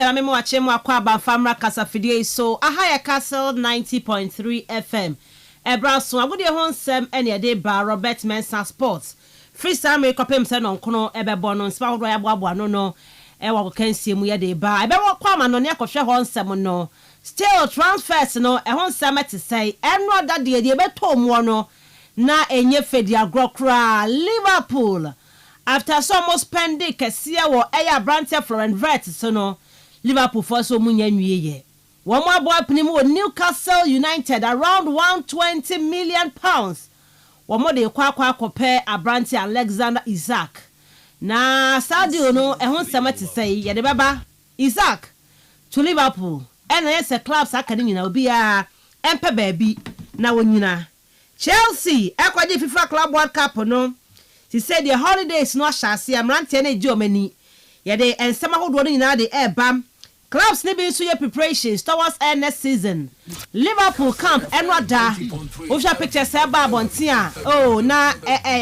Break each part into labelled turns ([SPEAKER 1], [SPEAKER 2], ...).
[SPEAKER 1] Memo achemo akwa ba famra kasa fidie so aha ya Kastle 90.3 FM. Ebraso agudi ho nsem ene de ba Robert Mensah Sports. Free Sam kopem se no nkono ebebo no nspa hodo ya boabo no wa kansie mu ye de ba. Ebe wo kwa ma no ne akohwe ho nsem no. Still transfers no ho nsem te say eno da de beto mu no na enye fedi agrokra Liverpool. After some spending kesia wo eya Brantia Florent Vert so no Liverpool for so munya nwiye. One more boy pnim with Newcastle United around 120 million pounds. One more de kwa compare Abranti Alexander Isaac. Na Sadio no ehon sema te say ye de baba Isaac to Liverpool. And yes a club sakani na obi a empe baabi na wonyina. Chelsea ekwaje FIFA Club World Cup no. She said the holidays no shasi amrante na Germany. Ye de ensema hodo no nyina de ebam. Clubs need to your preparations towards next season. Liverpool camp enwada. Official picture say Bontia. Oh na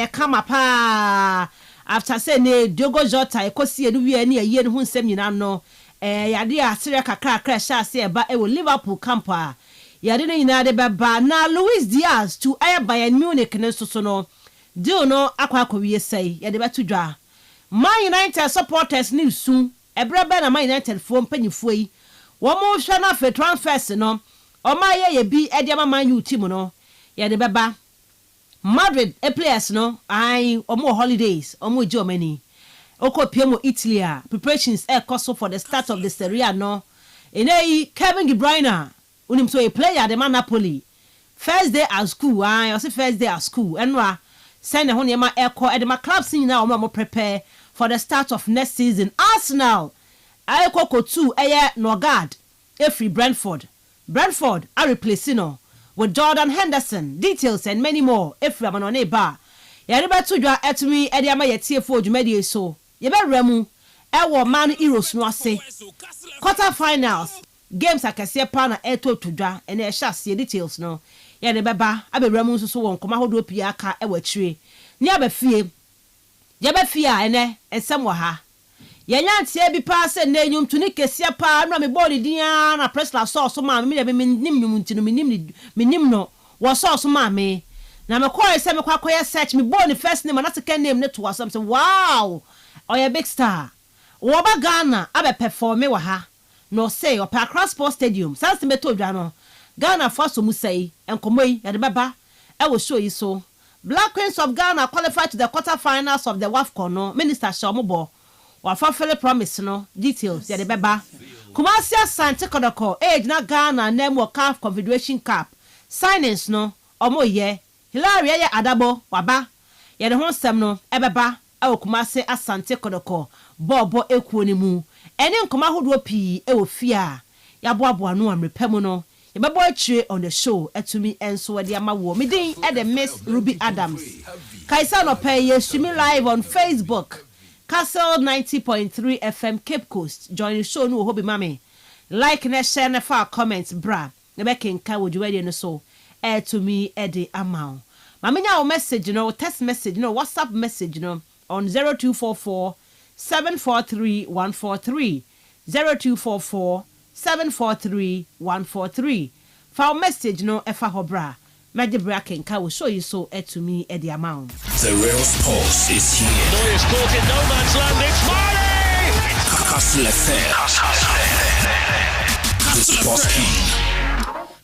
[SPEAKER 1] come up after say ne Diogo Jota ekosi enu wi ani aye ne hu nsem nyina no. Yade asere kakra crash say eba e Liverpool camp a. Yade ne nyina de beba na Luis Diaz to Bayern Munich ne so no. Deal no akwa wie say yade beto dwa. Man United supporters ni soon. Ebrebe na Man United fo mpanyifo yi wo mo hwe na fe transfers no o ma ye bi e de Man U team no ye de beba Madrid players no ai o mo holidays o mo Germany okopie mo Italy a preparations cost for the start of the Serie A no enei Kevin De Bruyne unim so a player de Man Napoli first day at school I say first day at school enwa send ho ne ma e de ma clubs ni na o mo prepare for the start of next season. Arsenal ayekoko 2 Norgard free Brentford are replacing with Jordan Henderson. Details and many more free amanone ba yare beto dwa etumi e de ama yetiefo dwumadi so ye be remu wo man Euros no ase quarter finals games akese pa na eto dwa ene e hye details no ye de beba aberemu so won koma hodo pia aka e wachire ni abafie Yaba fia ene ensem wo ha. Yenya ntie bi pa se na enyum tuni kesia pa na me body dia na press la sauce ma me be nim nyum ntinu nim no wo sauce ma me. Na me call se me kwakoye search me body first name na second name ne to wasam say wow. Oya big star. Wo ba Ghana abe perform wa ha. No say o pa Cross Sport Stadium. Sans me to dwa no. Ghana for so mu say enkomoi ya de baba e wo show yi so. Black Queens of Ghana qualified to the quarterfinals of the WAFCON no Minister Shomobo wafafele promise no details ya de beba Kumasi Asante Kodoko age na Ghana name CAF Confederation Cup signings no omo ye Hilaria ya adabo waba ya de ho nsem no ebeba e Kumasi Asante Kodoko bobo ekuo ni mu ene nkoma hodo pi e ofia ya boabo anu amrepam no Yebabo achire on the show etumi enso de amawo midin e the Miss Ruby Adams Kaisa no pay ye streaming live on Facebook Kastle 90.3 FM Cape Coast join the show no hobi mame like na share na fa comments bra na be kenka wo juwe no so etumi e de amawo mamenya wo message no text message no WhatsApp message no on 0244 743 143 0244 743-143. For message no efa hobra. Mede bracken ka will show you so to me at the amount.
[SPEAKER 2] The real sports is here.
[SPEAKER 3] Neuer's caught in no man's land. It's Marley!
[SPEAKER 2] kastlefm. The sports king.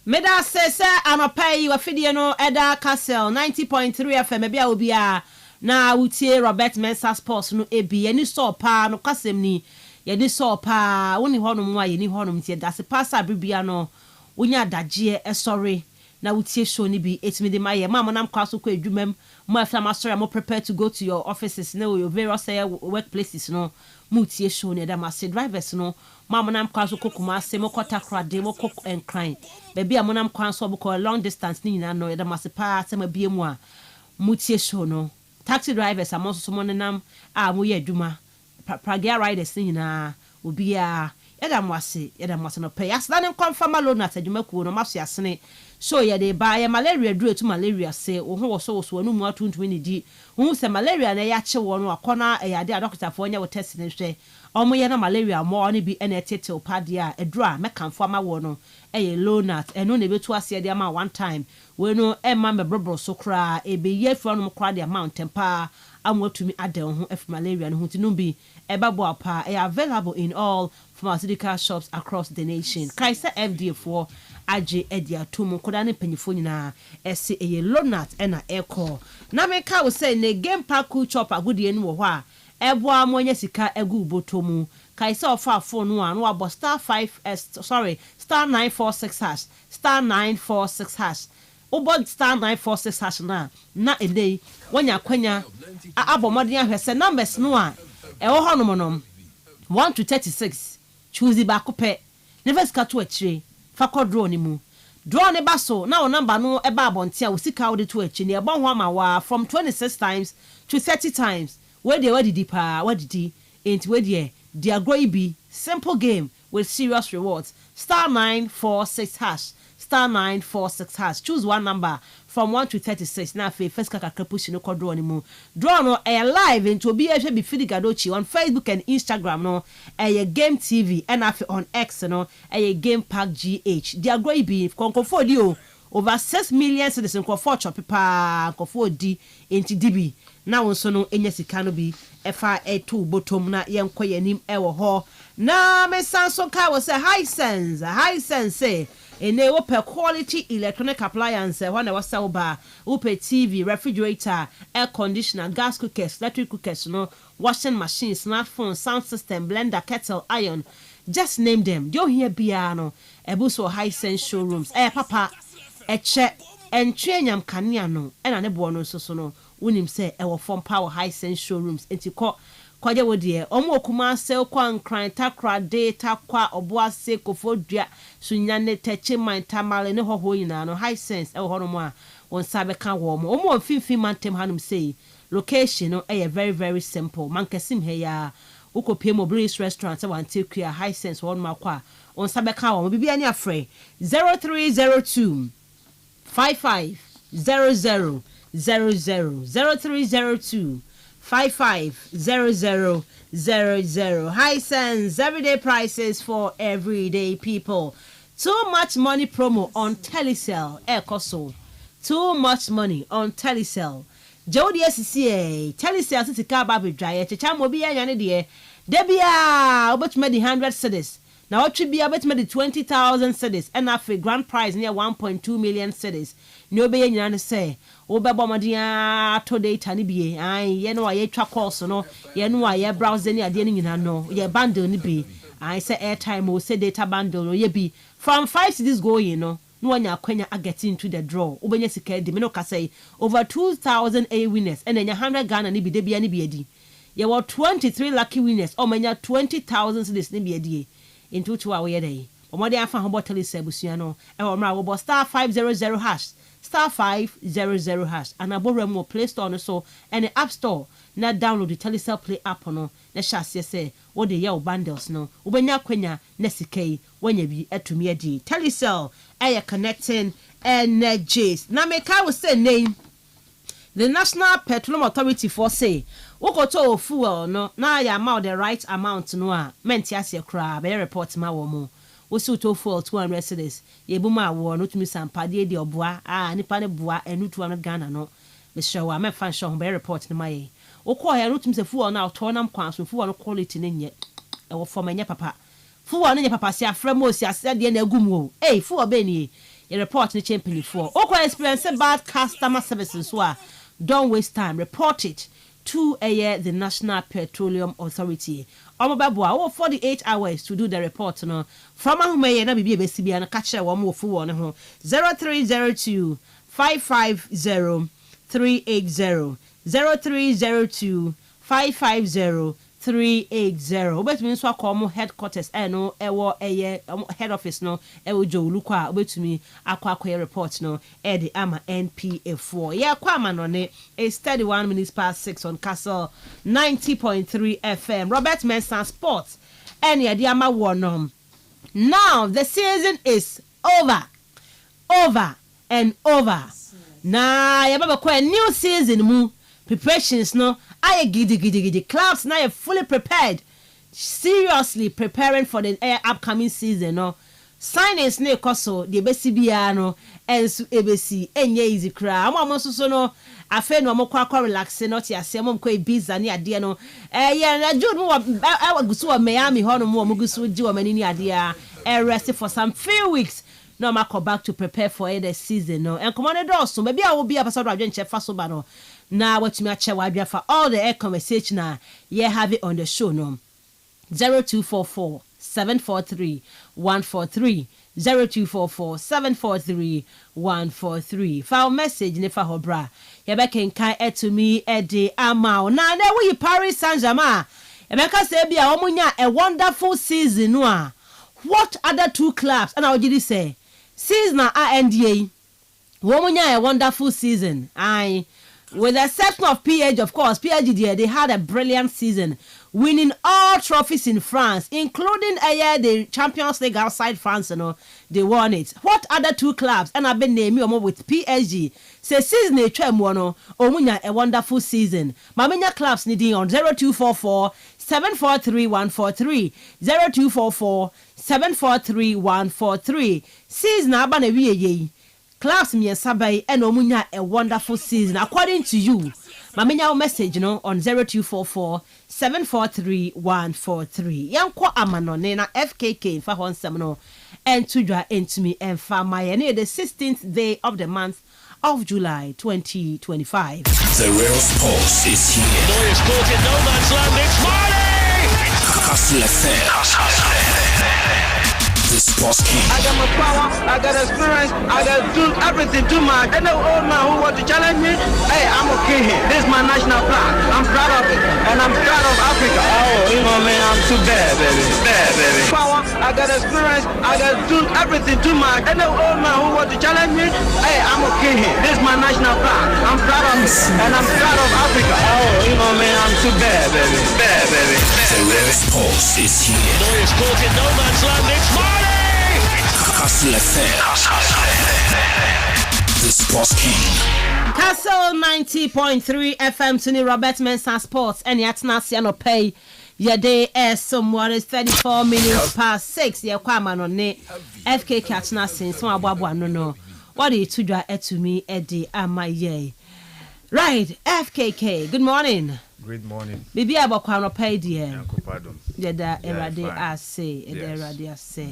[SPEAKER 1] Meda say anopay you afidie no eda Kastle 90.3 FM bia obia na wutie Robert Mensah Sports no ebi ani so pa no kwasem ni yedi so pa woni honum wa yeni honum tie dase pasa bibia no wonya daje sorry na wutie show ni bi etimi de maye mama nam kwaso kwa adwumam mo afama sorry mo prepare to go to your offices no your various workplaces no mutie show ni da masse drivers no mama nam kwaso kokuma se mo kota krade mo kok and crying baby amonam kwaso bo long distance ni na no da masse pa se ma bie mu a mutie show no taxi drivers amonso so mo nam a mo ye adwuma Pragia riders ni na obi a yeda mwase no pay asda ne confirm alone na tadwuma kuo no maso yasene so ye de ba malaria duro to malaria say wo ho so no mu atuntum ni di wo se malaria na ya che wo no akona ya de doctor fo nya wo test ne hwe omo ye na malaria mo ne bi ene tetel pade a eduro a mekanfo ama wo no eye low nut eno ne betu ase de ama one time we no e ma me brobro so kra e be ye fro no kra de amount pa amwatumi adan ho f malaria no hunti no bi e ba bo apa e available in all pharmaceutical shops across the nation kaisa FDA for age edia tum koda ne panyifo nyina ese eye lonat na echo na me ka wo say ne game park chop agudie no wo ho a ebo amonya sika egu botomu kaisa ofa phone no anu abo star 946 hash star 946 hash obo star 946 hash na edei wonya kwanya abomodin ahwese numbers no a ewo honom nom 1 to 36 choose ba kopɛ never ska to akire fa kɔ draw ni mu draw ne ba so na wo number no e ba abonte a wo sika wo de to akire ne e bon ho ama wa from 26 times to 30 times where they did pa what did he ain't where they are going be simple game with serious rewards star 946 hash star 946 hash choose one number from 1 to 36 na fe first kaka push no draw ni mu draw no live into be a be Fidigadochi on Facebook and Instagram no game TV and on X no game park GH they are going be for you over 6 million citizens for chop pa for D into DB na wonso no enya sika no bi efa etu botom na yenko yanim ewo ho na me sanso ka wo say high sense say ene wo per quality electronic appliance when was sell ba wo per TV refrigerator air conditioner gas cookers electric cookers no washing machine smartphone sound system blender kettle iron just name them do you hear bia no ebuso high sense showrooms papa eche entwenyam kanea no ena ne bo no so no unim say ewo form power high sense showrooms enti kwaje wo de omo okuma sel kwa nkran takra data kwa oboase kofodua sunyane teche man tamale ne hoho yina no high sense ewo hono mo a won sabe ka wo mo omo finfin mantem hanum say location no very very simple man kesim he ya ukopie mobilis restaurant e wan take care high sense won makwa won sabe ka wo mo bibia ni afre 0302 5500 0302 550000 high sense everyday prices for everyday people. Too much money promo on Telecel Kastle. Too much money on Telecel. Jodi SCA Telecel city car baby dry chicha mo bia yane de debia obet me the 100 cedis. Now what should be about me the 20,000 cedis and after grand prize near 1.2 million cedis. No be nyane say obebo madia to data ni bie ai ye no aye twa course no ye no aye browse ni ade ni nyina no ye bundle ni bi ai say airtime o say data bundle no ye bi from 5 cedis going no anya kwanya get into the draw obenya sika di me no ka say over 2,000 a winners and enya 100 Ghana ni bi de bia ni bi edi ye were 23 lucky winners o menya 20,000 cedis ni bi edi into 2 hour ye dey omode afa ho bottle sebusua no e wo mra wo star 500 hash star 500 hash and aboram Play Store no so and the App Store na download the Telecel Play app no na shase say wo de ye bundles no ubenya kwanya na sikai wanya bi atumi adi Telecel connecting energies na me ka wo say name the National Petroleum Authority for say wokoto fuel no na ya amount the right amount no a menti ase kra be report ma wo mo wosu to fuel 200 cedis ye buma wo no tumi sampade de oboa nipa ne boa enu 200 Ghana no me show me fan show be report ne mai wokọ ya no tumi se fuel na to nam kwan so fuel no quality ne nye e wo form nya papa fuel no nya papa se afra mo si ase de na agum wo fuel be ni ye report ne champion fuel wokọ experience bad customer service so a don't waste time report it to the National Petroleum Authority. Omobabo 48 hours to do the report no. From ahumeye na bibi ebesi bia na ka kire wo mo fu wo ne ho 0302 550 380 0302 550 380 obetumi nso akomo headquarters no ewo head office no ewo jowulukwa obetumi akwa report no the ama NPA4 yeah kwa manone is 31 minutes past 6 on Kastle 90.3 FM Robert Mensah Sports any the ama wonom now the season is over and over. Na yababa kwa new season mu preparations no aye gidi clubs now are fully prepared, seriously preparing for the upcoming season no. Signings ne koso de besi bia no ensu ebesi enye easy kra amo so no afa no mo kwa relax no ti ase mo ko ibiza ne ade no ye na June mo agusu wa Miami ho no mo gusu ji wa mani ni ade a rest for some few weeks no ma come back to prepare for the season no and come on do so maybe I will be a person adwen che fa so ba no na watumi a che wa adwa for all the air conversation ye have it on the show no 0244 743 143 0244 743 143 file message ne fa hobra ye be kenkan etumi ede amao na we Paris Saint-Germain e be ka say bia omunya a wonderful season no a what other two clubs and I would say season NDA womunya a wonderful season I with the exception of PSG, of course, PSG they had a brilliant season, winning all trophies in France, including the Champions League outside France. You know, they won it. What other two clubs? And I've been naming with PSG. Say season omunya a wonderful season. Mamenya clubs needing on 0244 743 143 0244 743 143. Season abana Class me sabai and omunya a wonderful season according to you. Mamenya message no on 0244 743 143. Yankwa amano na FKK fa hon semno and tudwa into me and fa my the 16th day of the month of July 2025.
[SPEAKER 2] The real sports is here.
[SPEAKER 3] Neuer's caught in no man's land. It's Marley!
[SPEAKER 2] Kastle FM. The sports king.
[SPEAKER 4] I got my power, I got experience, I got do everything too much. And the old man who want to challenge me, hey, I'm okay here. This is my national flag. I'm proud of it. And I'm proud of Africa. Oh, you know, man, I'm too bad, baby. Bad, baby. Power, I got experience, I got do everything too much. And the old man who want to challenge me, hey, I'm okay here. This is my national flag. I'm proud of it. And I'm proud of Africa. Oh, you know, man, I'm too bad, baby. Bad, baby.
[SPEAKER 2] The real sports is here.
[SPEAKER 3] Neuer's caught in no man's land. It's Marley!
[SPEAKER 2] Kastle FM. The sports king.
[SPEAKER 1] Kastle 90.3 FM Tony Robert Mensah Sports and yatna siano pay your day as somewhere is 34 minutes past 6 ya kwama no ne FK catchna since so ababo no what do you to to me Eddie amaye right FKK good morning.
[SPEAKER 5] Good morning.
[SPEAKER 1] Bibi abakwa no pay dear
[SPEAKER 5] Yeah,
[SPEAKER 1] erade ase erade ase.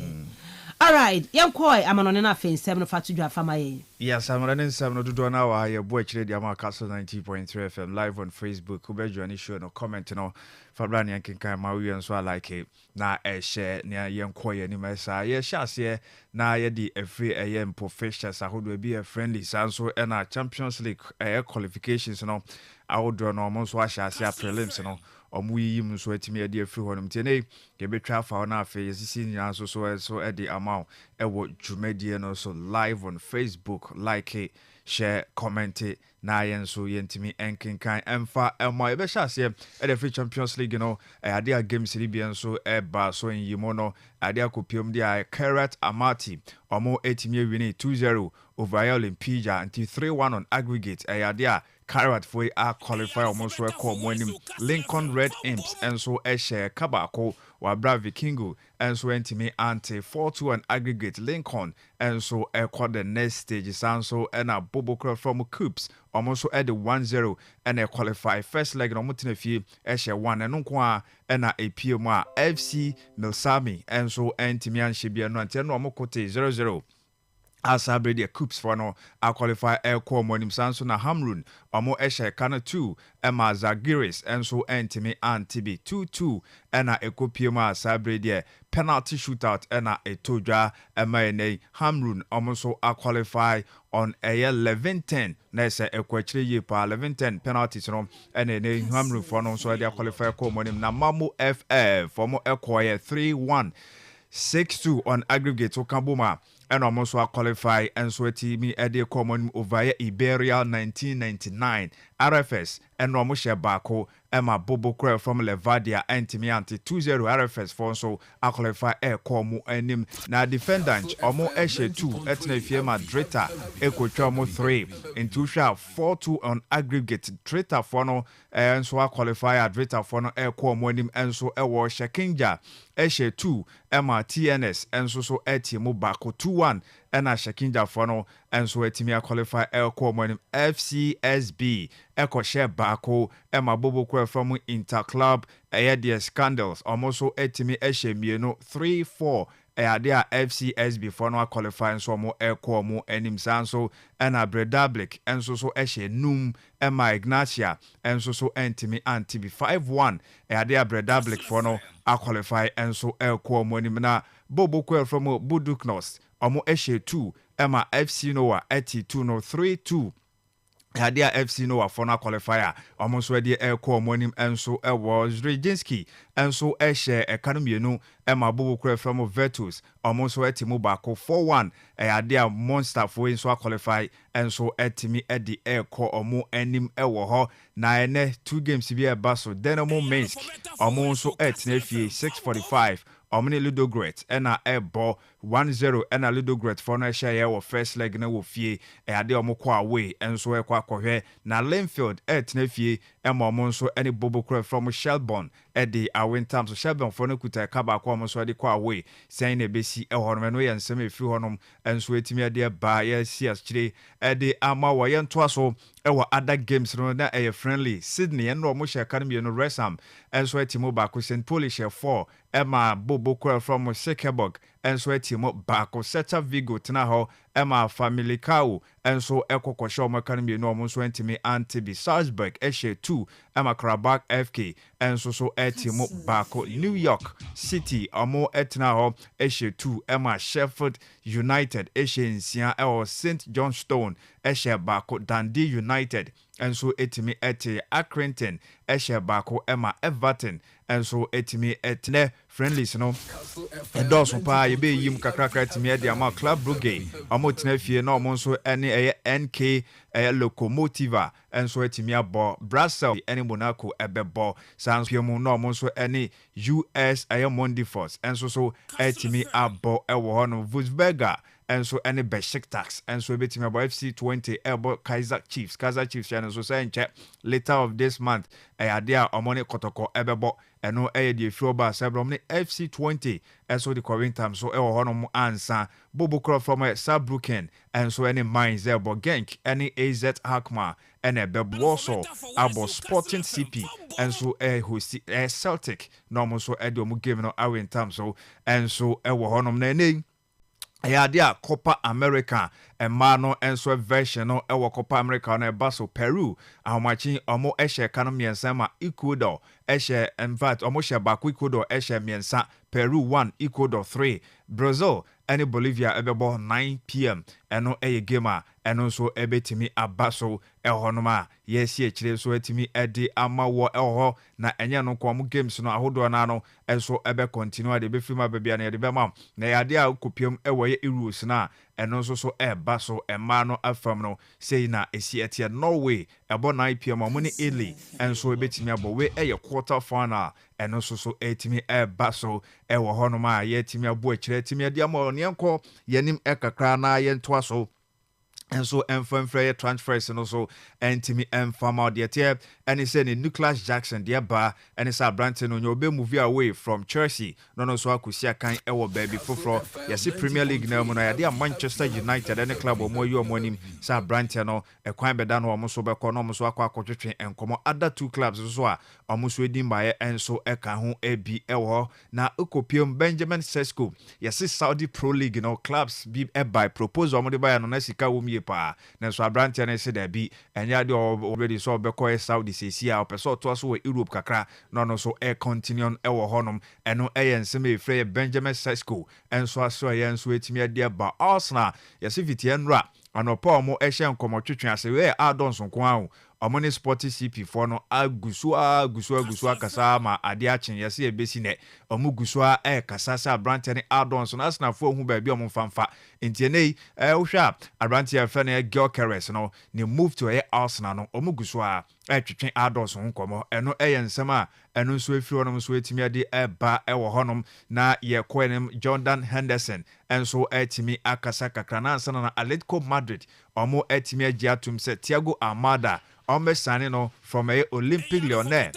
[SPEAKER 1] All right, young boy, I'm on enough in 7 of Fatu Famaye.
[SPEAKER 5] Yes, I'm running 7 to do an hour. Your boy Chile, I'm Kastle 90.3 FM live on Facebook. Kubejo any show no comment no. Fabrani and Kinkai Maui and so I like it. Na share near young boy and Mensah. Yes, shas ye na ye di a free AM professionals. I would be a friendly Sanso and our Champions League qualifications. No, I would draw no almost wash as ya prelims. No. Omwi yim so etimi ade afri honum tene ke betwa fa na afa yesisi nya so ade amount e wo dwumadie no so live on Facebook like it share comment it na yen so yentimi enkenkan emfa emo e be hyase e the free Champions League no ade a games ni bien so e ba so yimo no ade akopiom dia Karat Amati omo etimi wini 2-0 over Olympia until 3-1 on aggregate ade a Karat for a qualify almost record morning Lincoln Red Imps and so share Kabako wa Bravi Kingu and so entimi ante 4-2 on aggregate Lincoln and so the next stage and so and a Bobo from Coops almost at the 1-0 and a qualify first leg no mutinefie share 1 and nkwa and a PMA FC Milsami and so entimi an shibia no ante no amokote 0-0 Asabre de Coops for no a qualify air core monim sanso na Hamrun omo eshe kana 2 Emma Zagiris and so entimi antibi 2-2 ena ekopiema Asabre de penalty shootout ena etodwa ema Hamrun omo so a qualify on a 11-10 na se ekwachire ye pa 11-10 penalties no ena Hamrun for no so they qualify core monim na Mamu FF for mo ekoye 3-1 6-2 on aggregate Okabuma and almost qualify and so me at the common over Iberia 1999 RFS and Romusha Bako Emma Bobo Crel from Levadia Antimianti 2-0 RFS for so I qualify air call mu enim na defendant Omo Eshe 2 etne fiema Dreta Eko Chomo 3 into 4-2 on aggregate Dreta for no and so I qualify Dreta for no air call mu enim and so ewo Shakinja Eshe 2 Emma TNS and so etimu Bako 2-1 and a Shakinja for no and so etimia qualify air call mu enim FCSB Eko share Bako Emma Bobo Crel from Interclub Ayedia Scandals almost etimi Eshe mieno 3-4 Ayadea FCSB for no qualifying so mo airco mo enim sanso and a Bredablik and so Eshe Num Emma Ignatia and so entimi antibi 5-1 Ayadea Bredablik for no a qualify and so airco mo enim Bobo Crel from Buduknos Omo Eshe 2 Emma FC Noah 82 no 3-2 Hadia FC Noah for na qualifier almost ready air call morning and so was Reginski and so share economy no Emma Bobo Crel from Virtus almost etimu Bako 4-1 Hadia monster for in so qualify and so etimi at the air call omo enim ewo na ene 2 games to be a basso Dynamo Minsk almost so etnefi 6:45 Omni Ludogret ena ball 1-0 ena Ludogret for na share wo first leg na wo fie ade omokwa away enso ekwa kohwe na Linfield na fie ema omonso ene Bobo Crel from Shelbourne the away time so Shelbourne for no kuta kaba kwa omonso de kwa away sen na besi ehorome no ye nsem efi honom enso etimi ade ba ye CS chire the ama wo ye nto aso ewa other games no na friendly Sydney and no mo share academy no Resam enso etimo ba ko St Polish 4 Emma Bobo Crel from Sekeborg enso etimo Bako Celta Vigo tena ho Emma Family Cow enso ekokosho academy no mo so entimi Antibi Salzburg Eshe 2 Emma Karabakh FK enso so etimo Bako New York City omo etena ho Eshe 2 Emma Sheffield United Eshe nsia St Johnstone Eshe Bako Dundee United enso etimi Accrington Eshe Bako Emma Everton enso etimi etne friendlies no endorse pa ye be yim kakrakra etimi e dia ma Club Brugge omo tena fie na omo nso ene NK Locomotiva enso etimi abo Brussels ene Monaco ebebo sans piemu na omo nso ene US Mondi Force enso so etimi abo ewo ho no Wolfsberger enso ene Besiktas enso betimi abo FC20 ebo Kaizer Chiefs and so say nche later of this month dia omone kotoko ebebo eno the fioba sebrom FC20 enso the Corinthians so ewo ho no ansa Bobo Crel from Saarbrücken enso ene Mainz ebo Genk ene AZ Alkmaar ene Warsaw abo Sporting CP enso host Celtic no so edo give no away in terms so enso ewo ho no na Ayadia Copa America Emano enso version no ewo Copa America no baso Peru ahomachi omo ehye economy ensema Ecuador ehye in fact omo she back Ecuador ehye miensa Peru 1 Ecuador 3 Brazil and Bolivia ebebo 9 p.m. eno game eno so ebetimi abaso ehonoma yes ye chire so etimi edi amawo eho na enye no kwam games no ahodo na no enso ebe continue de be film abia na de be mam na yade a kopiam ewo ye rules na eno so baso ema no afam no sei na esi etie Norway ebo 9 p.m. amuni Italy enso ebetimi abo we eye quarter final eno so etimi baso ewo honoma ye etimi abo chire etimi edi ama ne enko yenim ekakra na ye ntoa so and so free transfers and also entimi farmer the and he said Nicholas Jackson the bar and it's a Branton on your be movie away from Chelsea no so akusia kan ewo baby foforo yes Premier League na mo na Manchester United and the club or you money sa Branton no e kwan beda no omo so be ko no omo so akotwetwe enkomo other two clubs so a omo so edin bae and so e ka ho ebi ewo na okopiem Benjamin Sesko yes Saudi Pro League clubs be by propose omo de bae no na sika wo pa na so Branton na se da bi enya de already so be ko Saudi sesia opeso to so Europe kakra no so e continue ewo honom eno ensem e free Benjamin Sesko enso aso ye enso etimi ade ba Arsenal yes fiti enra anopa omo ehye nkomo twetwe ase we adon so ko ahu omone sporty CP for no agusua kasa ma ade achen yesi ebesi ne omugusua kasa sa abrante ne addons no Arsenal fo hu ba bi omfanfa entienei wohwa abrante ya fa ne Gyökeres no ne move to Arsenal no omugusua twetwen addons ho nkomo eno nsem a eno nso efiri honom so etimi ade ba ewo honom na ye koenem Jordan Henderson enso etimi akasa kakra na ansa na Atletico Madrid omo etimi agi atum se Thiago Almada Omesane no from a Olympic Lyonnais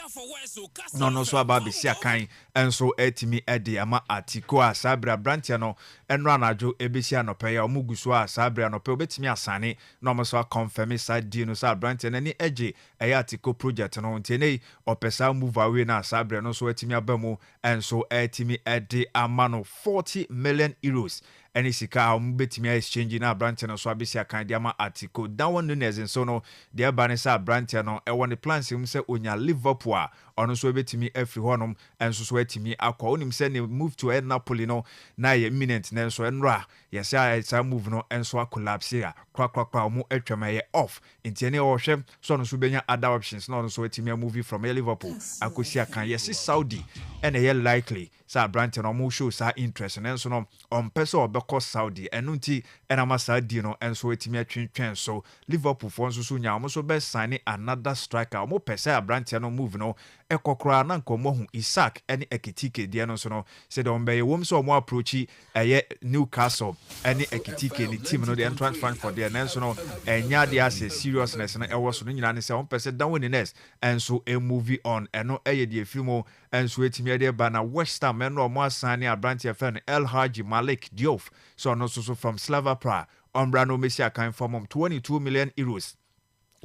[SPEAKER 5] no so aba besi akan enso etimi ede ama Atiko a Sabra Brantia no enro anajo ebesi anope ya omuguso a Sabra anope obetimi asane no omoso confirm side deal no sa Brantia na ni eje eya Atiko project no ntenei opesa move away na Sabra no so etimi abamu enso etimi ede ama no 40 million euros any sika betimi exchange na Brantia no so abesi akan de ama Atiko Darwin Nunez nso no de banisa Brantia no e the plans him say onya Liverpool ono so betimi afri honom enso so etimi akwa onim say ne move to Napoli no na ye imminent na enso enra yes say move no enso collapse ya kwa mu atwamaye off intiene o hwem so no so benya other options no so etimi move from Liverpool akosia kan yes Saudi and ye likely say Brantia no mo show sa interest na enso no on person obekọ Saudi enu nti enama Saudi no enso etimi atwentwen so Liverpool for nso so nya mo so be sign another striker omo pese Brantia no move no ekokra na nkomo hu Isaac ene Ekitike de no so no se de ombe wom so omo approachi Newcastle ene Ekitike ni team no the entrance fund for there nenso no enya de ase seriousness na ewo so no nyina ne se on pese down winners enso a movie on eno de filmo enso etimi de ba na West Ham eno omo asane Brantia fan El Hadji Malik Diouf so no so from Slava Prague Ombrano Messi account for 22 million euros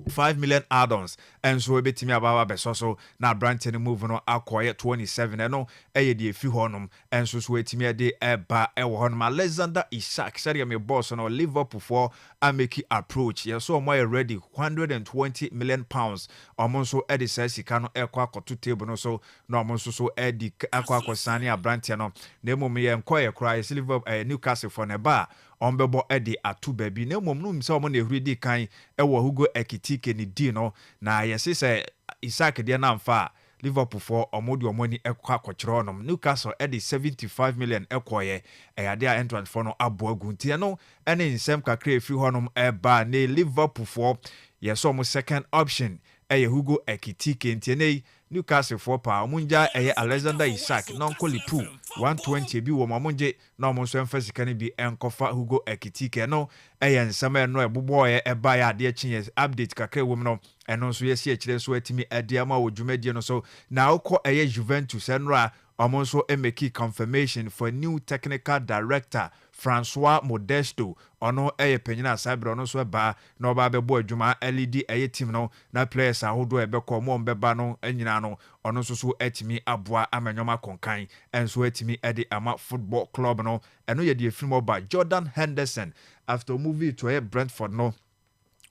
[SPEAKER 5] 5 million add-ons and so betimi ababa besoso na Brantia move no akoye 27 eno eye de efi honum and so etimi ade eba ewo honum Alexander Isak said me boss no Liverpool for ameki approach yes so mo ready 120 million pounds omonso edi sika no ekwa akoto table no so no omonso so edi akwa akosane Brantia no na emom ye nkoye kra Liverpool Newcastle for neba ombebo edi atu baby na emom no mse omo na ehuri kan ewo Hugo Ekitike ni di no na yesi se Isaac de na mfa Liverpool for omodi omoni ekwa akokyere onom Newcastle edi 75 million ekoye eyade a entrance for no aboagu ntia no ene nsem kakra efi honom eba na Liverpool for yeso omo second option Hugo Ekitike ntia nei Newcastle for pa omunja Alexander Isak non kolipu 120 bi wo mamunje na omunso emfasika ni bi enkofa Hugo Ekitike no nsama no eboboye eba ya de chinye update kakra wo no eno so yesi akire so atimi adiama wo dwumadie no so na ukọ Juventus enra omunso emeki confirmation for new technical director Francois Modesto ono penyina cyber ono so ba na oba bebo adwuma LED team no na players ahodo ebekọ mo mbeba no anyina no ono so etimi aboa amanyoma konkan enso etimi ede ama football club no eno ye de film ba Jordan Henderson after movie to Brentford no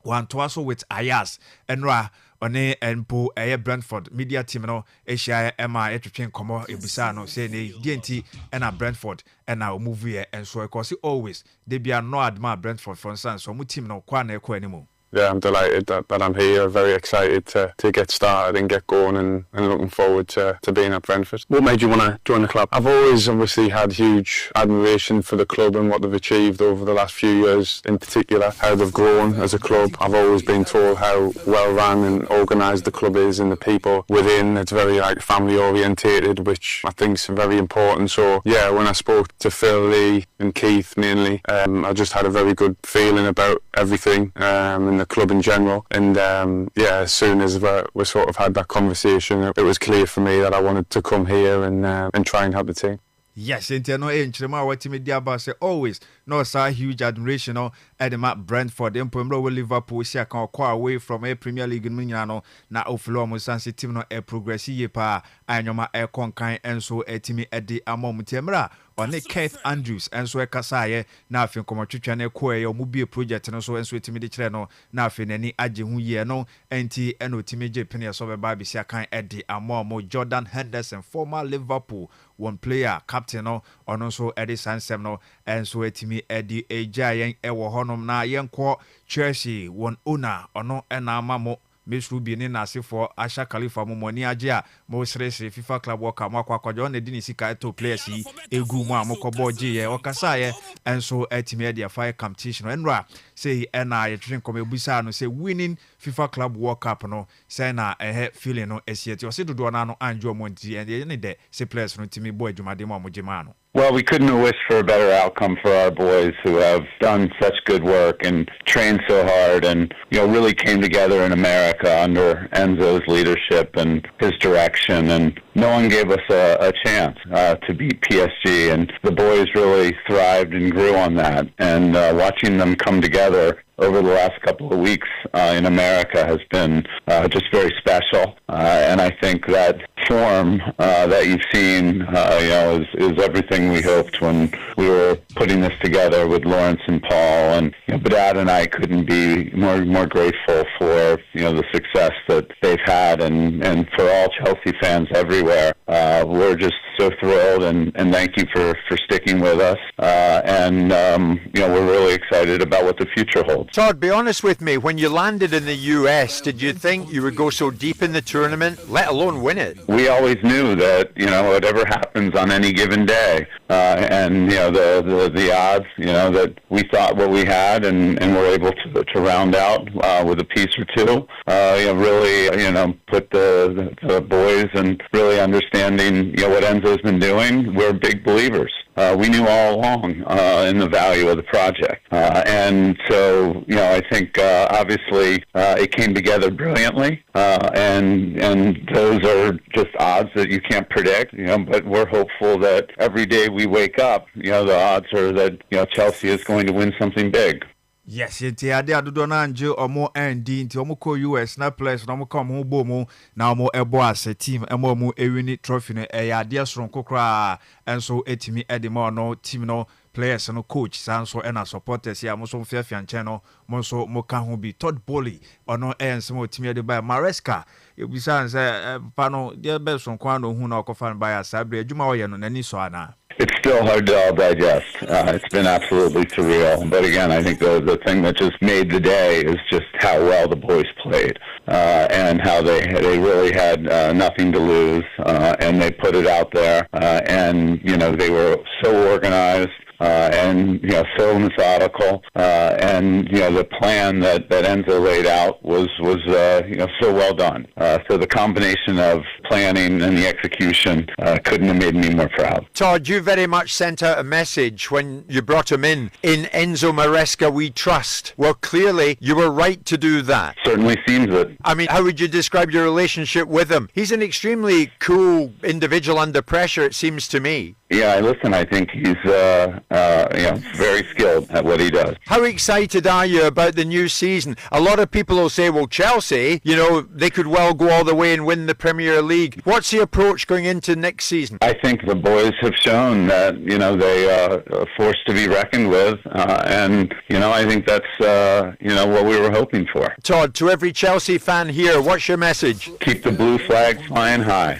[SPEAKER 5] one also with Ayas enra one empo Brentford media team no Asia Emma etwetwen komo ebusa no say ne DNT na Brentford na movie and so because always they be no admire Brentford for instance so mu team no kwa na ekọ animo.
[SPEAKER 6] Yeah, I'm delighted that I'm here. Very excited to get started and get going and looking forward to being at Brentford. What made you want to join the club? I've always obviously had huge admiration for the club and what they've achieved over the last few years, in particular how they've grown as a club. I've always been told how well run and organised the club is and the people within. It's very family orientated, which I think is very important. So yeah, when I spoke to Phil, Lee and Keith mainly, I just had a very good feeling about everything. And the club in general, and as soon as we sort of had that conversation, it was clear for me that I wanted to come here and try and help the team.
[SPEAKER 5] Yes, no enchirema watimi diaba say always no sa huge admiration no edema Brentford empomro we Liverpool sia kan kwa away from a Premier League no no na oflo mo sanse team no e progress ye pa anyoma e konkan enso etimi ede amom temra one Keith Andrews enso e kasaye na afin komotwetwa na ekoe yo mobie project no so enso etimi de kire no na afin nani age hu ye no enti eno timi je pene so be ba bi sia kan ede amom Jordan Henderson former Liverpool one player captain no ono so ede sansem no enso etimi ede eja yen ewo honom na yenko Chelsea one owner ono ena amamo mesru bi ne nase for Asha Khalifa momoni age a mo srese FIFA Club World Cup makwa on the sika to players yi egu mu amokobo je ye okasa ye enso etime dia fire competition enra say na ye twin come ebusa no say winning FIFA Club World Cup no say na feeling no esieti o se dodo na no anjo monti and ye ne de say players no timi boy dwumade mo amogema no.
[SPEAKER 7] Well, we couldn't have wished for a better outcome for our boys who have done such good work and trained so hard and, really came together in America under Enzo's leadership and his direction. And no one gave us a chance to beat PSG. And the boys really thrived and grew on that. And watching them come together over the last couple of weeks in America has been just very special. And I think that form that you've seen, is everything we hoped when we were putting this together with Lawrence and Paul. And Badad and I couldn't be more grateful for the success that they've had, and for all Chelsea fans everywhere. We're just so thrilled, and thank you for sticking with us. We're really excited about what the future holds.
[SPEAKER 8] Todd, be honest with me. When you landed in the US, did you think you would go so deep in the tournament, let alone win it?
[SPEAKER 7] We always knew that whatever happens on any given day, the odds, that we thought what we had, and were able to round out with a piece or two. Really, put the boys and really understanding what Enzo's been doing. We're big believers. We knew all along in the value of the project. And so, I think obviously it came together brilliantly. And those are just odds that you can't predict, but we're hopeful that every day we wake up, the odds are that, Chelsea is going to win something big.
[SPEAKER 5] Yes, yeti ade adodo na anje omo ND nti omo ko US na players na omo come ho bomu na omo ebo as team omo ewini trophy no ade soron kokra enso etimi edemo no team no players no coach sanso na supporters ya mo so fiafia nche no mo so mo ka ho bi Todd Bowley ono ensemo etimi ade by Maresca ebisa nse pa no de be so kwa no hu na okofa by asabre adwuma wo ye no nani so ana.
[SPEAKER 7] It's still hard to all digest. It's been absolutely surreal. But again, I think the thing that just made the day is just how well the boys played and how they really had nothing to lose, and they put it out there. And they were so organized. And so methodical, and the plan that Enzo laid out was so well done. So the combination of planning and the execution couldn't have made me more proud.
[SPEAKER 8] Todd, you very much sent out a message when you brought him in Enzo Maresca we trust. Well, clearly you were right to do that.
[SPEAKER 7] Certainly seems it.
[SPEAKER 8] I mean, how would you describe your relationship with him? He's an extremely cool individual under pressure, it seems to me.
[SPEAKER 7] Yeah, listen, I think he's very skilled at what he does.
[SPEAKER 8] How excited are you about the new season? A lot of people will say, well, Chelsea, they could well go all the way and win the Premier League. What's the approach going into next season?
[SPEAKER 7] I think the boys have shown that, they are a force to be reckoned with. And I think that's, what we were hoping for.
[SPEAKER 8] Todd, to every Chelsea fan here, what's your message?
[SPEAKER 7] Keep the blue flag flying high.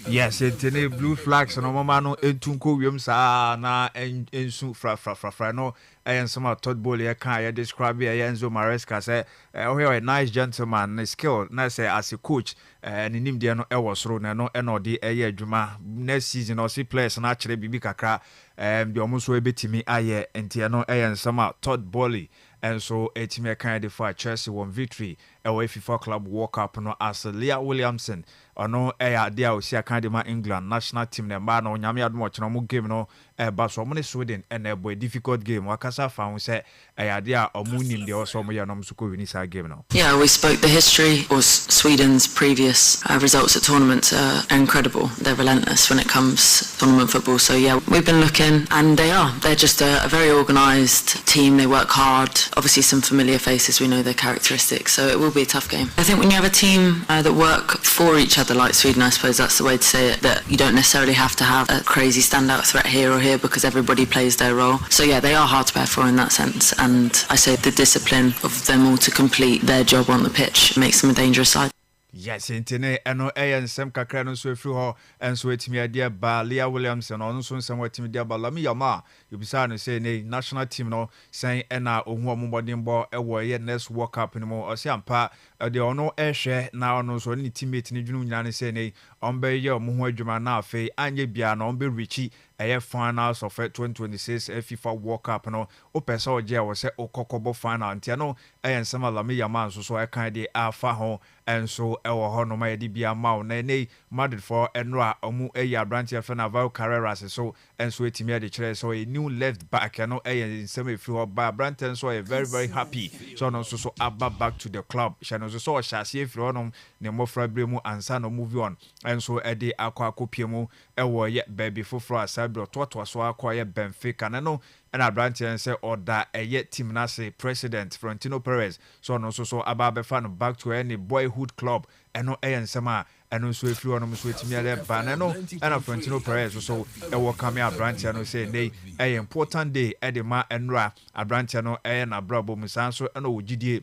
[SPEAKER 5] Yes, etene blue flags no mama no entunko wiem sa na ensu fra no ensoma Todd Bowley e kan ya describe Enzo Maresca say a nice gentleman, skill na say as a coach ni nim de no e wosoro na no e no de eye adwuma next season o see players na kire bibi kakra de omo so ebetimi aye entia no ensoma Todd Bowley and so etime kan de for Chelsea won victory away FIFA Club World Cup no as Leah Williamson ono dia o sia kan de ma England national team ne ba no nyame admo cheno mo game no ba so mo ne Sweden and a boy difficult game wakasa fa ho say dia omunim de also mo ya no msuko wini sa game no.
[SPEAKER 9] Yeah, we spoke the history was Sweden's previous results at tournaments are incredible. They're relentless when it comes to tournament football. So yeah, we've been looking and they're just a very organised team. They work hard. Obviously some familiar faces, we know their characteristics, so it will be a tough game. I think when you have a team that work for each other like Sweden, I suppose that's the way to say it, that you don't necessarily have to have a crazy standout threat here or here because everybody plays their role. So yeah, they are hard to bear for in that sense, and I say the discipline of them all to complete their job on the pitch makes them a dangerous side.
[SPEAKER 5] Yes, intene eno ensem kakra no so efiri ho enso etimi ade ba Leah Williamson no so nsem etimi de ba Lami Yama yobisa no say ne national team no sen ena ohu omombodin bo ewo ye next World Cup no mo o se ampa the ono ehwe na ono so ni teammate ni dwunu nyina ne say nei ombe ye omo ho adwuma na afei anye bia na ombe richi finals of 2026 FIFA World Cup no opesa oje wo se okokobo final ntia no ensema lami yama nso so kan de afa ho enso ewo ho no ma ye bia ma na nei Madrid for enra omu abrantia Fernando Carreras so enso etimi de kire so a new left back no ensema efi ho ba Branton so very very happy so no so aba back to the club shano so shase efi ho no ne mofra bremu ansa no move on enso ede akwa mu ewo ye baby foforo asabro toto so akwa ye Benfica na no na Branton say oda eye team na say president Florentino Perez so no so aba be fan back to any boyhood club eno ensema eno so efi ono so etimi ale ba na no na Florentino Perez so ewo kame Branton no say nay important day edema enra Branton no na brabo musanso eno wogidie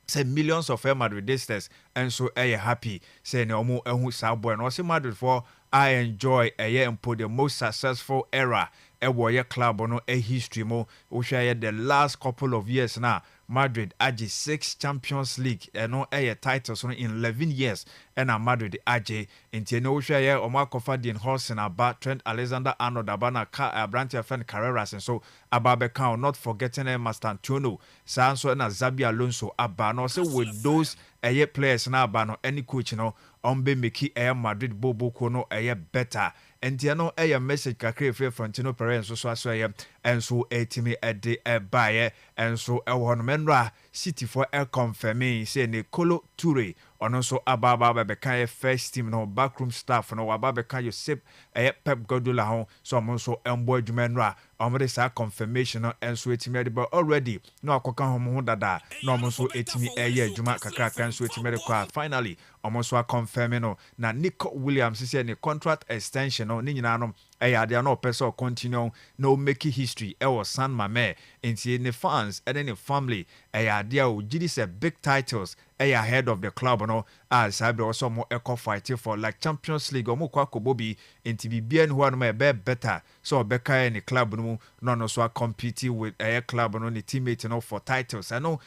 [SPEAKER 5] say millions of Madridistas and so happy say no mo ehu sa boy no say Madrid for I enjoy the most successful era warrior club no history mo we share the last couple of years now Madrid aje 6 Champions League no titles in 11 years and Madrid aje into no share Omar Kofadin Horsen about Trent Alexander-Arnold abana Brantia Fen Carreras and so Ababekao not forgetting Mastantuono Sanso and Xabi Alonso abano so with those players na abano any coach no ombe meki Madrid bobo kono better entiano message kakre free Florentino Perez so aso and so etimi ede baye and so menra City for confirming say Nicolo Toure ono so ababa beka first team no backroom staff no ababeka Josep Pep Guardiola ho so mo so embo adwumenra omre sa confirmation no and so etimi ede but already no akoka ho dada no mo so etimi adwuma kakra kan so etimi kwa finally omo so confirming no na Nico Williams say ne contract extension no ni nyina no ade no person continue no make history was San Mame into the fans and then the family ade o gidi say big titles ahead of the club no as I be also more eco fighting for like Champions League or more kwakobobi into BBN who are be better so beka any club no so competing with a club no the teammate no for titles I know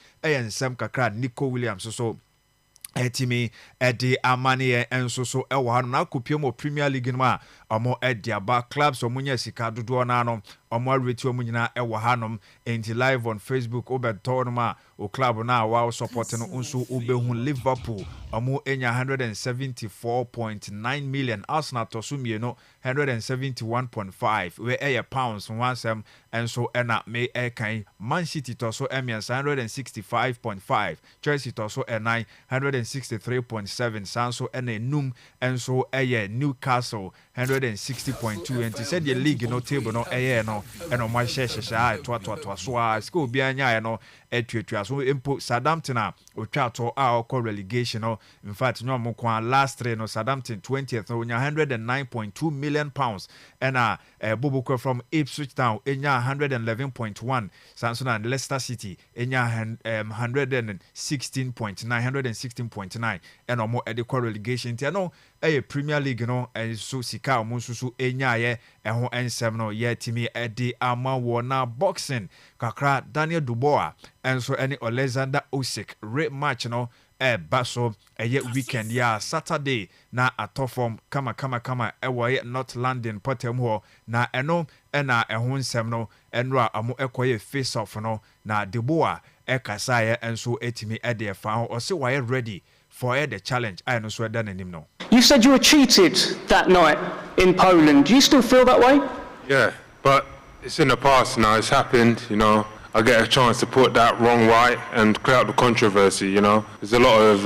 [SPEAKER 5] some kakra Nico Williams so etimi edi amani enso so ewo hanu na kopie mo Premier League no a omo edi aba clubs omunya sika dodo na no omo areti omunyina ewo hanum enti live on Facebook obetonoma o club na wa support no unso obehu Liverpool omo enya 174.9 million Arsenal to sumie no 171.5 we pounds wansem enso ena me kan Man City to so emians 165.5 Chelsea to so 163.7 Sanso ena num enso Newcastle 160.2 and said the league no table no no and my share to so school be anya no so impo Southampton o chato our relegation no in fact no mo kwan last three no Southampton 20th no 109.2 million pounds and Bobo from Ipswich Town enya 111.1 Samson and Leicester City enya 116.9 and more at the relegation no Premier League no so sika omunsusu enya ye ho ensem no ye timi edi ama wona boxing kakra Daniel Dubois enso any Alexander Usyk match no baso weekend ya Saturday na atofom kama ye North London potem ho na eno na ho nsem no enra amo ekoye face off no na Dubois kasa ye enso etimi edi fa ho o se why ready for the challenge I know so done him no.
[SPEAKER 10] You said you were cheated that night in Poland. Do you still feel that way?
[SPEAKER 6] Yeah, but it's in the past now. It's happened, you know. I get a chance to put that wrong right and clear up the controversy, you know. There's a lot of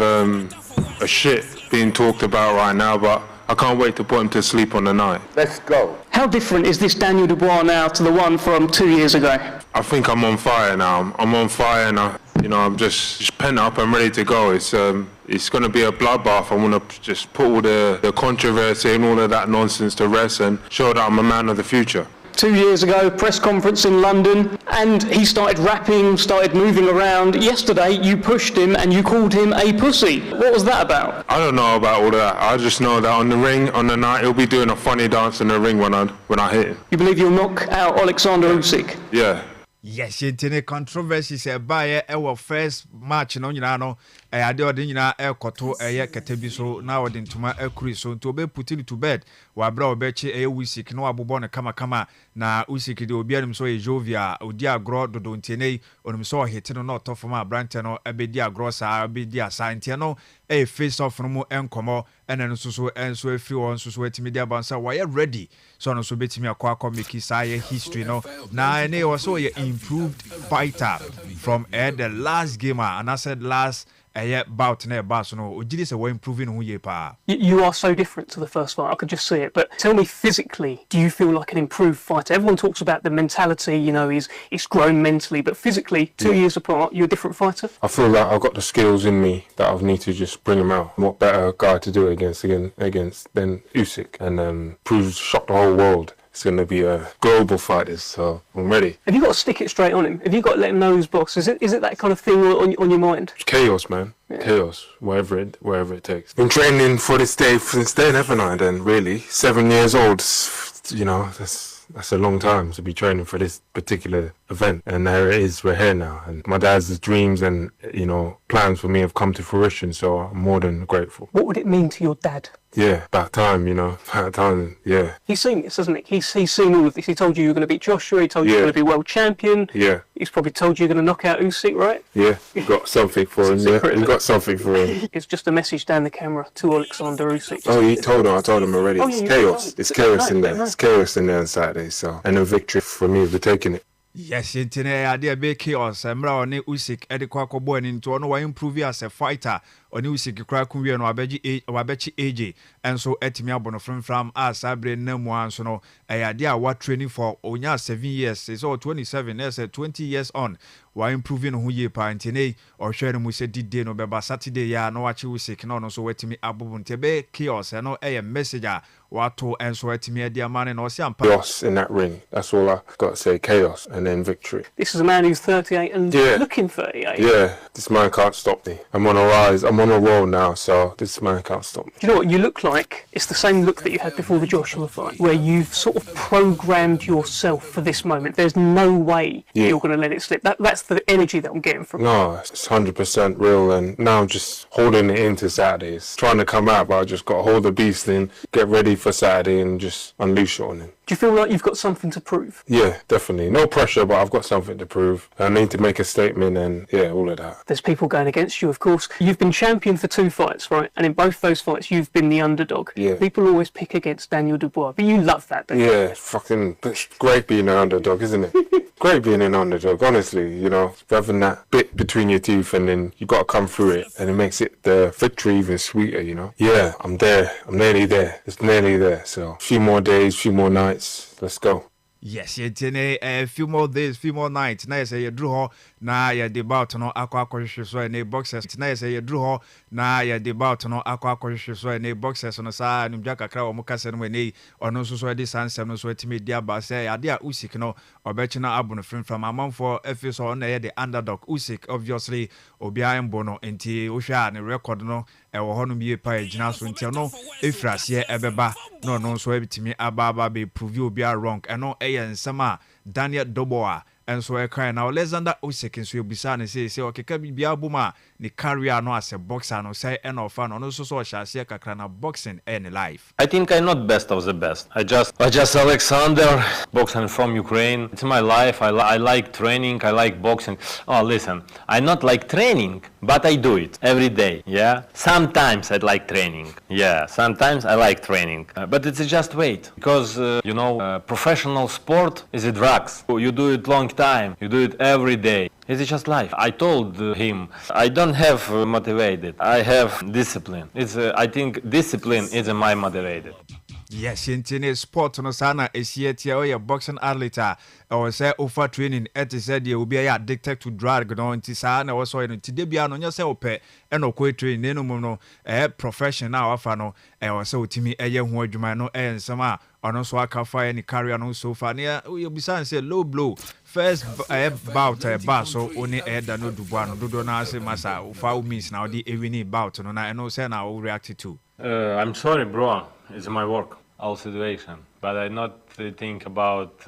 [SPEAKER 6] shit being talked about right now, but I can't wait to put him to sleep on the night.
[SPEAKER 7] Let's go.
[SPEAKER 10] How different is this Daniel Dubois now to the one from 2 years ago?
[SPEAKER 6] I think I'm on fire now. I'm on fire now. You know, I'm just pent up and ready to go. It's going to be a bloodbath. I want to just put all the controversy and all of that nonsense to rest and show that I'm a man of the future.
[SPEAKER 10] 2 years ago, press conference in London, and he started rapping, started moving around. Yesterday, you pushed him and you called him a pussy. What was that about?
[SPEAKER 6] I don't know about all of that. I just know that on the ring, on the night, he'll be doing a funny dance in the ring when I hit him.
[SPEAKER 10] You believe you'll knock out Alexander Usyk?
[SPEAKER 6] Yeah.
[SPEAKER 5] Yes, yentene controversy say by our first match no nyina no ade ode nyina ekoto ketebi so na ode ntuma akuri so nto be put it to bed wa bra obechi Usyk no abobɔ no kama na Usyk de obi anim so Jovia odi agro dodo ntienei onim so hit no not of ma brante no abedi agro sa abedi asante no face off no mu enkomo ene no so enso afiri won so atimi dia bansa why ready so no so betimi akwa make say history no na ene also ye improved fighter from the last game and I said last bout na bass no ojidi say we improving who ye pa.
[SPEAKER 10] You are so different to the first fight. I could just see it. But tell me physically, do you feel like an improved fighter? Everyone talks about the mentality, you know, he's grown mentally, but physically, 2 years apart, you're a different fighter?
[SPEAKER 11] I feel like I've got the skills in me that I need to just bring them out. What better guy to do it against than Usyk and shock the whole world. It's going to be a global fight, so I'm ready.
[SPEAKER 10] Have you got to stick it straight on him? Have you got to let him know who's boss? Is it that kind of thing on your mind?
[SPEAKER 11] It's chaos, man. Yeah. Chaos, wherever it takes. Been training for this day since then, haven't I? Then really, 7 years old. You know, that's a long time to be training for this particular event, and there it is. We're here now, and my dad's dreams and plans for me have come to fruition. So I'm more than grateful.
[SPEAKER 10] What would it mean to your dad?
[SPEAKER 11] Yeah, about time, about time, yeah.
[SPEAKER 10] He's seen this, hasn't he? He's seen all of this. He told you were going to beat Joshua. He told you you're going to be world champion.
[SPEAKER 11] Yeah.
[SPEAKER 10] He's probably told you you're going to knock out Usyk, right?
[SPEAKER 11] Yeah, we've got something for him. Yeah, we've got something for him.
[SPEAKER 10] It's just a message down the camera to Alexander Usyk.
[SPEAKER 11] Oh, I told him already. It's chaos. It's chaos in there. It's chaos in there on Saturday. So, and a victory for me for taking it.
[SPEAKER 5] Yes, intene ade be chaos emra one Usyk edekwa kobo ani nto no wa improve as a fighter oni Usyk kra kunwie no wabechi AJ enso etimi abono from asabre namu anso no ade a wa training for onya 7 years is all 27 years 20 years on wa improving no ye pa ntene o hwere mu se dide no beba Saturday ya no wachi Usyk no so wetimi abobu ntebe chaos no message a wato enso etimi ade amane no se ampa
[SPEAKER 11] chaos in that ring. That's all I got to say, chaos and then victory.
[SPEAKER 10] This is a man who's 38 and looking 38.
[SPEAKER 11] Yeah, this man can't stop me. I'm on a rise. I'm on a roll now, so this man can't stop me.
[SPEAKER 10] Do you know what you look like? It's the same look that you had before the Joshua fight, where you've sort of programmed yourself for this moment. There's no way you're going to let it slip. That's the energy that I'm getting from
[SPEAKER 11] No, it's 100% real, and now I'm just holding it into Saturdays. Trying to come out, but I just got to hold the beast in, get ready for Saturday and just unleash it on him.
[SPEAKER 10] Do you feel like you've got something to prove?
[SPEAKER 11] Yeah, definitely. No pressure, but I've got something to prove. I need to make a statement and, all of that.
[SPEAKER 10] There's people going against you, of course. You've been champion for 2 fights, right? And in both those fights, you've been the underdog.
[SPEAKER 11] Yeah.
[SPEAKER 10] People always pick against Daniel Dubois, but you love that, don't you?
[SPEAKER 11] Yeah, it's great being an underdog, isn't it? Great being an underdog, honestly, having that bit between your teeth and then you got to come through it and it makes it the victory even sweeter, Yeah, I'm there. I'm nearly there. It's nearly there. So, a few more days, few more nights. Let's go.
[SPEAKER 5] Yes, a few more days, few more nights. Na say you drew her, na ya debout no akwa so na boxers. Na say you drew her, na ya debout no akwa so na boxers no sa numja kakra o mukase no nei ono so de sansem no so etimi dia ba say ade a Usyk no obechi na abu no from among for FSO na ya the underdog Usyk obviously obia embo no enti wo hwa ne record no ewo ho no bi pa agina so enti no efrase ebeba no so ebitimi aba be prove obia wrong eno ensama Daniel Dubois and so crying now Alexander Usyk and so bisane say okay bia buma ni career no as a boxer no say and of fan no so shall see kakra na boxing any life.
[SPEAKER 12] I think I'm not best of the best. I just Alexander, boxing from Ukraine. It's my life. I like training. I like boxing. Oh, listen, I not like training, but I do it every day. Yeah. Sometimes I like training. Yeah. Sometimes I like training, but it's just wait because professional sport is a drugs. You do it long time. You do it every day. It's just life. I told him I don't have motivated. I have discipline. I think discipline is my motivated.
[SPEAKER 5] Yes, in sport no sana esietia o your boxing athlete or say over training et said you will be addicted to drug no nti sana wo so no tide bia no nya say ope e no ko train ne no mu no professional afa no o say otimi eye ho adwuma no ensama ono so aka fire ni career no so far ne you be say low blow first bout bar so oni da no Dubois no dodo na say masa ufa means now the ewini bout no na no say na react to
[SPEAKER 12] I'm sorry bro, it's my work. all situation. But I not think about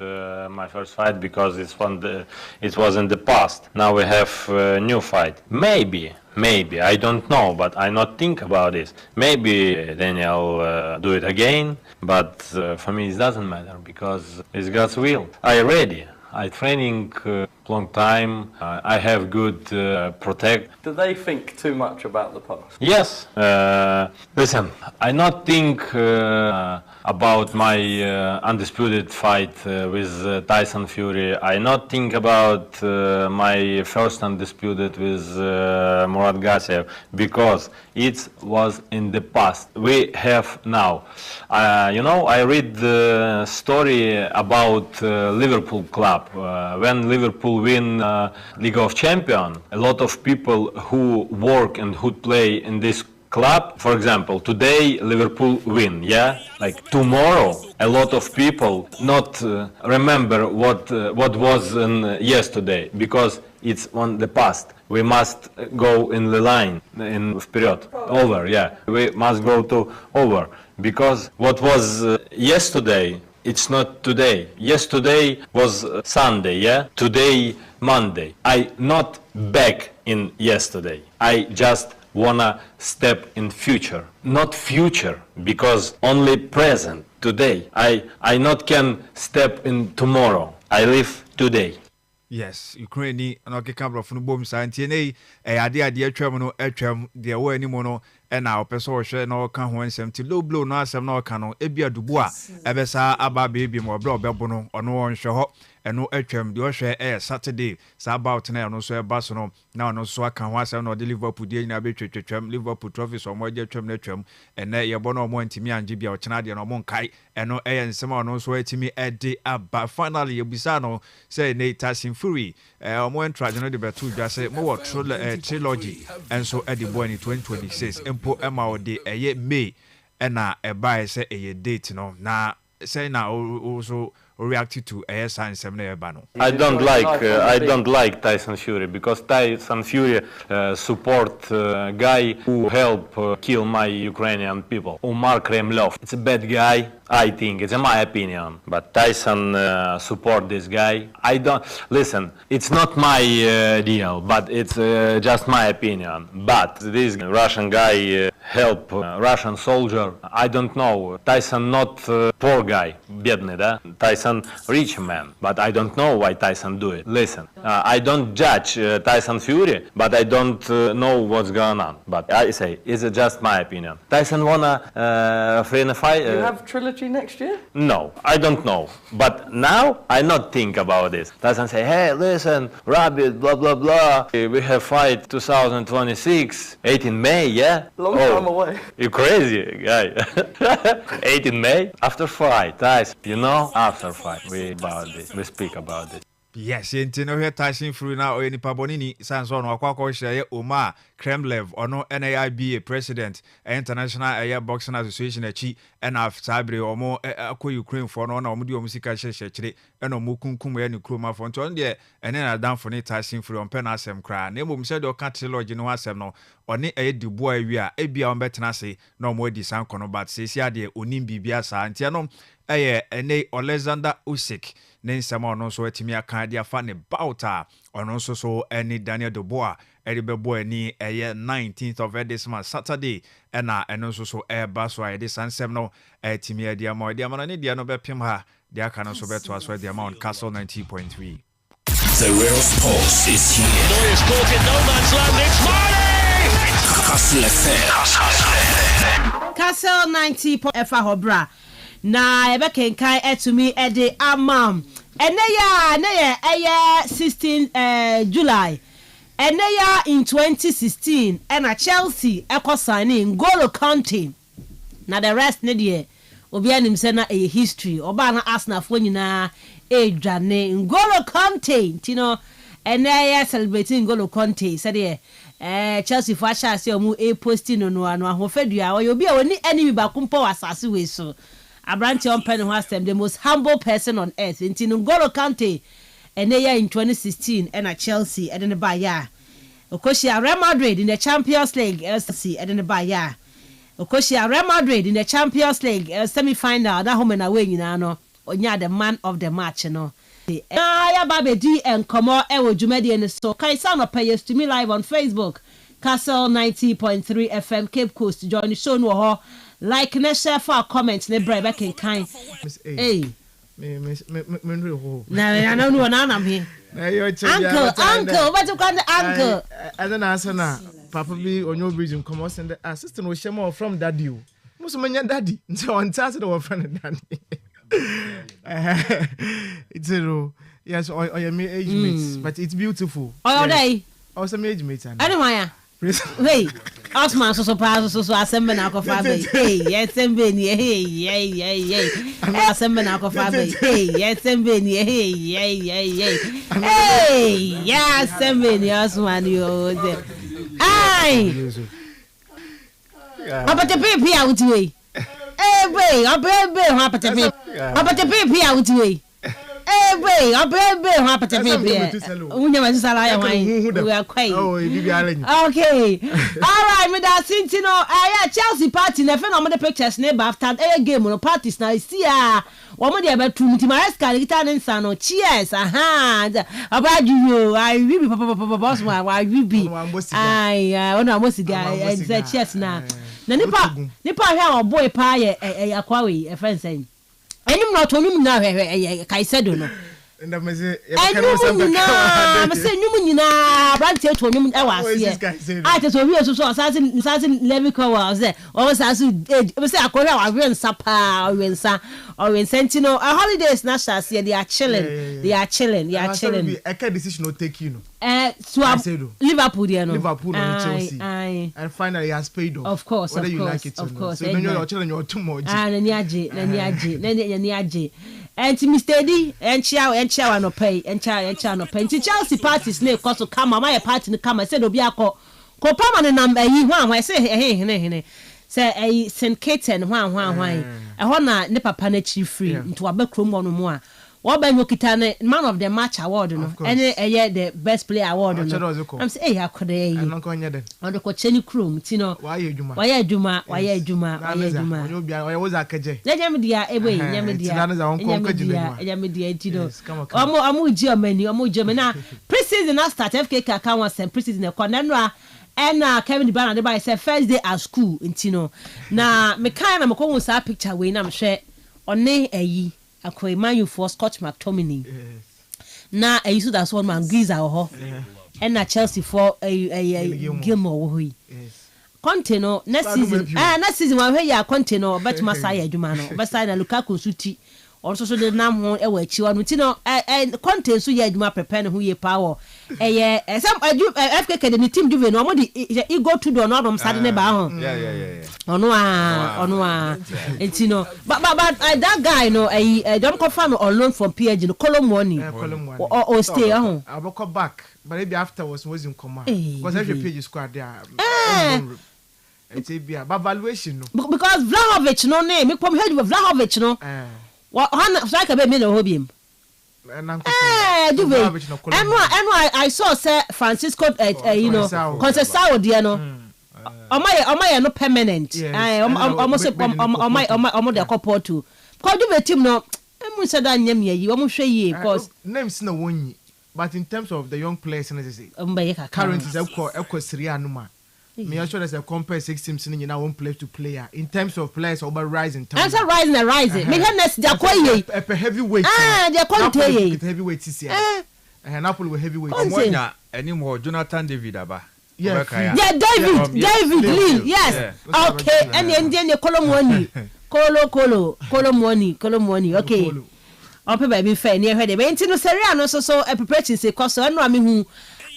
[SPEAKER 12] my first fight because it was in the past. Now we have a new fight. Maybe, I don't know, but I not think about this. Maybe Daniel do it again, but for me it doesn't matter because it's God's will. I ready. I training long time. I have good protect.
[SPEAKER 13] Do they think too much about the past?
[SPEAKER 12] Yes. Listen, I not think about my undisputed fight with Tyson Fury. I not think about my first undisputed with Murat Gassiev because it was in the past. We have now. I read the story about Liverpool club. When Liverpool win League of Champions, a lot of people who work and who play in this club, for example, today Liverpool win, like tomorrow a lot of people not remember what was in yesterday because it's on the past. We must go in the line, in вперед, over, we must go to over because what was yesterday, it's not today. Yesterday was Sunday, Today, Monday. I not back in yesterday. I just wanna step in future. Not future, because only present, today. I not can step in tomorrow. I live today.
[SPEAKER 5] Yes, Ukraine and okay camera from boom science ade atwam no atwam de wo animo no na opeso hwe na oka ho nsem ti low blow no asem na oka no ebia dubu a ebesa aba baby mo bra obebo no ono wonhwe ho eno atwam de ohwe Saturday sa about na no so eba so no na ono so aka ho asem na de Liverpool de nyina betwetwetwam Liverpool trophy so mo je twam na twam ene ye bo no mo ntimi anje bia ochena de no mo nkai eno nsem ono so atimi ede aba finally yebisa no say ne Tyson Fury omo entrage no de betu dwa say mo trilogy and so at the boy in 2026 empo ema ode eye May na eba say eye date no na say na also reacted to ASN 7 no.
[SPEAKER 12] I don't like Tyson Fury because Tyson Fury support guy who help kill my Ukrainian people. Umar Kremlov. It's a bad guy, I think. It's my opinion. But Tyson support this guy. I don't listen. It's not my deal, but it's just my opinion. But this Russian guy help Russian soldier. I don't know. Tyson not poor guy, бедный, да? Tyson rich man, but I don't know why Tyson do it. Listen, I don't judge Tyson Fury, but I don't know what's going on. But I say, it's just my opinion. Tyson wanna fight.
[SPEAKER 13] You have trilogy next year?
[SPEAKER 12] No, I don't know. But now I not think about this. Tyson say, hey, listen, Rabbit, blah blah blah. We have fight 2026, 18 May,
[SPEAKER 13] Long time away.
[SPEAKER 12] You crazy guy? 18 May after fight, Tyson. After fight. We speak about it.
[SPEAKER 5] Yes, intino here Tyson Fury na o nipa bonini sanso no akwakọ hye Omar Kremlev ono NAIBA president International Boxing Association achi na aftabre omo akọ Ukraine for no na omo di omo sika hye ena omo kunkum ya ne kroma for nto de ene na dan for ne Tyson Fury on pen asem kra na emom se de o ka trilogy no asem no one dibu awi a ebia on betena se na omo di san kono but se sia de onim bibia sa ntia no ene Alexander Usyk ne nsama ono so atimi aka dia fa ne bauta ono so any Daniel Dubois eribebo ani 19th of this month Saturday na eno so eba so ayede sansem no atimi adia ma ne dia no bepem ha dia aka no so beto aso dia ma on Kastle 90.3.
[SPEAKER 2] The real sports is here.
[SPEAKER 3] Noyes caught in no man's land. It's
[SPEAKER 2] Kastle FM.
[SPEAKER 1] Kastle 90.3 hobra na ebe kenkai etumi ede amam eneya 16 July eneya in 2016 and Chelsea eko signing N'Golo Kante na the rest ne de obi anim se na history oba na Arsenal fo nyina edwane N'Golo Kante tino eneya celebrating N'Golo Kante said de Chelsea for asha se omu posting no ahofadua obi a woni enemy ba kumpo asase we so Abranti on pen who the most humble person on earth. Inti N'Golo Kante eneya in 2016 and Chelsea and then by ya. Okoshi Real Madrid in the Champions League LCC and then by ya. Okoshia Real Madrid in the Champions League semi-final that home and away no onya the man of the match no. Ya babe di enkomo ewo dwumadi ene so kai sound of payers to me live on Facebook Kastle 90.3 FM Cape Coast join the show no ho like na share for comment ne bra back in kind. Hey me ho na no na am here. Uncle what you call the uncle
[SPEAKER 14] I don't answer na papa bi onyo bridge come send the assistant we share more from daddy o muso manya daddy so on task the friend daddy. It's a yes, or your age mates, but it's beautiful.
[SPEAKER 1] Oh, day.
[SPEAKER 14] Oh, some age mates.
[SPEAKER 1] Anyway, hey, Osman so assemble na ko fa be. Hey, yes,embeni. Hey. Assemble na ko fa be. Hey, yes,embeni. Hey. Hey, yes,embeni Osman yo. Ai. Apa te pe out way. Hey, boy, baby, what happened to me? Apa te pe out way. Hey, boy, baby, what happened to me? We are quite. Okay. All right, me that since you know, Chelsea party, na friend on the pictures neighbor after a game on parties now. See one of the about 2 minutes. My escalator guitar and son. Cheers, about you. I will be papa boss. Why we be? I almost guy. Cheers now. Na nipa hia oboy pa ye akwawe e friend saying enim not onum na kai said no
[SPEAKER 14] and me say
[SPEAKER 1] nyum nyina brand to onum e wase I just we so assassin levico was there o assassin we say akohia wa wensa pa wensa holidays na shas they are chilling a
[SPEAKER 14] decision no take you no
[SPEAKER 1] to Liverpool
[SPEAKER 14] and Chelsea and finally has paid off.
[SPEAKER 1] Of course,
[SPEAKER 14] whether
[SPEAKER 1] of
[SPEAKER 14] you
[SPEAKER 1] course,
[SPEAKER 14] like it
[SPEAKER 1] of
[SPEAKER 14] or
[SPEAKER 1] course.
[SPEAKER 14] So you're chilling your too much.
[SPEAKER 1] Nani aje. And Mr. D and chow no pay and chow no pay. Chelsea parties ne cause come my party no come I said obiako ko permanent number yi hwan I say hey say a St. Kitten hwan ehọ na ne papa na chief free into abekrom no mu a what by Mokitane man of the match award no and the best player award no I'm say hey akode
[SPEAKER 14] I'm not going there
[SPEAKER 1] on the Kocheni Chrome tino
[SPEAKER 14] why adwuma I was akaje
[SPEAKER 1] nyame dia ebe nyame dia tino omo Germany na pre-season na start FK ka wan sem pre-season e kona no a Kevin De Bruyne dey say first day at school ntino na me kan na me ko sa picture we na me hwe one ayi akwai Man for Scott McTominay na ayiso that's one man Giza ho and na Chelsea for a Gilmore ho Conte no next season wa hwe ya Conte no bet masaya adwuma no beside na Lukaku suti also so the nam ho e wa chi wa no ti no Conte so ya adwuma prepare ho ye power some FK the team do no mo di go to do no sade ne ba ho ono a enti no but that guy no don't confirm on loan from PSG no column money or stay home
[SPEAKER 14] I will come back but maybe afterwards was in command because every page squad there it's a valuation no
[SPEAKER 1] because Vlahovic no name me come heard with Vlahovic no what like a baby no hobby I saw say Francisco Conceição dia no Omaya no permanent almost almost the couple too because do the team no emu say that nyam ye omo hwe ye because
[SPEAKER 14] names na wonyi but in terms of the young players na say currently is ekọ Serie A no ma me sure there's a compare 6 teams in now one player to player in terms of players over rising
[SPEAKER 1] answer rising me next they akoye
[SPEAKER 14] a heavyweight
[SPEAKER 1] they akoye
[SPEAKER 14] heavyweight this year Napoli with heavyweight
[SPEAKER 5] omonya anymore Jonathan David aba
[SPEAKER 1] David Lee yes okay and then Colomwani Colomwani okay ope baby fair near head be enti no Serie A no so a preparation say cause no am hu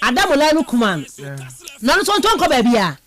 [SPEAKER 1] Adamola Lukman no so ntonko baby a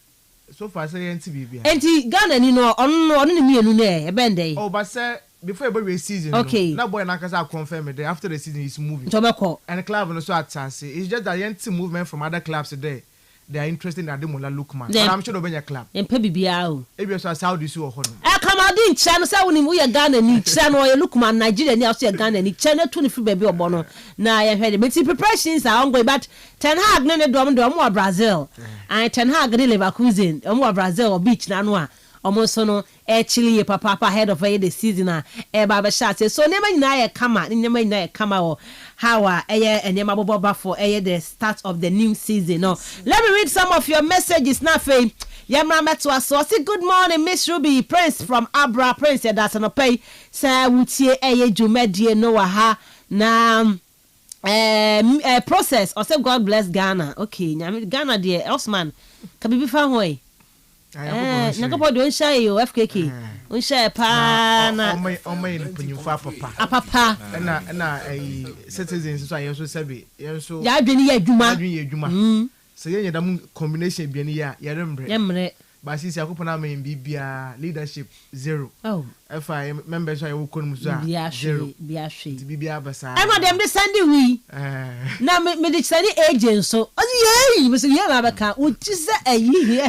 [SPEAKER 14] so far say enti bibia
[SPEAKER 1] enti Ghana ni no ono ni mienu na e bende
[SPEAKER 14] oh but say before every season
[SPEAKER 1] okay
[SPEAKER 14] na boy na kasa confirm it after the season is moving
[SPEAKER 1] Tobeko
[SPEAKER 14] and the club no so at chance it's just that enti movement from other clubs today they are interested in Adamola Lukman but I'm sure obenya club
[SPEAKER 1] empe bibia o
[SPEAKER 14] ebi so Saudi so ho no
[SPEAKER 1] Kamadi ncha no say woni wo ye Ghana ni ncha no ye Lukman Nigeria ni also ye Ghana ni ncha na tu ni fi baby obo no na ye hwede meti preparations are ongoing but Ten Hag ne dom wa Brazil and Ten Hag ne Leverkusen wa Brazil or beach na no a almost no actually papa ahead of the season baba shot so never na kama never na kama or how and yema boba for the start of the new season. No, let me read some of your messages now. Yamra Metwa so say good morning Miss Ruby Prince from Abra Prince that's no pay say wutie dwumedie no wa ha na process or say God bless Ghana. Okay, Ghana dear Osman ka bibi fa hoy nakapo do nshare yo FKK nshare pa na
[SPEAKER 14] omay mpanyimfa
[SPEAKER 1] papa
[SPEAKER 14] na citizens so ayeso sabe yenso
[SPEAKER 1] ya adwene ya adwuma
[SPEAKER 14] so yenye dam combination bi ne ya
[SPEAKER 1] yemre
[SPEAKER 14] ba sisi akopona ma bibia leadership 0 FI members are wokon muso 0 bibia basa
[SPEAKER 1] I know them dey send we na me dey send agent so yey me say yey ba ka o ti se ayi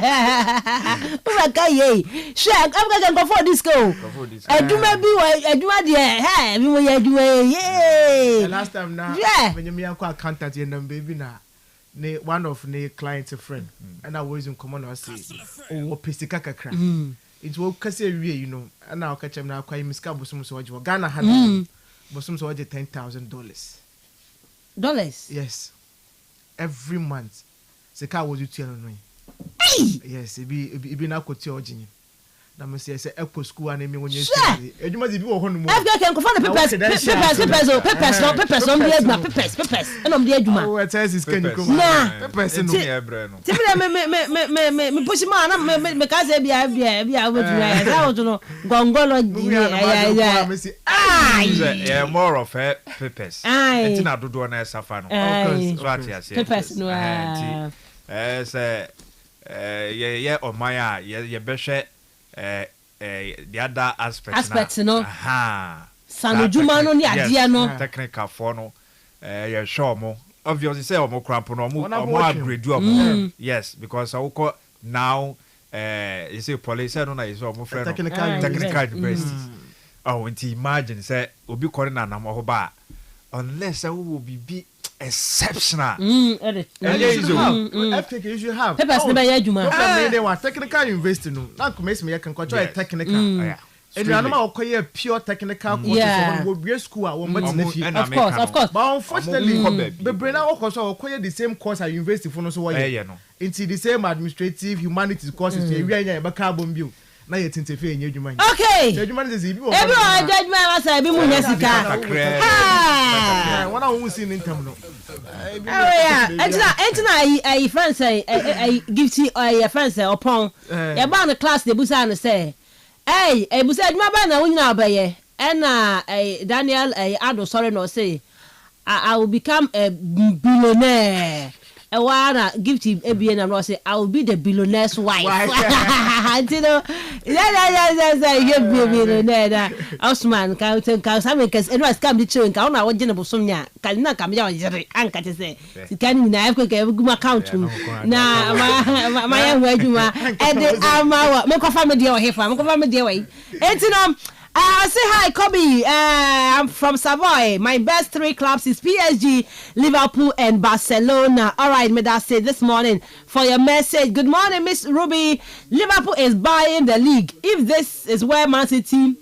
[SPEAKER 1] o ba ka yey she am ga go for disco aduma de mi mo ya aduma yey
[SPEAKER 14] last time na when me yanko accountant ye nam baby na ne one of ne client friend and I was in common or say oh pesika kakra it will kase wie you know and now catch him na kwai miska bosum so waje Ghana had bosum so waje $10,000 yes every month se ka was you tell no yes e bi na kwoti ogin na me say echo school and me wonye say eduma di bi wo hono mo
[SPEAKER 1] afga ken ko fa na papers on the eduma papers and on the eduma
[SPEAKER 14] oh it says is can you come papers no
[SPEAKER 1] ti me push ma na me ka say bia woduma ya wo no gongolo ya
[SPEAKER 5] yeah more of papers enti na dodo na safa no
[SPEAKER 1] papers no
[SPEAKER 5] say yeah omaya ye behwe the other aspects
[SPEAKER 1] no sanu juma no ni adia no
[SPEAKER 5] technical for no you show mo obviously say omo cramp no omo upgrade you yes because I now you say police no na is omo friend technical university oh until imagine say obi kore na nam ho ba unless I will be exceptional
[SPEAKER 14] FKK you should have
[SPEAKER 1] papers never ya juma
[SPEAKER 14] they want technical university no na come me can control technical and you know okoye pure technical courses so we school a won matinafi
[SPEAKER 1] of course
[SPEAKER 14] but unfortunately the brain na okoye the same course at university for no so why into the same administrative humanities courses we anya be carbon bio na ye tintefe enye adwuma
[SPEAKER 1] okay
[SPEAKER 14] adwuma ne ze bi wo
[SPEAKER 1] everyone adwuma ma say bi mu nya sika
[SPEAKER 14] wana wo si nim no
[SPEAKER 1] entina ai friends ai gift ai friends upon ya ba na class de busa na say eh busa adwuma ba na wo nyina abaye na Daniel ado sorry no say I will become a billionaire. Ewana gift ebie na no say I will be the billionaire's wife. You know, yeah, billionaire. Osman ka some case anyway scam the children ka na wajene bosom nya ka na ka me ya jere anka te say sikani na FK ka guma account na ma ya wadwuma e de amawa me ko family dey o hefa me ko family dey way entino say hi, Kobe. I'm from Savoy. My best 3 clubs is PSG, Liverpool, and Barcelona. All right, may that say this morning for your message. Good morning, Miss Ruby. Liverpool is buying the league. If this is where Man City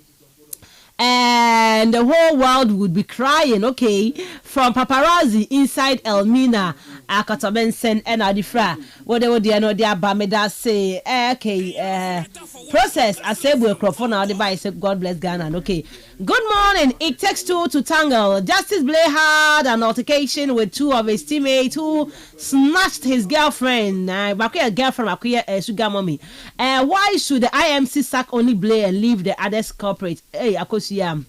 [SPEAKER 1] and the whole world would be crying, okay, from paparazzi inside Elmina, Akatobensen and Adifra. What they would know, they are Bameda say, okay, process. I say, we're crofon out the by God bless Ghana. Okay, good morning. It takes 2 to tangle. Justice Blair had an altercation with 2 of his teammates who snatched his girlfriend. Sugar mommy. Why should the IMC sack only Blair and leave the others corporate? Hey, Akosiam.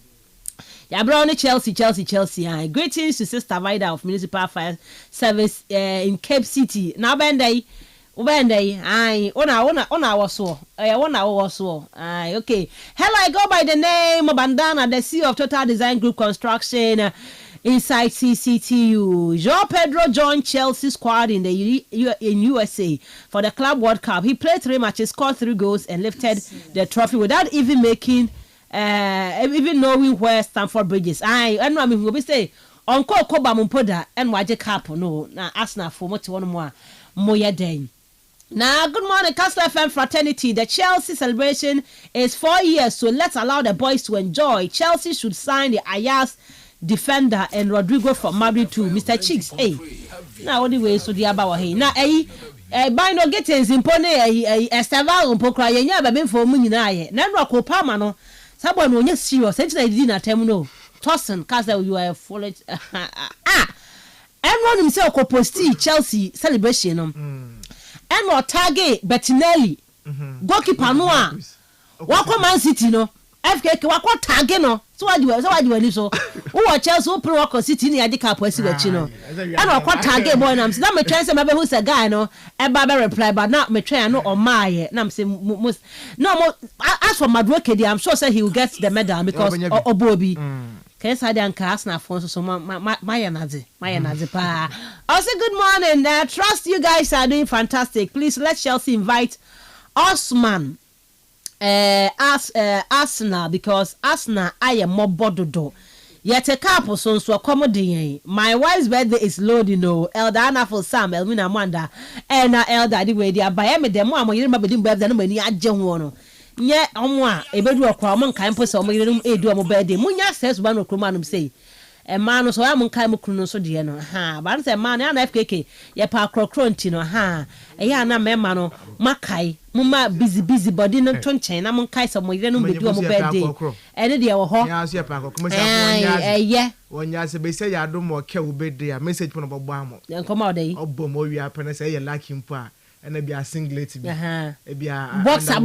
[SPEAKER 1] Yeah, Brownie Chelsea. Greetings to Sister Vida of Municipal Fire Service in Cape City. Now, Benday, aye, ona was aye, okay. Hello, I go by the name of Bandana, the CEO of Total Design Group Construction inside CCTU. João Pedro joined Chelsea squad in the USA for the Club World Cup. He played 3 matches, scored 3 goals, and lifted the trophy without even knowing where Stamford Bridge is. I know we be say Uncle Koba Mumpoda and Waje Cap no na Arsenal for much one more Moya Day. Now, good morning, Kastle FM fraternity. The Chelsea celebration is 4 years, so let's allow the boys to enjoy. Chelsea should sign the Ajax defender and Rodrigo from Madrid too. Mr. Cheeks, hey. Now, what the way so the about hey. Now, by no getting impone Esteval Pokra, you never been for Munina. Never call Palmano. Someone when you're serious, I didn't tell no. Tossin, Kastle, you are full. Everyone himself could post Chelsea celebration. And what target Bettinelli, goalkeeper no one Man City no FK what target no so what you so who Chelsea who pro City ni adika poesi wachi no and what target boy nam say na me try say maybe who say guy no e ba be reply but now me try no on my nam say most no as for Madrid I'm sure say he will get the medal because Obobi can say the Kastle phone so my nazi pa. Also good morning. Trust you guys are doing fantastic. Please let Chelsea invite Osman Arsenal because Arsenal I am more bododo. Yet a couple so accommodate. My wife's birthday is loading no Elder Anna for Sam Elmina Amanda and Elder the way they are by me them one you remember the birthday no many ajenwono. Nye omwa ebedu okwa mo nkan po se omo yerenum edu omo birthday munya says one okromanum say e ma no so ya mo nkan mo kunu so de no ha ba say ma na FKK ye pa krokro nti no ha e ya na mema no makai mo ma busy body no to nchen na mo nkan se omo yerenum bedu omo birthday e ne de wo ho
[SPEAKER 14] ya so ye pa krokro mo say ye wonya se be say ya do mo ke wo birthday a message po no bobo amo
[SPEAKER 1] nkoma odai
[SPEAKER 14] obbo mo wi apene say ye lucky mpo a and be a singlet be be a
[SPEAKER 1] boxer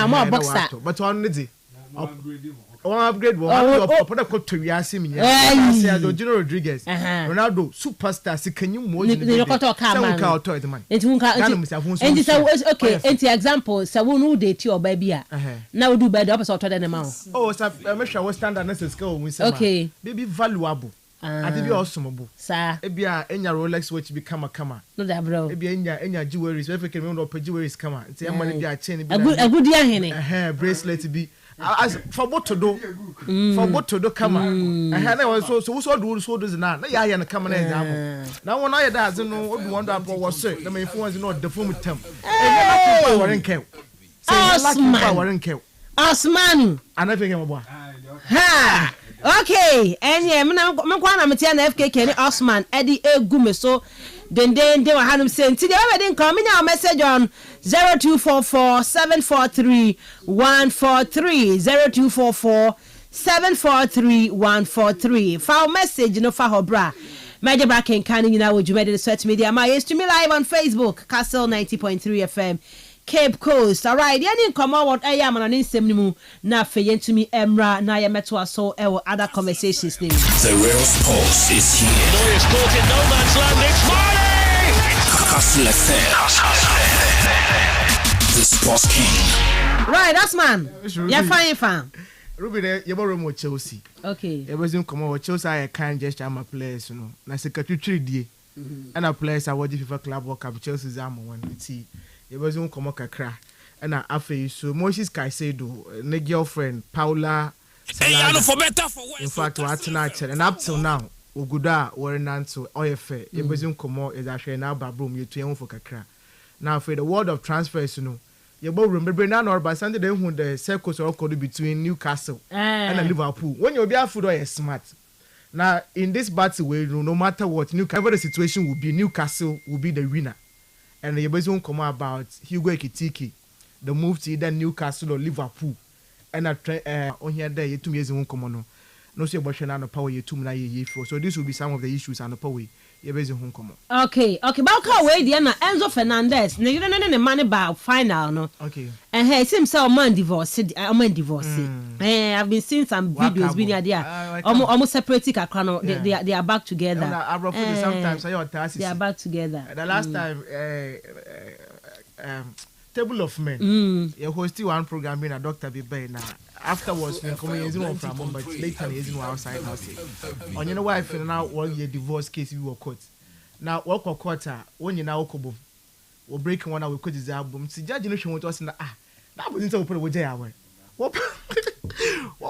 [SPEAKER 1] more boxer
[SPEAKER 14] but on the upgrade one for the coat to Yasi Ronaldo Rodriguez Ronaldo superstar si can you more than the man okay and example so who date your baby now do better opposite than the mouth oh so make sure we standard next scale okay baby valuable ati bi osombo sa e bia enya Rolex watch bi kama
[SPEAKER 1] no da bro
[SPEAKER 14] e bia enya jewelry so if me no pe jewelry kama nti e mane bia chain bi
[SPEAKER 1] agudi ahene
[SPEAKER 14] bracelet bi as for botodo kama na so do na ya na kama na example na won na ya da azu no odu wonder apo wo so na me influence no the form tem e na people were nke say like people were nke
[SPEAKER 1] Osman
[SPEAKER 14] anafeke mo
[SPEAKER 1] ha okay enye me kwa na metia na FKK ni Osman edi egume so den wa hanum say nti dey we dey come me now message on 0244 743 143 file message no fa hobra Major Bracken can you know you made the search media my is to me live on Facebook Kastle 90.3 FM Cape Coast. All right, any come on what I am on insem nimu na feyen to me emra na ya meto aso e other conversations name.
[SPEAKER 2] The real sports is here.
[SPEAKER 3] Noyes caught in no man's land. It's Marley.
[SPEAKER 2] Kastle FM. The Sports King.
[SPEAKER 1] Right, that's man. Yeah, fine.
[SPEAKER 14] Ruby there, you borrow more Chelsea.
[SPEAKER 1] Okay.
[SPEAKER 14] It wasn't come over Chelsea. I can't just am a players, you know. Na secretary die. And a players I watch FIFA club work up Chelsea's arm one see. It wasn't come kakra. And I after so Moses Caicedo, my girlfriend Paula. In fact, what's tonight and up till now, Uguda were nanto OFA. It wasn't come out is actually now babroom you to for kakra. Now for the world of transfers, you know. You both remember now or by Sunday day when the circles are called between Newcastle and Liverpool. When you be a football, you're smart. Now in this battle, no matter what, whatever the situation will be, Newcastle will be the winner. And the boys won't come about Hugo Ekitike, the move to either Newcastle or Liverpool. And on here there, 2 years won't come on. No say about the power you 2 years for. So this will be some of the issues and the power.
[SPEAKER 1] Okay, but okay, wait, Diana Enzo Fernandez. You don't know the money about final, no.
[SPEAKER 14] Okay.
[SPEAKER 1] And hey, it seems so man divorced. I've been seeing some videos being there. Almost separated. They are back together.
[SPEAKER 14] Sometimes
[SPEAKER 1] they are back together.
[SPEAKER 14] The last time, Table of Men. You hosted one program in a Dr. Bibe now. Afterwards, we come in from but later he is outside house. On your wife and now all your divorce case you were caught. Now walk or quarter when you now kobo. We'll break one out we could his album. See judge generation want us in that wasn't open with Jay. What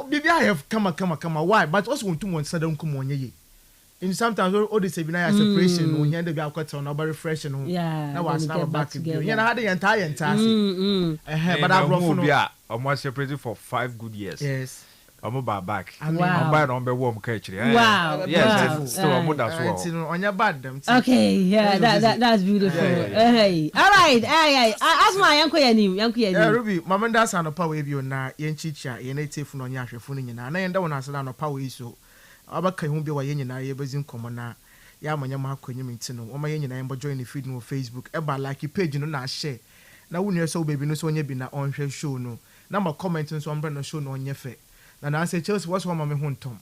[SPEAKER 14] baby I have come why? But also want to want sudden come on ye. in sometimes all the seven separation when you end up got on over fresh and
[SPEAKER 1] yeah
[SPEAKER 14] was now back together. You know how the entire but I brought for
[SPEAKER 5] almost separated for 5 good years.
[SPEAKER 14] Yes.
[SPEAKER 5] I'm back.
[SPEAKER 1] Wow.
[SPEAKER 5] I'm buying on the warm catch.
[SPEAKER 1] Wow.
[SPEAKER 5] Yes, still on your bad them.
[SPEAKER 1] Okay, yeah, that's beautiful. Hey. All right. As my uncle
[SPEAKER 14] yeah, Ruby, Mama that's on a power you na yen chicha, yen native no nyahwe fu ni na yen da wona asa na power yi so. Abaka hu bi wa yen nyina ye bezin komo na ya manya ma akwanyem nti no. Oma yen nyina yen bo join the feed no Facebook. Eba like page no na share. Na wunu so baby no so onye bi na onhwe show no. Na ma comment so ombre no show no onye fe. Na say Chelsea was one me hontom.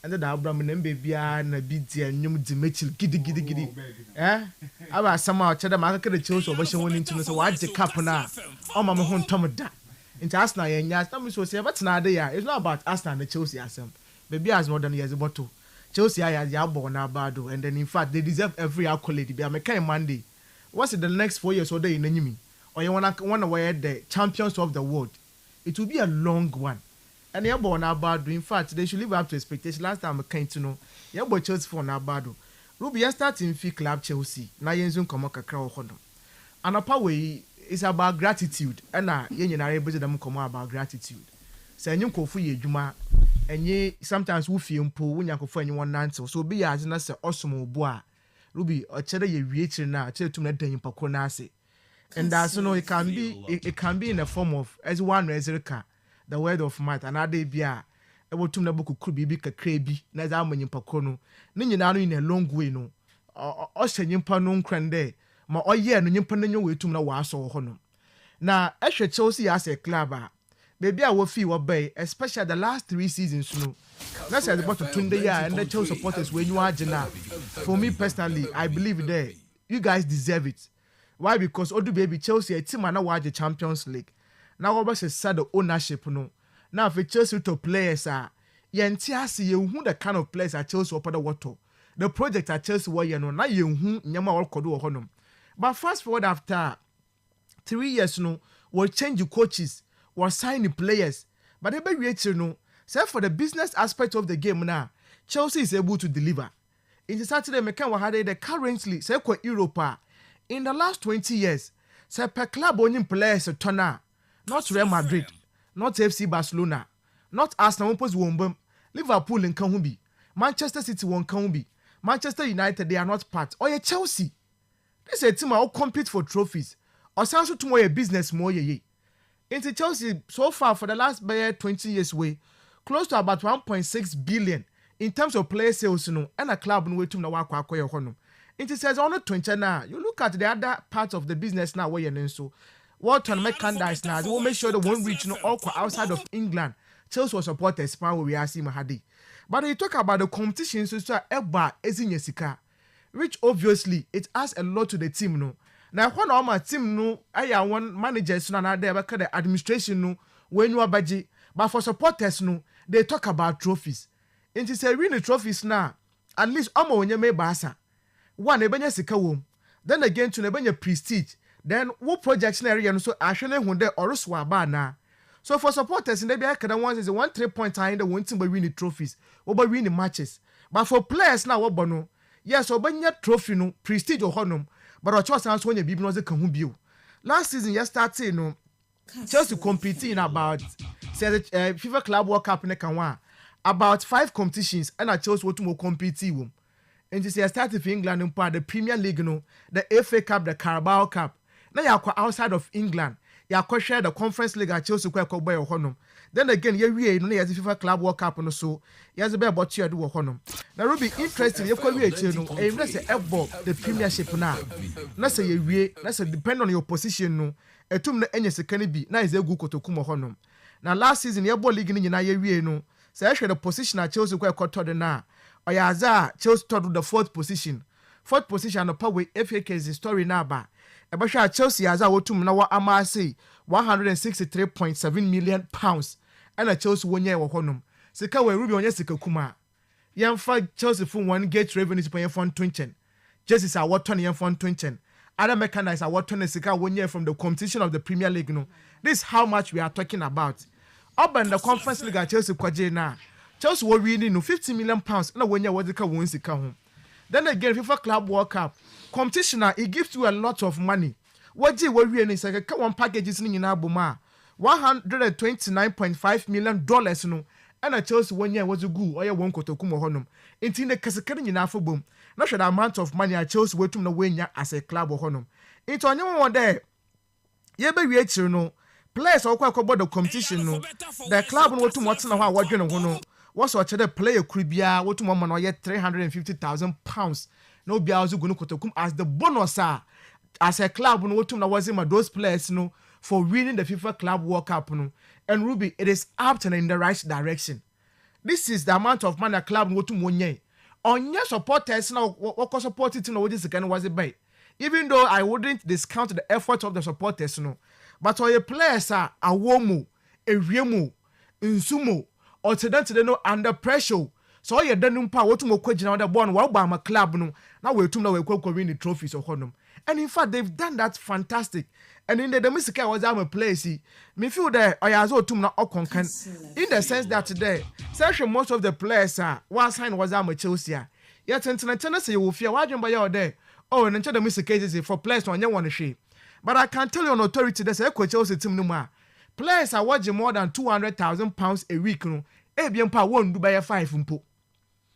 [SPEAKER 14] And the Abraham and Bibia and a BT and Num Dimitri giddy. Aba somehow cheddar market the Chelsea over showing into so what's the cap now? Oh, my hontom da. Into Arsenal and Yas, so say, but now they are. It's not about Arsenal and the Chelsea as them. Baby has more than years a bottle. Chelsea has Yabo and Abado, and then in fact they deserve every accolade. Be a mechanic Monday. What's it the next 4 years or they in enemy? Or you want to wear the champions of the world? It will be a long one. And you're born about in fact, they should live up to expectation. Last time I came to know, you're born Chelsea for Nabado. Ruby, you're starting fee club Chelsea. Now you're in Komaka Crow Honor. And upper way is about gratitude. And now you're able to them come about gratitude. So you go for your Juma, and ye sometimes we feel poor when you go for anyone answer. So be as an answer awesome boy. Ruby, or cheddar you reach now, tell to let them Paconasi. And that's no, it can be in the form of as one reservoir. The word of might and ade bia e wotum na boku kubi bi kakra bi na za amanyim pakono ne nyina no in a long way no o hyanyimpa no nkrande ma oye no nyimpa no nyo wetum na waaso ho no na ehwe Chelsea as a club baby a wo fi wo bay especially the last 3 seasons no na say the bottom tunde ya and the Chelsea supporters when you agina for me personally I believe there you guys deserve it. Why? Because odu baby Chelsea a team na wa the Champions League. Now what was said the ownership no. Now if Chelsea to players yentiasi you who the kind of players at Chelsea upon the water. The project at Chelsea were you know now you who nyama all kodo honum. But fast forward after 3 years no will change the coaches, will sign the players. But every year you know, say for the business aspect of the game now, Chelsea is able to deliver. In the Saturday mekan wahade the currently say kwa Europa in the last 20 years, say per club only players a turner. Not Real Madrid, not FC Barcelona, not Arsenal won Liverpool in Kahumbi, Manchester City won Kahumbi, Manchester United they are not part. Or Chelsea. This is a team all compete for trophies. Or sounds to more a business more ye. Into Chelsea so far for the last 20 years way, close to about 1.6 billion in terms of player sales no and a club no way to na wakwa honum. It says on 20 now. You look at the other parts of the business now where you're so. What on merchandise now? They will make sure they won't reach no all outside of England. Chelsea will support the span where we are seeing Mahadi. But you talk about the competition, so Eba is in Yesika, which obviously it adds a lot to the team. No, now one of my team no, I one managers no na there because the administration no when you are budget, but for supporters no, they talk about trophies. And to say winning trophies now, at least omo when you make basa. One ebenya sika wom, then again to ebenya prestige. Then what projects in area so actually when they or swaba na. So for supporters in the back the ones is 1 3 point time the one team by winning trophies, or by winning matches. But for players now what bono, yes, or by trophy no prestige or honum, but our choice answer when you be no the can. Last season you started no Chelsea competing about say the FIFA Club World Cup in the Kanwa about 5 competitions and I chose what to compete with. And you see I started for England in part the Premier League no, the FA Cup, the Carabao Cup. Now you are outside of England. You are share the Conference League at Chelsea kwa boy honum. Then again, you no the FIFA Club World Cup no so. You has a better about you do honum. Now will be interesting. You can no. And let's say ever the Premiership now. Let's say you let's say depend on your position no. Etum na enye second be. Na is a good kotokumo honum. Now last season you league ni na you no. So actually the position at Chelsea kwa third na. Or you Chelsea third the 4th position. 4th position the power FA is the story now ba. Ebasha Chelsea as a wotum na wa amase 163.7 million pounds and a Chelsea won year wo honum sika we Ruby onye sika kuma yemfa Chelsea for one gate revenue to pay for 20 Jesus are what turn yem for 20 other mechanics are what turn sika 1 year from the competition of the Premier League no this is how much we are talking about up in the Conference League at Chelsea kwaje na Chelsea were winning no 50 million pounds na when you was the won sika ho. Then again FIFA Club World Cup competition it gives you a lot of money. What we win is like one packages ni nyina boma $129.5 million no. And a Chelsea 1 year was a good or one kotokum honum. Inti the kasekani nyina for boom. Not sure the amount of money I chose to win as a club or honum. Into a new one there. Ye be we no players or kwa the competition no. The club no to what's na what you know. What's what the player could be what to mama no yet £350,000. No be also gonna kotokum as the bonus as a club no what to na was him those players no for winning the FIFA Club World Cup no. And Ruby, it is up and in the right direction. This is the amount of money a club no to money. On your supporters now what support it no what this again was a bay. Even though I wouldn't discount the effort of the supporters no. But all your players are a womu, a riemu, insumo, or today no under pressure. So all your done what to more question on the bond while by my club no. Now we're to know we win the trophies of Honum. And in fact, they've done that fantastic. And in the domestic was a place, me feel that I also to not in the sense that today, certainly most of the players one sign was a Chelsea. Yet in Tennessee, you will fear watching by your day. Oh, and the mistake cases for players on your one shape. But I can tell you on authority that say Chelsea team no players are watching more than £200,000 a week. No, ABM won't do by a 5 mpo.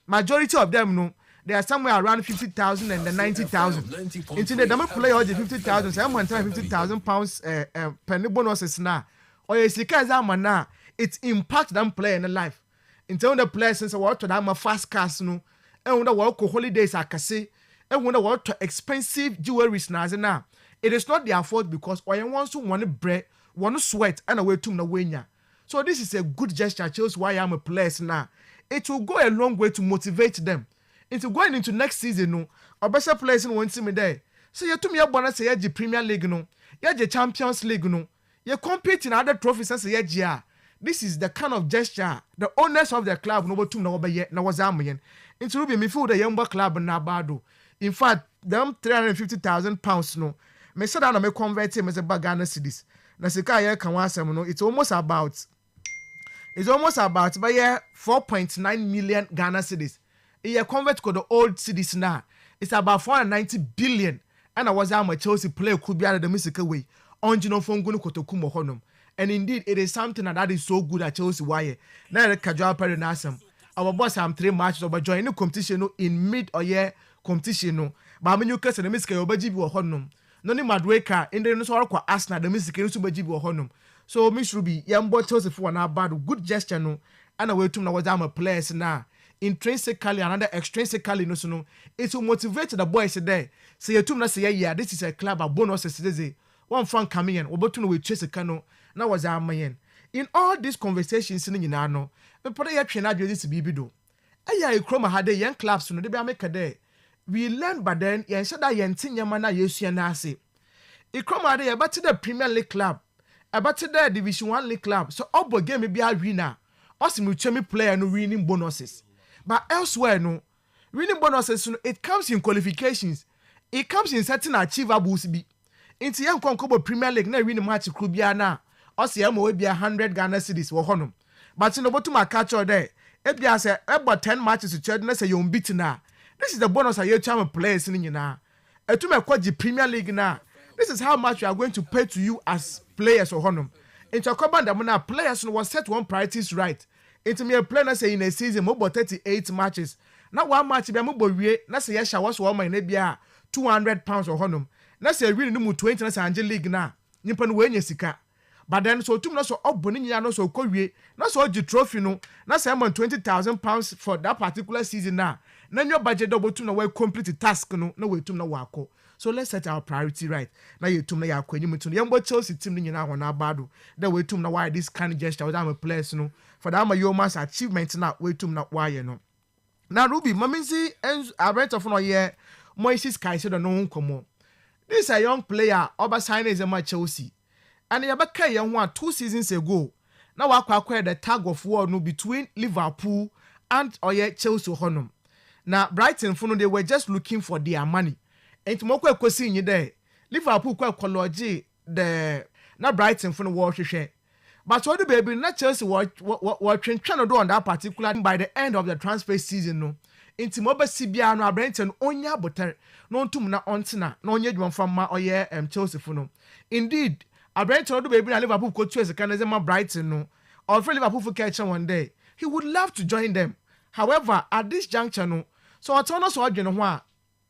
[SPEAKER 14] Majority of them no. They are somewhere around 50,000 and 90,000. Until the demo play all the 50,000, so I'm going to £50,000 penny bonuses now. Or you see, now it impacts them player in the life. Until the players since I want to have a fast cast no, and when the work holidays are cassé, and when the work to expensive jewelry now. It is not their fault because I want to want bread, want to sweat, and away to the winner. So this is a good gesture. Shows why I'm a player now. It will go a long way to motivate them. Into going into next season no or better players in one team there. So you to me abona say the Premier League no, you the Champions League no. You compete in other trophies as a this is the kind of gesture the owners of the club no to no be na was amayen. Into be me feel the younger club na bado. In fact, them £350,000 no. Me said that me convert him as a Ghana cedis. Na sika ye kan wasem no it's almost about by 4.9 million Ghana cedis. You convert to the old cities now. It's about 490 billion. And I was a Chelsea player could be out of the musical way. On Gino Fonguno Kotokumo Honum. And indeed, it is something that is so good at Chelsea. Why? Now, the Kajal Perenasam. Our boss, 3 matches over joining competition in mid or year competition. But I'm in your case, the musical Obajibu Honum. Noni Madweka, in the Nosorqua Asna, the musical Subajibu Honum. So, Miss Ruby, young boy Chelsea for an bad good gesture. No, and away to know a players now. Intrinsically and extrinsically no it will motivate the boys there. Say you to say yeah, this is a club a bonus today. One fan coming in, obotu no we chase a cano. Now was our man. In all these conversations in no, we put a train out this baby do. Aya chroma had a young clubs no they make a day. We learn but then yen said that yen tin yamana yesu na say. E chroma dey about the Premier League club, about the Division 1 League club. So obo game be a winner. Us mutual player no winning bonuses. But elsewhere, no, winning bonuses, it comes in qualifications. It comes in certain achievables. Into young Concobo Premier League, no winning match could be now. Or see, I'm be 100 Ghana cedis for Honum. But in the bottom of catch all day, if you say about 10 matches to church, let's say you're unbeaten now. This is the bonus of your charm players in you now. A to my the Premier League now. This is how much we are going to pay to you as players for Honum. Into a command, players was set one priorities right. Into me a player say in a season about 38 matches. Now one match be mo wie na say yesha was one man bia £200 or honum. Na say really no mu 20 na say Angel League na. Nipa no we nya sika. But then so tum na so oboni nya no so kowie. Na so gi trophy no. Na say am £20,000 for that particular season na. Na your budget double tum na we complete task no na we tum na wako. So let's set our priority right. Now you tum na ya kwenyi mutu. Yambo Chelsea team ni nyina wona bado. That we tum na why this kind of gesture without a place no. For that my yomas achievement na we tum na why no. Now Ruby, maminzi and a rent of no year Moises Kaisedo no nkomo. This is a young player oba sign is a Chelsea. And he abaka young one 2 seasons ago. Now I acquired the tag of war no between Liverpool and Chelsea honum. Now Brighton they were just looking for their money. And tomoko kwesi there. Liverpool kwa koloji the na Brighton war share. But what the baby not Chelsea what trying to do on that particular by the end of the transfer season no. Inti mo ba sibia no Abrenten onya botere no ntum na ontina na onye dwon from ma oye Chelsea fu no. Indeed, Abrenten do baby na Liverpool coach as can Brighton no. Or for Liverpool for catch one day. He would love to join them. However, at this juncture no, so I told us what you know why.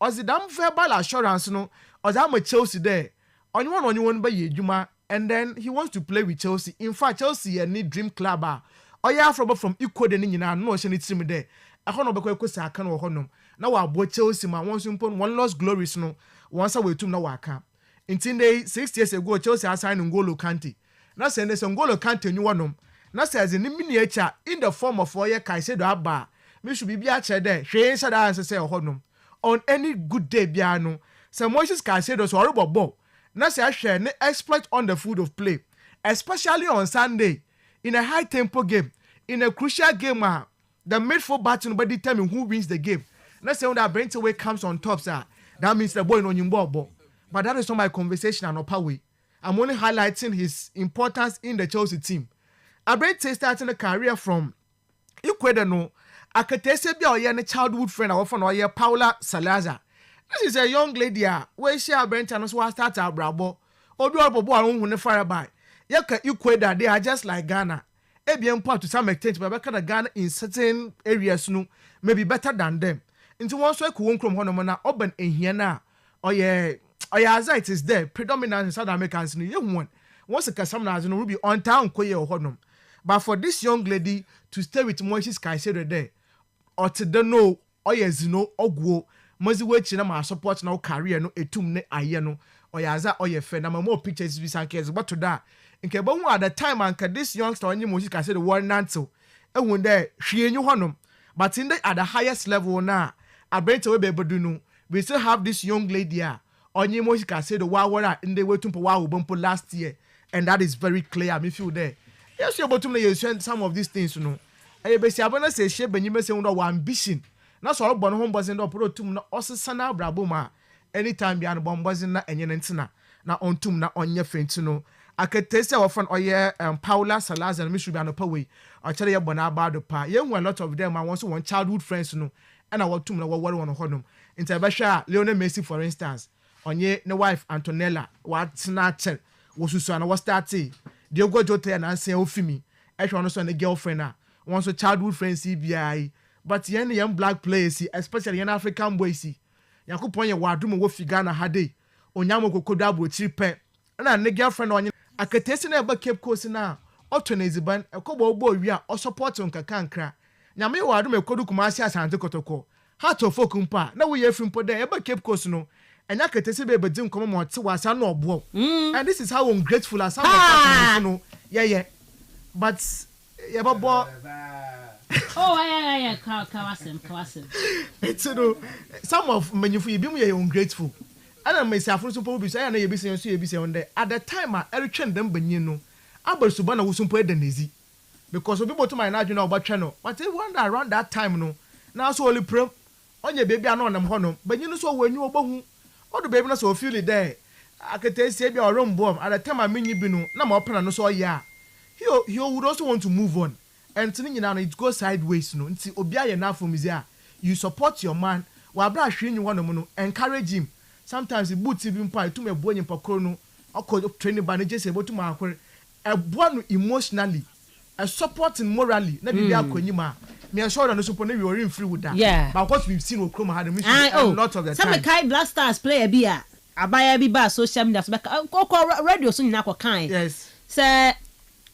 [SPEAKER 14] Or the damn verbal assurance no, or that Chelsea there. On one by Juma, and then he wants to play with Chelsea. In fact, Chelsea need dream club. Or ya from equal the Nina, no, she needs him there. I don't know because I can't honor. Now I bought Chelsea, my once upon one lost glories no, once away to no waka. In 10 days, 6 years ago, Chelsea assigned N'Golo Kante. Now saying there's N'Golo Kante, you want them. Now says in miniature in the form of Oye Kaisedo Abba. Me should be a chair there. She ain't said answer say honum. On any good day, Biano. Some Moses Kaisedo's horrible ball. Now say I share ne exploit on the field of play, especially on Sunday, in a high tempo game, in a crucial game, the midfield battle by determine who wins the game. Now say when that brings away comes on top, sir. That means the boy on your ball. But that is not my conversation and upper way. I'm only highlighting his importance in the Chelsea team. Abrente starting a career from Ecuador no. Akatese bia oye ne childhood friend awofo na oye Paula Salazar. This is a young lady where she Abrente no so start abrabo. Obi obobo arun ne fire by. Yeka Ecuador they are just like Ghana. Ebien part to some extent but Ghana Ghana in certain areas no maybe better than them. Into one so ekuwon krom hono na oben ehia na oye azite is there predominant in South Americans no ye one. Once a kasam na no be on town koye honom. But for this young lady to stay with Moses Caicedo there, or to don't know, or yes, no, or go, Moses Wachina, my support now career, no, a tomb ne ayano, or yaza, or your friend, I'm more pictures with some cases, but to that. In Cabon at the time, and this youngster on Moses Caicedo one nanto, and when there, she and you honum. But in the at the highest level now, I bet to be able to know, we still have this young lady on Moses Caicedo, wow, in the way to Wow Bumpo last year, and that is very clear, me feel there. Yes, you're about to make some of these things, you know. I be say abana say she be nyime say no ambition. Na so robon ho mbozin do pro tum na osesana braboma. Anytime bia no bombozin na enye ntina na ontum na onye fenti no. Akatese ofan oye Paula Salazar me should be anopa we. O chere ye bona abado pa. Ye hu a lot of them and one childhood friends no. And I watum na wo won honum. Inta be hwa Lionel Messi for instance. Onye ne wife Antonella what snatcher wo susu na wo starti. Diogo Jota and Anse Ofimi. Actually, also a girlfriend. Once a childhood friend CBI. But young black players, especially in African boys. Yakupon your wardroom with Figana Hade. Onyamo Kodabu Chipe. And a girlfriend on you. I could test in a Cape Coast now. Otoneziban, a cobo boy, we are or support on Kakankra. Now, me wardroom a Kodukumasia Santa Kotoko. Heart of Fokumpa. Now we are from Poda, ever Cape Coast no. And I can tell you, but didn't come on to us, I know, bro. And this is how ungrateful I sound. No, yeah. But, yeah, but, boy.
[SPEAKER 1] Oh, yeah, Kawasim.
[SPEAKER 14] It's some of when you feel be ungrateful. And I may say, for suppose be saying, you be saying, on there. At the time, I returned them, but you know, I was Subana was some point easy. Because people to my national about channel, but they wonder around that time, no. Now, so only pro on your baby, I know them, honor, but you know, so when you were all the baby not so feel it there. I could tell you your own bomb at the time I mean you be no more open no so yeah. He would also want to move on. And telling you it goes sideways no. Nti obia enough from here. You support your man. Wa bra hwe you want no encourage him. Sometimes it boots even part to me boy in pakro no. Akọ training ba na just able to ma akwere. E boa no emotionally. A supporting morally. Na bibia akonyima. Me assure no support na we are in free with that.
[SPEAKER 1] Yeah.
[SPEAKER 14] But what we've seen Okroma had a lot of the time.
[SPEAKER 1] Some Kai Blasters play a beer. Abaya bi ba social media so back radio so nyina kan.
[SPEAKER 14] Yes.
[SPEAKER 1] Say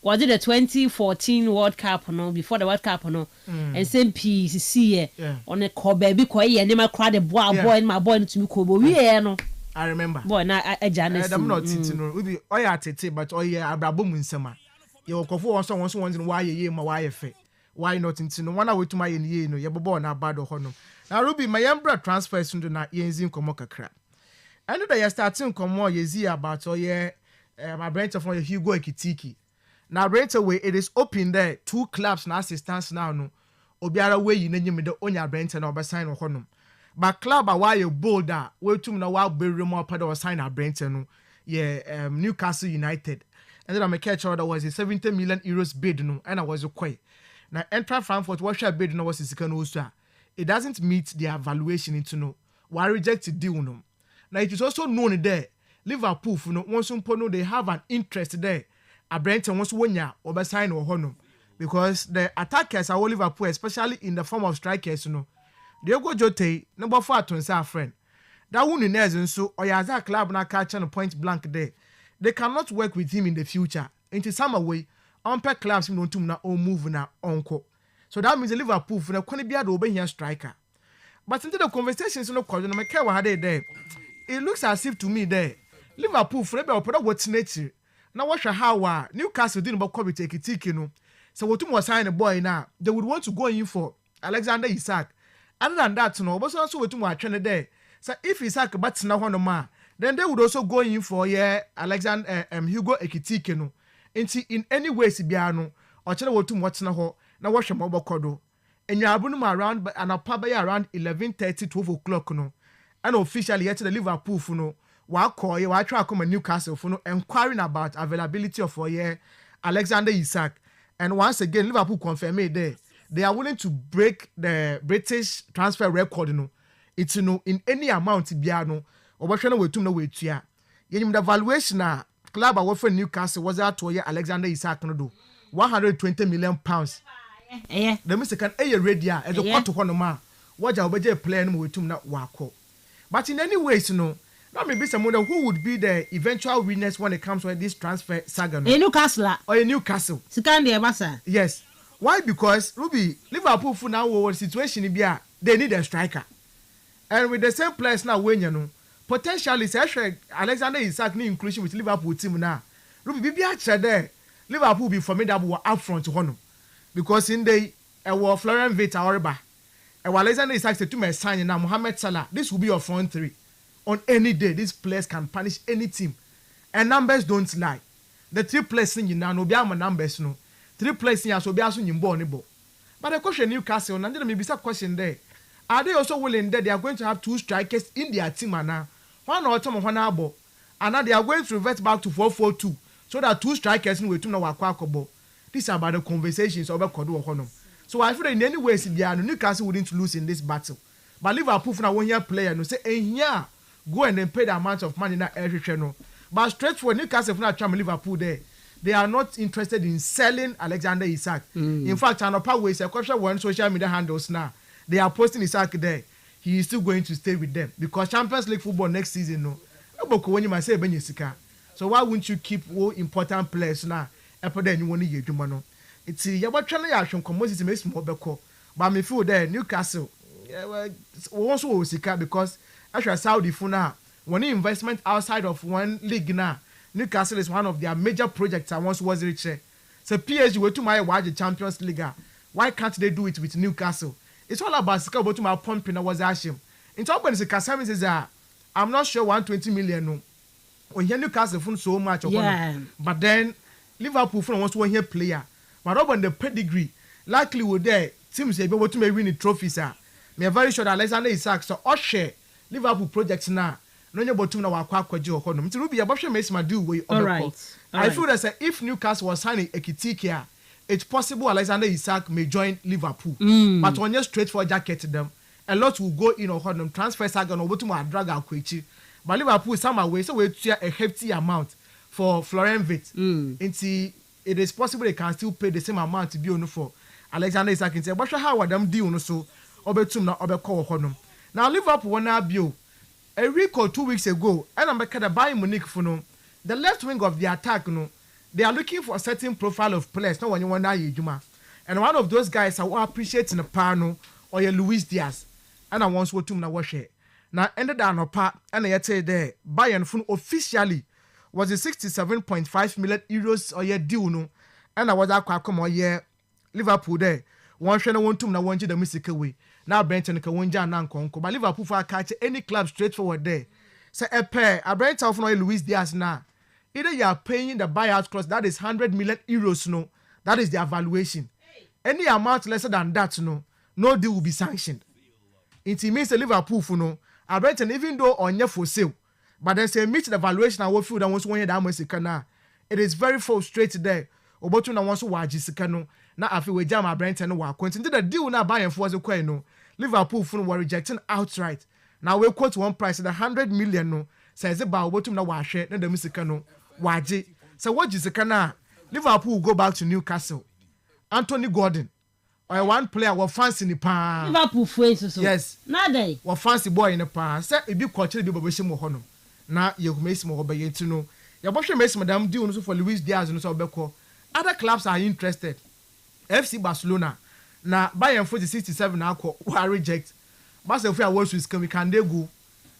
[SPEAKER 1] was it the 2014 World Cup no before the World Cup no and same piece see on a call baby ko e ne ma cry the boy and my boy to me ko bo we no.
[SPEAKER 14] I remember.
[SPEAKER 1] Boy na Janice.
[SPEAKER 14] I'm not titi no. We be oya tete but oya abrabo mu nsema. Ye okofo won so why ye ma why fe. Why not into no one away to my ye no ye bobo na bad hono. Now Ruby my embra transfers into na yenzi nkomo kakra. And that you starting nkomo yezi about my branch of Hugo Ekitiki. Now right away it is open there 2 clubs na assistance now no. Obiara way you name the onya branch and obasign hono. But club a why you boulder we to na wa be more part of sign a branch no. Newcastle United. and then I catch order was a 70 million euros bid no, and I was okay. Now Eintracht Frankfurt what shall bid no was a second also. It doesn't meet their valuation into no. Why reject the deal no? Now it is also known there. Liverpool, no, once upon they have an interest there. A Brenton wants 1 year over sign or honor because the attackers are all Liverpool, especially in the form of strikers. No, Diogo Jota, number 4 to his friend. That one in and so or as a club na catch on point blank there. They cannot work with him in the future. Into some way, unpair clubs in to na or move na uncle. So that means the Liverpool for the Conibia over here striker. But into the conversations no call no care what they there. It looks as if to me there. Liverpool for the product what's nature. Now watch how Newcastle didn't about come take it, you know. So what was sign a boy now? They would want to go in for Alexander Isak. Other than that, no, but also what to train there. So if Isak but now one ma, then they would also go in for Alexander Hugo Ekitike no. In any way Sibiano or tell what to watch now watch a mobile codo. And you are around but and probably around 11:30, 12 o'clock no. And officially yet the Liverpool for no. While try to come to Newcastle for no inquiring about availability of Alexander Isak. And once again, Liverpool confirmed there. They are willing to break the British transfer record, you know. It's in any amount biano or what we to know with ya. The valuation club for Newcastle was out to Alexander Isak no do 120 million pounds. Yeah. The Mr. can ready as a part of one what I'll be playing with him not wako. But in any ways, you know. Now maybe someone who would be the eventual winners when it comes to this transfer saga.
[SPEAKER 1] A Newcastle
[SPEAKER 14] or a Newcastle. Yes. Why? Because Ruby Liverpool for now situation in they need a striker, and with the same players now when you know potentially say Alexander Isak ni inclusion with Liverpool team now. Ruby be there. Liverpool be formidable up front to honor because in the Florian Vita Orba, Alexander Isak said to my sign now Mohamed Salah. This will be your front three. On any day, these players can punish any team. And numbers don't lie. The 3 players in you now, no be our numbers, no. 3 players in you, so be as you born. But the question Newcastle, and then maybe some question there. Are they also willing that they are going to have 2 strikers in their team now? One or two of one abo. And now they are going to revert back to 4-4-2. So that 2 strikers in to know what This is about the conversations over Kodu or Honum. So I feel that in any way, Newcastle wouldn't lose in this battle. But Liverpool now 1 year player, no say, here. Go and then pay the amount of money in that every channel. But straight for Newcastle, not Liverpool there, they are not interested in selling Alexander Isak. In fact, on a way, a question one social media handles now, they are posting Isak there. He is still going to stay with them because Champions League football next season, no. So why wouldn't you keep all important players now? Then you want to do money. It's a channel action commodity makes more beco. But me feel there Newcastle, also Sika because. Actually, Saudi Funa, when investment outside of one league now, Newcastle is one of their major projects I once was rich. So PSG were to my watch the Champions League. Why can't they do it with Newcastle? It's all about Sika to my pumping. I was asking. In top when the Kasami says, I'm not sure 120 million. No, when you Newcastle fund so much, but then Liverpool fund wants 1 year player. But over the pedigree, likely would there teams able to win the trophies. Me are very sure that Alexander Isak so all share. Liverpool projects now. No you bottom na wakwa kwaje okono. Mti rubi aboshe mesima do we on. I feel that if Newcastle was signing Ekitike, it's possible Alexander Isak may join Liverpool. But on your straightforward jacket them, a lot will go in on them transfer saga no bottom drag akwechi. But Liverpool some way so we a hefty amount for Florian Wirtz. It is possible they can still pay the same amount to be on for Alexander Isak. But how them deal no so obetum na obekọ okono. Now Liverpool won now bio a week or 2 weeks ago, and I'm back at the Bayern Munich for no. The left wing of the attack, no, they are looking for a certain profile of players. No one you want Juma, and one of those guys I will appreciate in the panel or your Luis Diaz, and I once to na wash it. Now ended down a part, and I say there Bayern Fun officially was a 67.5 million euros or year deal no, and I was at come or year Liverpool there. One shana one to na one the mystical way. Now Brenton can win Jan Nankonko, but Liverpool for catch any club straightforward there. So a pair, a Brenton of Luis Diaz now. Either you are paying the buyout cost, that is 100 million euros, no. That is the valuation. Any amount lesser than that, no deal will be sanctioned. It means the Liverpool for no. A Brenton even though on your for sale, but then say meet the valuation I will feel that once 1 year down it is very frustrated there obotum na won so waji sika no na afi we jam abrante no wa continue the deal na Bayern for was kwai no Liverpool fun were rejecting outright now we quote one price the 100 million no says about obotum na wa hwe na dem sika no waji so waji sika na Liverpool go back to Newcastle. Anthony Gordon or one player was fancy in pa
[SPEAKER 1] Liverpool friends so
[SPEAKER 14] yes
[SPEAKER 1] na dey
[SPEAKER 14] was fancy boy in the pa say e bi coach bi babeshim ho no na ye kumesi mo obaye ntu no ya bohwe mesi madam deal no so for Luis Diaz no so obekọ other clubs are interested FC Barcelona na Bayern 67 na akọ wa reject Barcelona for what Swiss can they go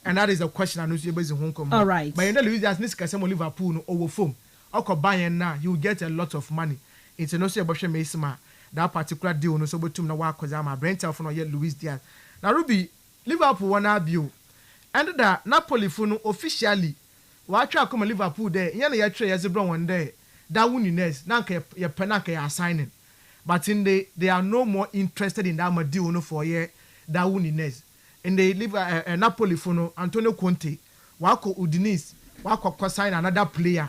[SPEAKER 14] and that is a question I know you base home come
[SPEAKER 1] all right
[SPEAKER 14] but you know Luis Diaz nis kase mo Liverpool no over form akọ Bayern na you get a lot of money into no say bohwe mesi ma that particular deal no so botum na wa akọza ma Brentford for no ye Luis Diaz na Ruby Liverpool wanna bio and that Napoli for no officially wa try come Liverpool there yen na ye try ye zebra one day that winniness na ke ye penaka ye assigning but in they are no more interested in that deal no for ye that winniness and they leave Napoli for no Antonio Conte wa ko Udinese wa ko sign another player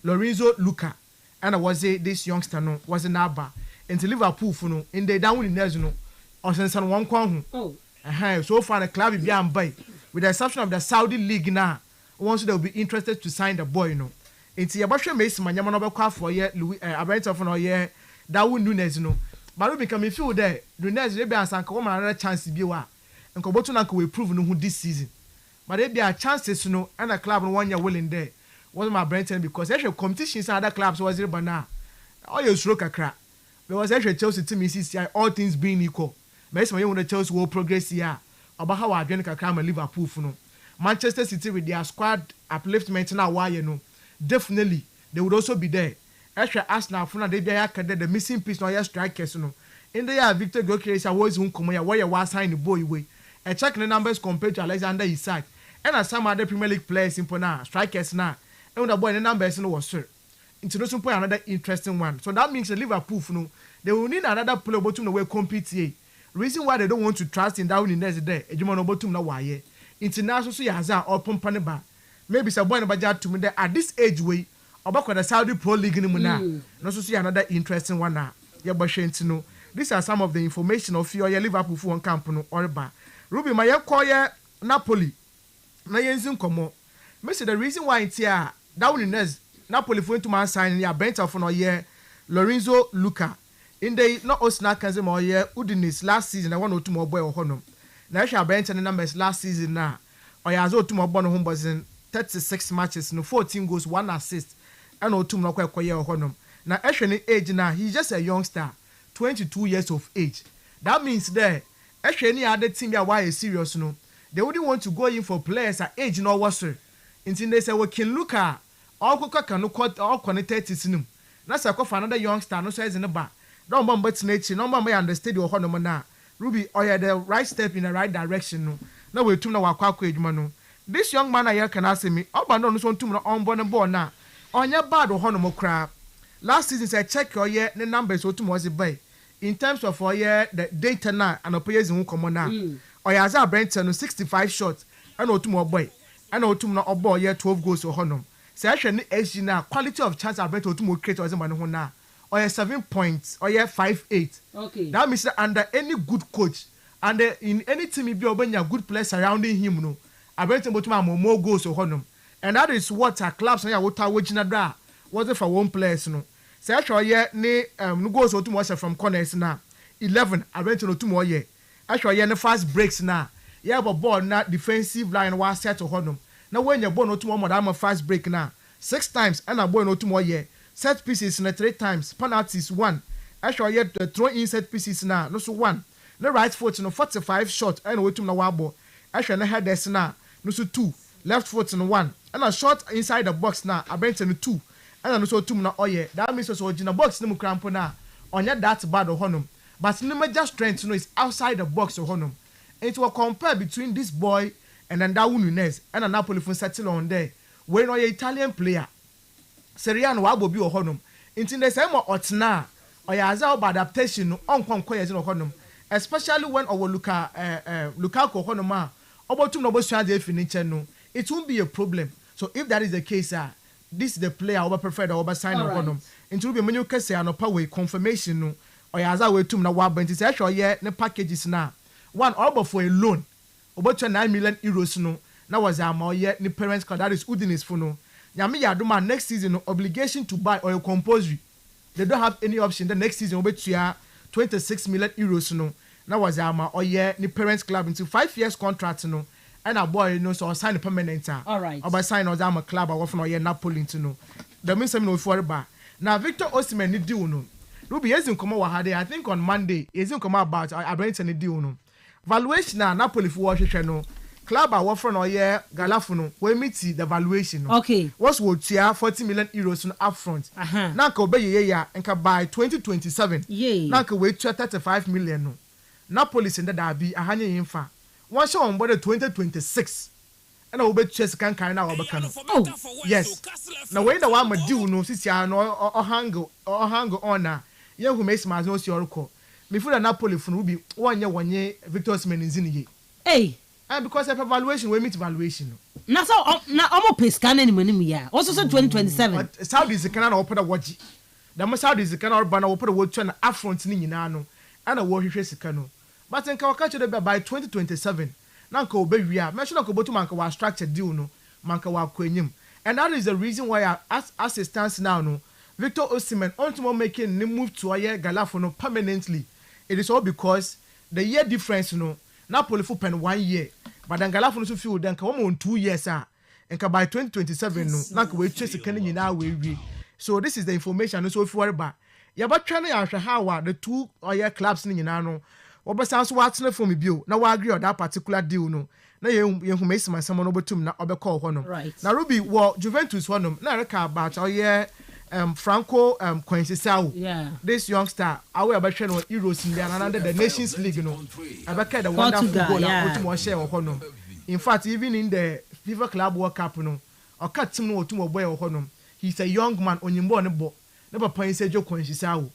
[SPEAKER 14] Lorenzo Luca and was this youngster no was in Aba into Liverpool for no in the that winniness no or sense one kwan ho so far the club be am buy with the exception of the Saudi league now once they will be interested to sign the boy no it's your boy Messi manyama no be for ye Louis Abrante for no ye Darwin Nunes no but we become feel there Nunes dey be asanka woman another chance bi wa nko botu na nko we prove no this season but there be a chances no and the club no one year willing there was my Brentford because actually competitions and other clubs was there bana all your stroke kakra because actually Chelsea team is all things being equal Messi when the Chelsea will progress here about how I join kakra ma Liverpool for no Manchester City with their squad upliftment now why you know definitely they would also be there. Actually, Arsenal for now they be the missing piece no your strikers no. In the year Victor Gokres always won come here where you was sign the boy way. And check the numbers compared to Alexander Isak. And some other Premier League players in Pona strikers now. And the boy the numbers no was sir. Introduction point another interesting one. So that means the Liverpool no they will need another player bottom the way compete here. Reason why they don't want to trust in that next day. Ejuma no bottom na why. International so yaza or pumpane ba. Maybe some boy no to me there at this age way about the Saudi Pro League in Muna. No so see another interesting one now. Yeah, but know. These are some of the information of your Liverpool for one camp no or ba. Ruby my call Napoli. Na yenzin komo. Me say the reason why it's here that one is Napoli for to man sign ya Brentford for no year Lorenzo Luca. In the not Osna Kazim or year Udinese last season I want to more boy or honum. Now she Brentford numbers last season now. Or ya zo to more born home was in 36 matches, no 14 goals, 1 assist, and no 2 no quite honum. Now, actually, age now, he's just a youngster, 22 years of age. That means there, actually, any other team why is serious, no. They wouldn't want to go in for players at age no what's until they say, we can look at all can look at all connected to him. That's a call for another youngster, no size in the back. Don't bomb but nature, no one may understand your honor now. Ruby, or you the right step in the right direction, no. Now we tune our quack mano. This young man I can ask me, oh, but no, so to on born and born now. On your bad or honomo crab. Last season, I check your year, the numbers so to was by. In terms of our year, the data now and appears in common now. Or as our Brenton 65 shots, and no two more boy, and no two more boy, year 12 goals or honor. So actually, SG now, quality of chance I bet to more create or somebody now. Or 7 points, or 5-8. Okay. That means that under any good coach, and in any team, if you're a good player surrounding him, no. I bet about more goals or honum. And that is what our clubs are what our wager da wasn't for one place no. So actually no goals or two more from corners now. 11 I went to 2 more year. Actually the fast breaks now. Yeah but ball now defensive line was set to honum. Now when you ball no 2 more I'm a fast break now. 6 times and I ball no 2 more year. Set pieces na 3 times, penalties 1. Actually the throw in set pieces now no so 1. The right foot no 45 shot and we to na wabo. Actually na head this now. No so 2 left foot in 1 and a shot inside the box now I bent in 2 and no so 2 na oye that means so in the box no cramp na onya that bad or honum but no major strength no is outside the box or honum it will compare between this boy and then that Nunes and an Napoli for settle on there when no Italian player Serie A no abo bi or honum into the same otna or ya za adaptation no on kwon or honum especially when our Lukaku honum about to no no, it won't be a problem. So if that is the case, this is the player over preferred over sign on honum into be menu kese anopa we confirmation no or yaza we tum na wa benti say sure ye ne packages na one order for a loan about 9 million euros no na was ama ye ne parents card that is Udinis for no nyame yadoma next season no obligation to buy oil compulsory they don't have any option the next season obetua 26 million euros no na was ama oye ne parents club into 5 years contract no and a boy no so sign permanent
[SPEAKER 1] all right
[SPEAKER 14] or by sign or am a club or from oye Napoli to no the means no for ba now Victor Osimhen ni deal no Ruby isn't come over had I think on Monday isn't come about I bring any deal no valuation na Napoli for no club are offering oye Galafuno we meet the valuation no
[SPEAKER 1] okay
[SPEAKER 14] what's worth 40 million euros no upfront now ka obey ya and ka by 2027 now ka wait 35 million no Napoli send that be ahanye yimfa one show on board 2026 and I will bet chess can kind of oh yes now when the one do no sisi or hang on na ye who makes my no your call me for the Napoli for will be 1 year Victor Osimhen is in ye
[SPEAKER 1] hey
[SPEAKER 14] and because of evaluation we meet valuation
[SPEAKER 1] na so na omo pay scan any money me ya also 2027
[SPEAKER 14] but Saudi is can open the watch the Saudi is can open the watch na upfront ni nyina no and a wo hwehwe sika no but in ka catch by 2027 nanka obewia mention ko botu manka wa structure deal no manka wa kwanyim and that is the reason why as it stands now no Victor Osimhen ultimately making the move to Aye Galafuno permanently it is all because the year difference no Napoli for pen 1 year but then Galafuno so feel then ka on 2 years and ka by 2027 no nanka we chase kan nyina we so this is the information so if worry ba ya ba twa na ya how the two Aye clubs ni nyina no obesan so watne for me bio na wa agree on that particular deal no na ye hu mesi masam no botum na obekọ ho no na Ruby wo Juventus honom na reka about oye Franco Coensisao this youngster awe abehwe no Euros in under the Nations League no abeka the wonderful goal otum o share ho no in fact even in the FIFA Club World Cup no oka tim no otum oboy ho no he's a young man onyimbo ne bo ne papa yin sejo Coensisao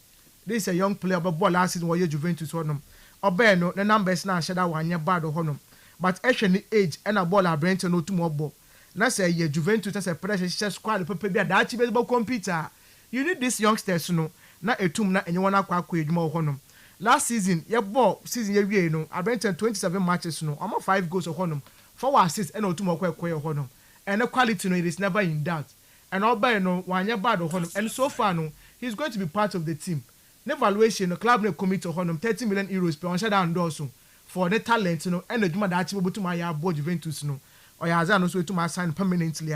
[SPEAKER 14] this is a young player but ball last season wo Juventus honom obey no the numbers na shada wanya bad honom but actually age and a ball abrent no to mobo na say ye Juventus say pressure squad pepe bia da chi baseball computer you need this youngsters no na etum na enye wona akwa edwuma honom last season ye ball season ye wie no abrent 27 matches no almost 5 goals honom 4 assists and otum akwa honom and the quality no it is never in doubt and obey no wanya bad honom and so far no he's going to be part of the team. The valuation the club no commit to honum 30 million euros per on shada endorsement for the talent no and the juma that chibo to my board Juventus no or ya no so to my sign permanently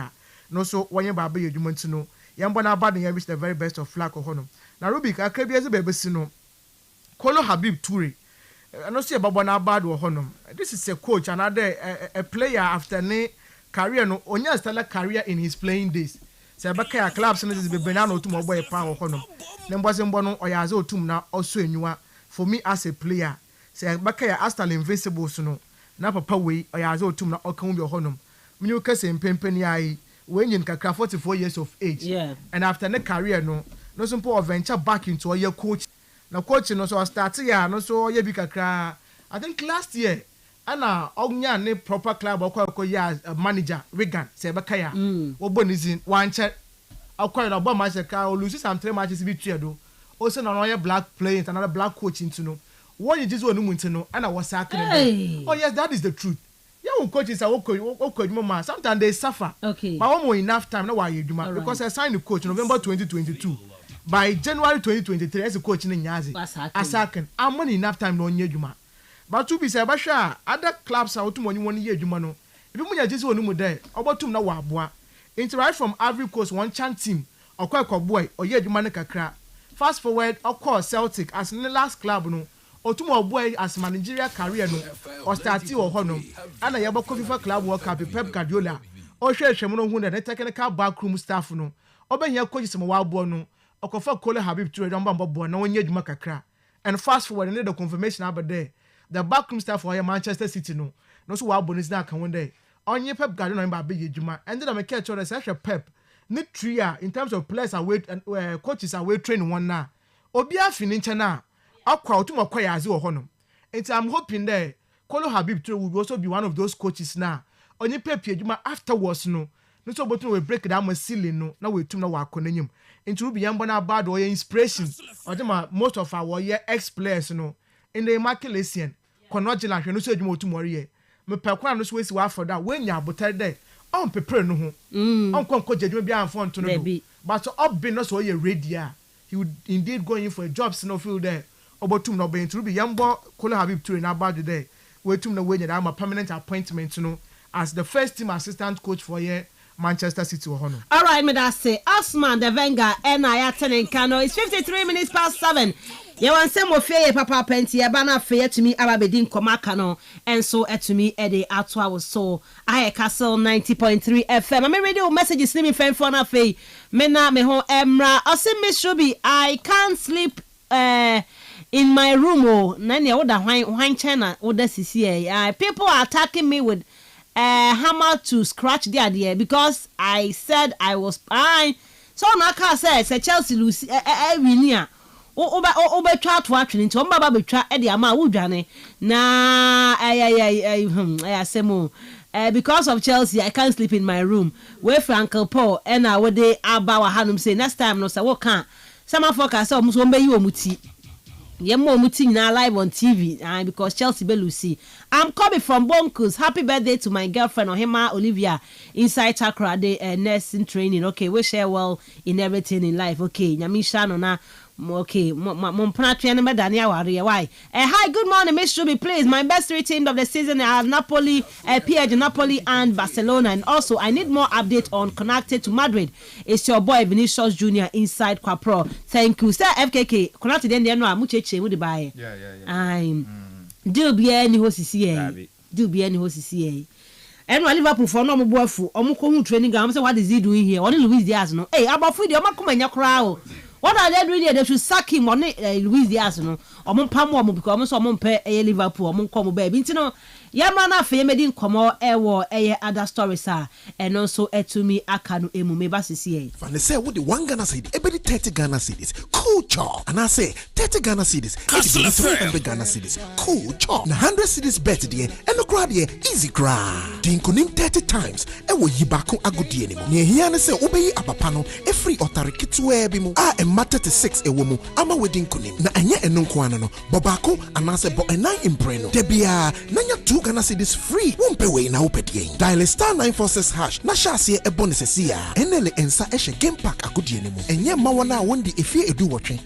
[SPEAKER 14] no so when you baba Juventus no yamba na bad and wish the very best of luck honum na Ruby ka bi eze bebe no Kolo Habib Toure no see baba na bad honum this is a coach another a player after ne career no onya stellar career in his playing days say baka clubs no be benana otum oboy pa honum Nembazembo no oyaze otum na oso enua for me as a player say baka ya Kastle Invincibles no na papa we oyaze otum na okan bi honum mini okase mpempeni ai we nyin kakra 44 years of age and after the career no so po venture back into your coach na coach no so start ya no so ye bi kakra I think last year ana onya ne proper club akwa ya manager Wigan say baka ya wo bonizin wanche akwa na ba match ka o lose some 3 matches bi tuedo o se na no black playing another black coach into no one you just onu munti no ana was sacking oh yes that is the truth yeah coaches are okay mama sometimes they suffer but one more enough time na why you do because I signed the coach November 2022 by January 2023 as a coach in Nyazi asaken I'm money enough time no onye dwuma but to be say ba hwa other clubs are otum onye won ye dwuma no ebi munya jesi onu mu dey obotum na wa aboa into right from Ivory Coast one chant team okwa boy oye dwuma ne kakra fast forward okwa Celtic as in the last club no otum boy as managerial career no o starti wo ho no ana ye bako FIFA Club World Cup Pep Guardiola o hwehwem no hu the technical backroom staff no obehia coaches mo wa abo no okofa Kolo Habib Toure don ba mbo na wonye dwuma kakra and fast forward and the confirmation about there the backroom staff for Manchester City no so wa abo ni na kan one day onye Pep Guardiola ba be dwuma and then I catch on say Pep ni tria in terms of players away and coaches away training one na obi afini nche na akwa otum akwa yazi wo hono and I'm hoping that Kolo Habib Toure will also be one of those coaches now onye Pep dwuma afterwards no no so botun we break down my ceiling no na we tum na wa konanyim into be yamba na bad or inspiration or them most of our year ex players no in the immaculation konogila hwe no so adwuma otum ore me pekwa no so we si wa for that when ya botar there on prepare no ho on kon jadwuma bia amfo nto no but up be no so ye ready he would indeed go in for a job no field there obotum no be into be yamba kola habib tour na bad there we tum na we nya am a permanent appointment no as the first team assistant coach for here Manchester City hono. All
[SPEAKER 1] right, me that say Osman the Wenger and I attending Kano. It's 53 minutes past 7. You want some of your papa penti ya bana fair to me ababedin koma Kano and so to me Eddie atwa was so I Kastle 90.3 FM. I'm ready with messages me friend for na fe. Me na me ho emra. Osim Miss Shubi I can't sleep in my room oh nani oda hwan china oda sisi people are attacking me with hammer to scratch the idea because I said I was fine. So Naka says Chelsea Lucy winia o be twa to atwene nti o baba betwa e de ama wudwane na asemo because of Chelsea I can't sleep in my room where Uncle Paul and I would they abawa hanum say next time no say what can some focus so mo be yi omuti Yemo meeting now live on TV because Chelsea Belusi. I'm coming from Bonkers. Happy birthday to my girlfriend Ohima Olivia inside Chakra Day nursing training. Okay, we share well in everything in life. Okay, Nyamisha no na okay. Why? Hi, good morning, Miss Ruby. Please, my best three teams of the season are Napoli, PSG, Napoli, and Barcelona. And also, I need more update on connected to Madrid. It's your boy Vinicius Junior inside Quapro. Thank you, sir. FKK connected in the no amucheche would buy. Yeah. I'm do be any hosisi. Do be any hosisi. And Liverpool for no boyfu. Omuko training ground. What is he doing here? Only Luis Diaz no. Hey, about food. You're not coming your crowd. What are they doing there? They should sack him on Luis Diaz no. Omon pamo mo because omon pe Liverpool omon komo baby. Nti no yamra na fe medin komo ewo other stories and also to me akanu emu me basisi e.
[SPEAKER 15] Fan say what the 1 Ghana cedi ebedi 30 Ghana cedis. Cool chop. And I say 30 Ghana cedis. Kastle 300 Ghana cedis. Cool chop. Na 100 cedis bet there and no crowd here easy crowd. Din kunim 30 times ewo yibako agudi animo. Ne hia ne say obeyi abapano e free otarikiti we bi mu. Matter to 6 ewo mu ama wedding kunim na enye eno nko ano no bobako anase bo enan impreno debia nanya 2 Ghana cedis free won't we na opedie dial *946# na shase e bonus sia enele ensa ehye game pack agodie ne mu enye ma wona wondi efie edu wotwe.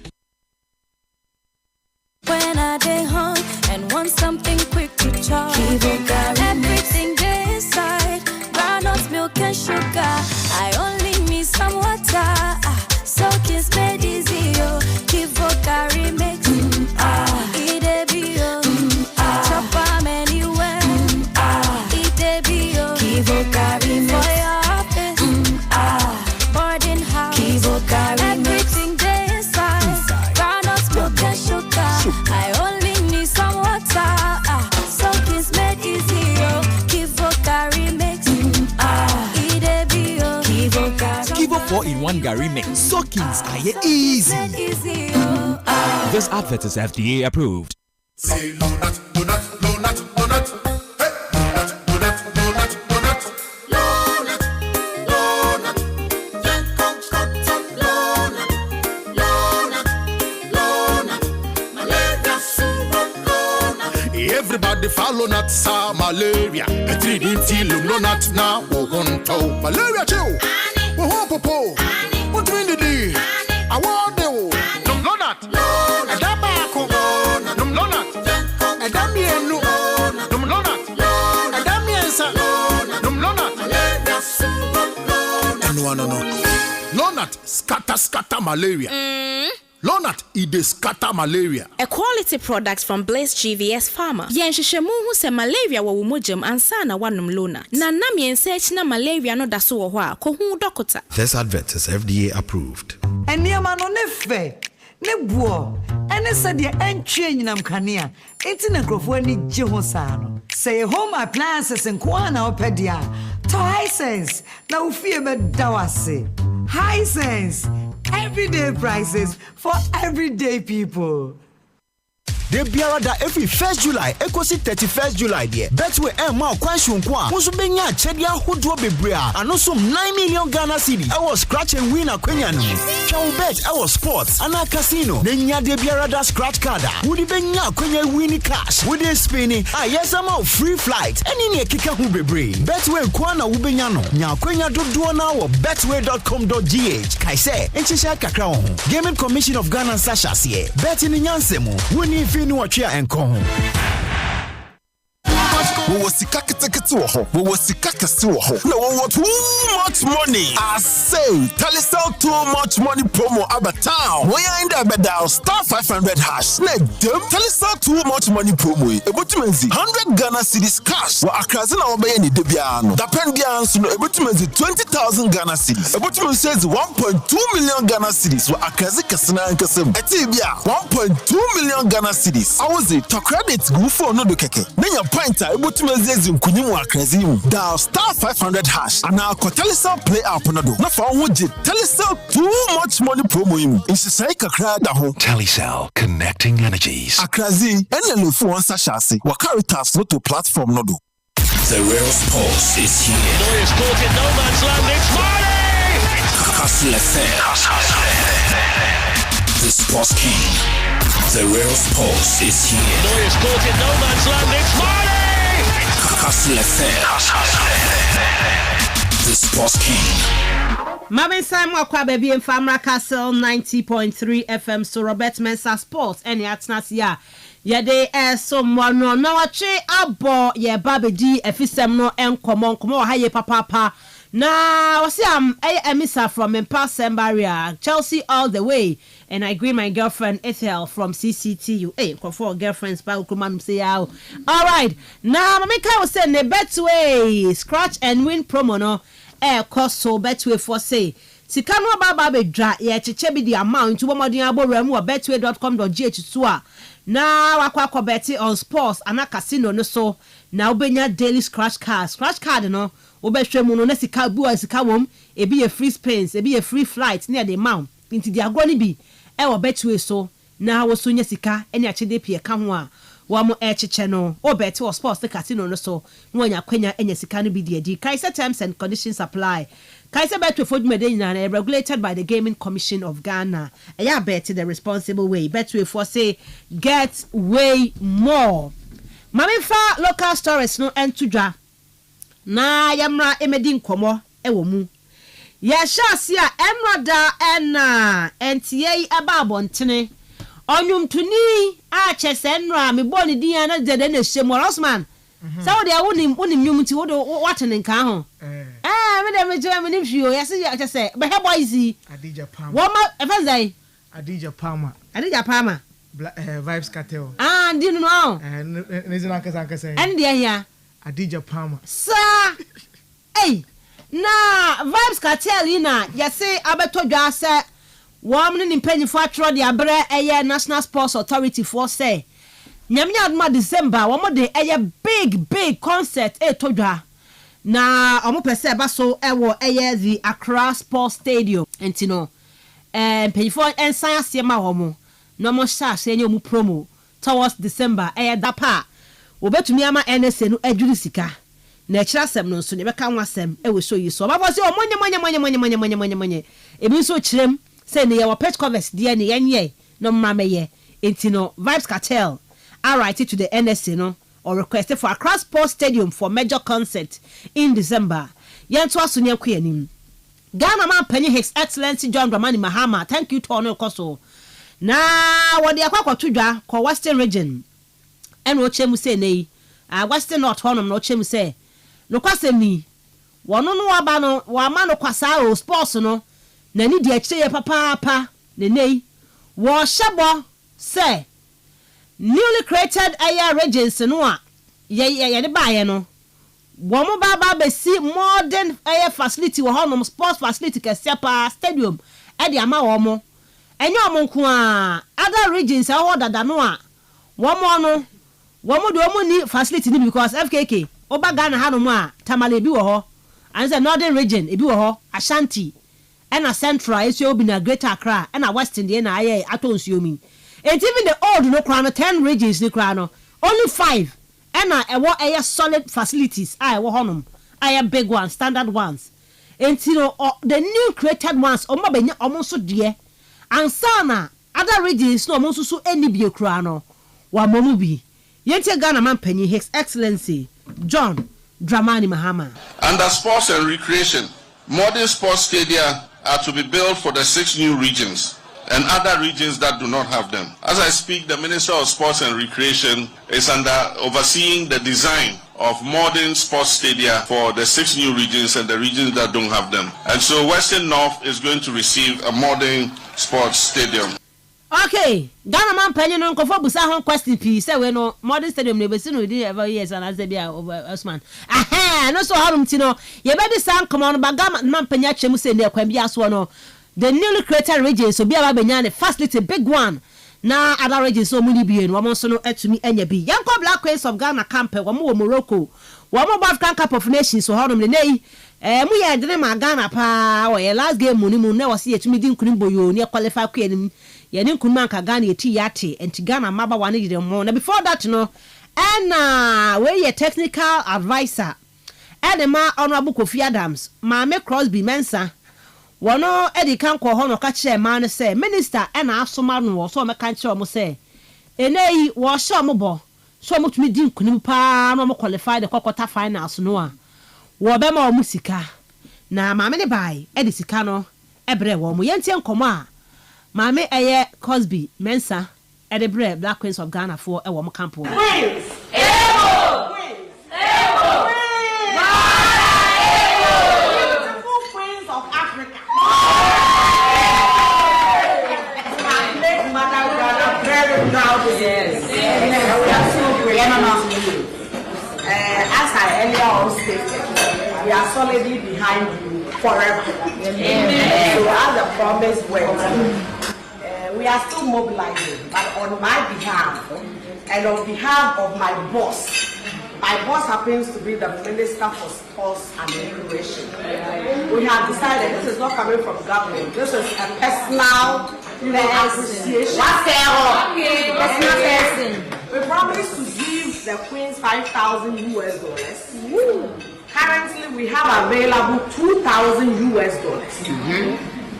[SPEAKER 16] When I dey home and want something quick to chop, everything dey inside groundnut milk and sugar. I only need some water. So kiss made easy, yo. Give carry mix. Eat a bio. Chop am anywhere. Eat a bio. Give carry for your office. Boarding house. Give carry everything dey inside. Groundnut milk and sugar. I only need some water. So kiss made easy, yo. Give carry mix. Eat a bio. Give carry.
[SPEAKER 17] Kivo 4-in-1 Gary Mix. Soakings are easy. This advert is FDA approved.
[SPEAKER 18] Say no nut, no nut, no nut, no nut. Hey, no nut, no nut, no nut, no nut. No nut, no nut. Yen kong cotton, no nut, no nut, no nut. Malaria syndrome, no nut. Everybody follow nut, sa malaria. A 3D till no nut now. Wogonto malaria chill. Popo, what do you do? I want you. No nut, no nut. Adabako, no nut. Adamienu, no nut. Adamiensa, no nut. No nut, scatter malaria. Lonat, it is scatter malaria.
[SPEAKER 19] A quality product from Blaze GVS Pharma. Yen shishemu hu se malaria wa wumujam ansana wanum Lonat. Na nam yen search na malaria no daso wo hwa ko hu dokota.
[SPEAKER 15] This advert is FDA approved.
[SPEAKER 20] Eniama no ne fe, ne buo, ene se de entwe nyinam kanea. Enti na grofo ani gye ho saa no. Say home appliances nko na opedia. To Hisense na ufie be dawase. Hisense, everyday prices for everyday people.
[SPEAKER 17] de biara da every 1st July ekosi 31st July there. Betway ma kwanshu nkwa. Musu benya chedia hodo bebre a anosom 9 million Ghana cedi. I was scratch and win akwenya no. Chow bet I was sports ana casino. Nenya de biara da scratch card. Wudi benya akwenya win cash. Wudi spinning. Yes ama free flight. Eni ne kika hu bebre. Betway kwa na wubenya no. Nya akwenya dodo na wo betway.com.gh. Kai say enchisha kakra ho. Gaming Commission of Ghana Sasha here. Betting in Yansemu. Wuni fi nu atwa enko ho.
[SPEAKER 18] We was we was no too much money. I say, Telecel too much money promo about town. We are in the dial star 500 hash. Net them Telecel too much money promo. Ebutumenzi 100 Ghana cedis cash. Wa akrazina obeye ni debiano. Dapendians no ebutumenzi 20,000 Ghana cedis. Ebutumenzi 1.2 million Ghana cedis. Wa akrazi kasina nkasem. Etibia 1.2 million Ghana cedis. Awozi to credit gufo no do keke. Nenya pointer ebutumenzi nkunimu akrazimu. Dial star 500 hash. Ana ko Telecel play app no do. Na fa ho je Telecel too much money promo imu. Insisai kakra da ho.
[SPEAKER 2] Telecel, connecting energies.
[SPEAKER 18] Akrazi enelefu onsa shasi. Wa Caritas no to platform no do.
[SPEAKER 2] The real sports is here.
[SPEAKER 3] Neuer's caught in no man's land. It's Marty!
[SPEAKER 2] kastlefm. The sports king. The real sports is here.
[SPEAKER 3] Neuer's caught in no man's land. It's Marty!
[SPEAKER 2] kastlefm. The sports king.
[SPEAKER 1] Mabin Simon Akwa baby in Famra Kastle 90.3 FM so Robert Mensah Sports any atnas ya. Ya de someone no wache abo ye babedi efisem no enkomo ha ye papa. Na wasi emisa from Mensah Barrier Chelsea all the way and I agree my girlfriend Ethel from CCTU. Hey, for girlfriends pa ukumanum say yaw. All right. Now Mamika was saying the Betway scratch and win promo no cost so Betway for say sika no baba be dra ye cheche bi the amount to modern aboram or betway.com.gh so a na wakwa beti on sports ana casino no so na obenya daily scratch card no obehwe mu no na sika bu sika wom e bi a free spins e bi a free flight near the amount into the agoni bi e wo Betway so na wo so nya sika ene achede pie ka ho a wo mo cheche no obeti o sports casino no so no nya kwanya enya sika no bi de adi Kaiser terms and conditions apply. Kaiser Betway for Medina regulated by the Gaming Commission of Ghana. Yeah, bet the responsible way. Betway for say get way more. Mamifa local stores no entudra. Na yamra emedin komo ewo mu. Ya sha sia emrada ena entie aba abontene. Onyum tuni a chese enra me boni dia na dede na hyem Osman. So they are unim nyum ti wo watene nka ho. Me dem je me nifio ya say be he boys
[SPEAKER 14] Adija Palmer.
[SPEAKER 1] Wo ma efazai
[SPEAKER 14] Adija Palmer. Vibes Cartel.
[SPEAKER 1] Ndi no.
[SPEAKER 14] Nizina kasa say.
[SPEAKER 1] And there here.
[SPEAKER 14] Adija Palmer.
[SPEAKER 1] Sir. Hey. Na Vibes Cartel ina ya say abeto dwa say wo me ni mpanyifo atro de abre eye National Sports Authority for say nyamnya adma December wo mo de eye big concert todwa na omo pese ba so ewo eye the Accra Sports Stadium entino mpanyifo ensan asema wo mo no mo sha se enye mu promo towards December eye dapa obetumi ama NSA no adwuri sika na ekira sem no nso ne beka nwasem ewe so yi so baba se o monye ebi so kirem se ne ye wo pet covers de ne yenye no mmameye entino Vibes Cartel alright to the NSA no or requested for Accra Sports Stadium for major concert in December. Yanto asunya kuyanim. Ghana man penny His Excellency John Dramani Mahama. Thank you to Ono Koso. Na wadi akwa tudwa ko Western region. En wo chemu se nei. Western North honum no chemu se. No kwase ni. Wono no aba no wa ma no kwasa o sports no. Na ni de akire papa ne nei. Wo hyebo se newly created area regions no a ye de baaye no wo mo baba be see modern area facility wo honom sports facility kesiapa stadium e de ama wo mo enye o mo nko a other regions a wo dada no a wo mo de o mo ni facility ni because FKK oba Ghana ha no mo a tamale bi wo ho and say northern region e bi wo ho Ashanti and a central esi obi na Greater Accra and a western de na aye atonsuomi And even the old no crown 10 regions the crown only 5 and I solid facilities I honum I big ones standard ones and the new created ones almost so dear and sana other regions no almost so any be crown wa momubi yente Ghana man penny His Excellency John Dramani Mahama.
[SPEAKER 21] Under sports and recreation, modern sports stadia are to be built for the 6 new regions and other regions that do not have them. As I speak, the Minister of Sports and Recreation is overseeing the design of modern sports stadia for the 6 new regions and the regions that don't have them. And so Western North is going to receive a modern sports stadium.
[SPEAKER 1] Okay, Ghana man penny no nkofo busa hon question p say we no modern stadium ne besi no di ever years and as bia Osman. No so harum ti no ye be di san come on ba Ghana man penny achemu say ne kwan bia so no the newly created region so bia ba benya ne facility big one na other regions so muni bie no so no etumi enya bi yanko Black Queens of Ghana camp wo mo Morocco wo mo African Cup of Nations so harum ne nei mu ye de ma Ghana pa wo ye last game mu ni mu na wo se etumi di nkunim boyo ne qualify ku enim ye ni nkunman ka Ghana yeti yate enti Ghana maba wane yire mo na before that no and we ye technical advisor and ma honorable Kofi Adams Mame Crosby Mensah wono edi kan ko ho no ka kire ma no say minister and asoma no so me kan kire mo say enei wo sha mo bo so mo tumi di nkunim pa no mo qualify the quarter finals no a wo be ma o musika na mame ne bai edi sika no ebre wo mo yentie nkomo a Mame eye Cosby Mensah edebre Black Queens of Ghana for e wo mo camp. Queens Ebo beautiful queens of Africa. Very proud yes. We are so great. As I earlier on stated, we are solidly behind you forever. So as the promise went. We are still mobilizing, but on my behalf and on behalf of my boss happens to be the Minister for Sports and Recreation. We have decided this is not coming from government. This is a personal association. Personal person. We promised to give the Queens $5,000 US. Currently, we have available $2,000 US.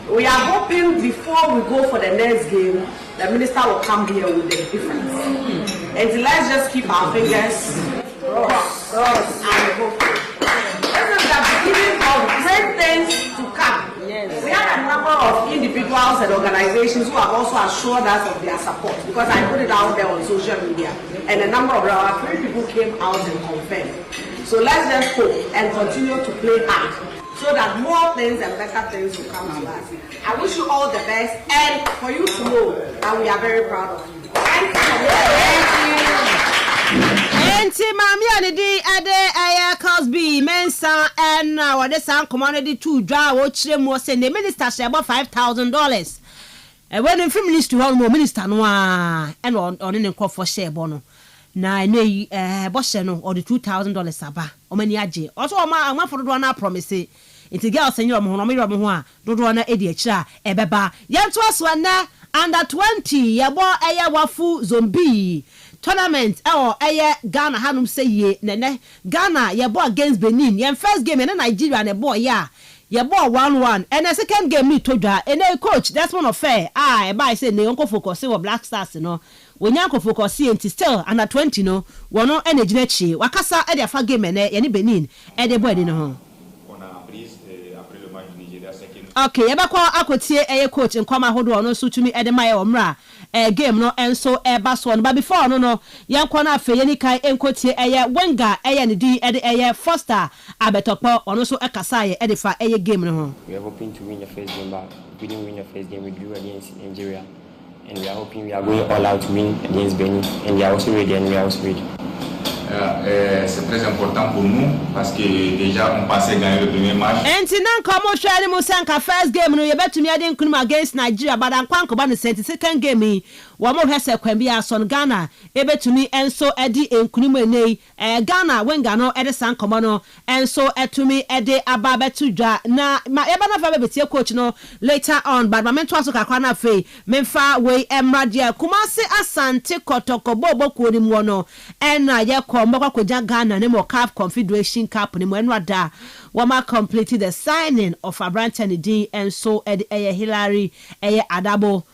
[SPEAKER 1] We are hoping before we go for the next game, the minister will come here with the difference. And let's just keep our fingers crossed and hope. This is the beginning of great things to come. Yes. We have a number of individuals and organizations who have also assured us of their support because I put it out there on social media. And a number of our 3 people came out and confirmed. So let's just hope and continue to play hard, so that more things and better things will come to us. I wish you all the best and for you to know that we are very proud of you. Thank you. Mami Anidi Ade Cosby Mensah and what the sound commodity to draw what was saying the minister share about $5,000. And when the minister to more minister no and on in call for share bono. Na ne boshe no or the $2,000 aba o mani age also ma for do na promise enti girl senior mo ho a do na edi akira ebeba yento aso na under 20 yebo eye wafu zombie tournament eye Ghana hanum say ye nene Ghana yebo against Benin yen first game na Nigeria na boy ya yebo 1-1 and the second game me todwa and coach that's one of fair e buy say ne onko focus on Black Stars no when yanko focus enti still under 20 no wono energy na chi wakasa e dey fa game na ye ni Benin e dey boy dey no ho okay yebekwa akotie eye coach nkoma hodo no so tumi e dey maye omra game no enso e ba so no but before no yankwa na afa ye ni kai enkotie eye Wenga eye ne di e dey eye Foster abetokpo ono so e kasa ye e dey fa eye game no ho.
[SPEAKER 22] We are hoping to win the first game, but we didn't win the first game. We drew against Nigeria, and we are hoping we are going all out to win against Benin, and we are also ready, and we are also ready.
[SPEAKER 23] C'est très important pour nous parce que déjà on passait gagner le premier match.
[SPEAKER 1] And nan komo hwale mu sanka first game no ye betumi ade nkunu against Nigeria but ankwanko ba no second game wɔn hwɛ kwan bi aso Ghana ebetumi enso edi enkunimu enei Ghana wenga no ede san komo no enso etumi ede aba betu dwa na eba na fa bebetie coach no later on but mamento aso kakra na fe memfa we emrade Kumasi Asante Kotoko bobo kwori mu no ena ye ko mbakwa koja Ghana ne mo CAF Confederation Cup ne mo enrada wama completed the signing of Abrantani Din enso ede Hillary Adabo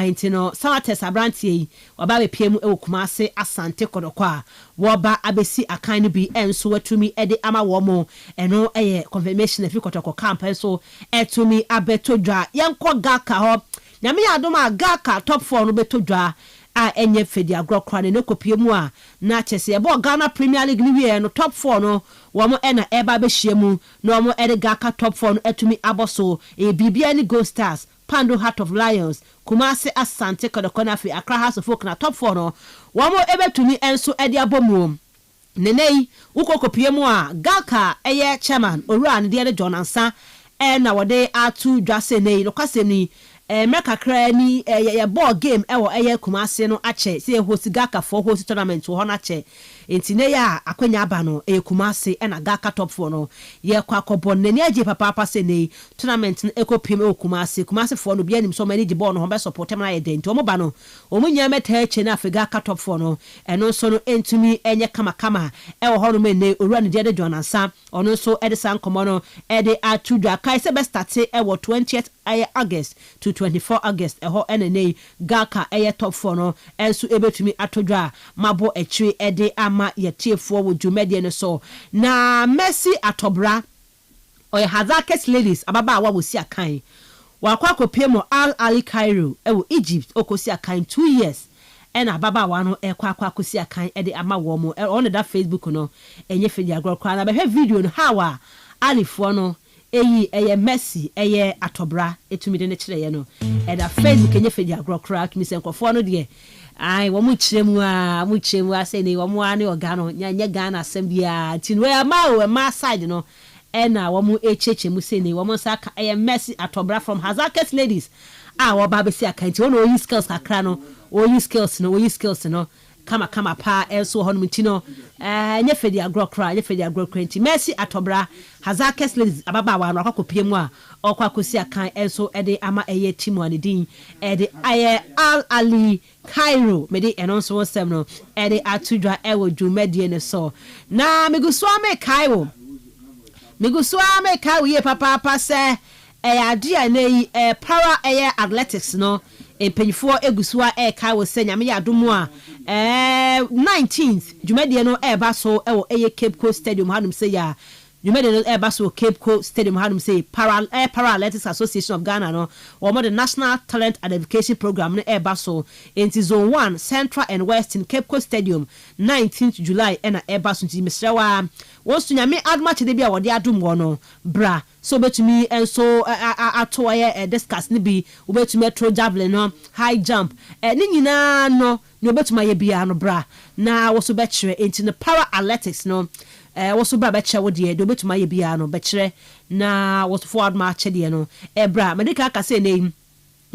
[SPEAKER 1] intino Sawates Abrantie waba be PM Kumasi Asante Kotoko woba abesi akan no bi enso watumi ede ama womo eno confirmation efi Kotoko camp enso etumi abeto dwa yenko Gaka ho nyame adoma Gaka top 4 no beto dwa a enye fedi agrokwa ne kopie mu a na chese ebo Ghana Premier League ni wie no top 4 no womo ena eba be hyiemu na womo ede Gaka top 4 no etumi aboso bibia ni Gold Stars Pando Heart of Lions Kumasi Asante Kotoko na fi Accra House of Folk na top 4 no womo ebetumi enso ede abomu nenei ukokopie mu a Gaka chairman owura ne de John Ansa na wode atu dwase nei no kwasem ni America kra ni ball game ewo Kumasi no ache se host Gaka for host tournament wo na ache entine ya akwanya aba no Kumasi na Gaka top 4 no ye kwa akobon nani age papa se nei tournament no ekopim Kumasi for no bia nim so many di ball no be support am na ye dent omo ba no omunya meta eche na Africa Gaka top 4 no eno so no entumi enye kama ewo ho no mene owura ne de John Ansa ono so Edison komo no ede atudwa kai se be start ewo 20th August to 24 August eho enene Gaka top 4 no enso ebetumi atodwa mabo echi ede ama yetiefo wo dwumede ne so na Messi atobra oye Hazakes ladies ababa wa wosi akan wakwa kopemo Al Ali Cairo ewo Egypt okosi akan 2 years ena ababa wa no ekwa kosi akan ede ama wo mo on that Facebook no enye fedi agrokwa na be video no hawa alifo no Messi atobra etumi de ne kire ye no da Facebook enye fedi agrokra kimi senkofo no de ai wo mu kiremu a say ne wo mu ane ogano nya Ghana asembia tinwe ma side no na wo mu echeche mu say ne wo mu saka Messi atobra from Hazakes ladies wo ba be si akanti wo no use skills kakra no use skills no kama pa enso ho no mtino nye fedi agrokra nti Messi atobra Hazakes ladies ababa wa no akokopie mu a okwakosi akan enso ede ama team an din ede Al Ali Cairo mede enonso wonsem no ede atudwa ewo dwumedie ne so na miguswame Cairo ye papa se adia nei para athletics no empanyfo egusua Cairo se nyame ya domo a 19th dwumedie no eba so ewo Cape Coast Stadium hanum se ya dwumedie no eba so Cape Coast Stadium hanum se Para Athletics Association of Ghana no wo the National Talent Identification Program no eba so into Zone 1 Central and Western Cape Coast Stadium 19th July na eba so ntimsrewa wonsu nyame admatch de bia wode adom wo no bra so betumi enso atoye discuss ne bi obetumi throw javelin no high jump ni nyina no ne obetuma ye bia no bra na wo so bekire enti ne Para Athletics no wo so bra bekire wo de obetuma ye bia no bekire na wo so forward march de no bra medical aka say ne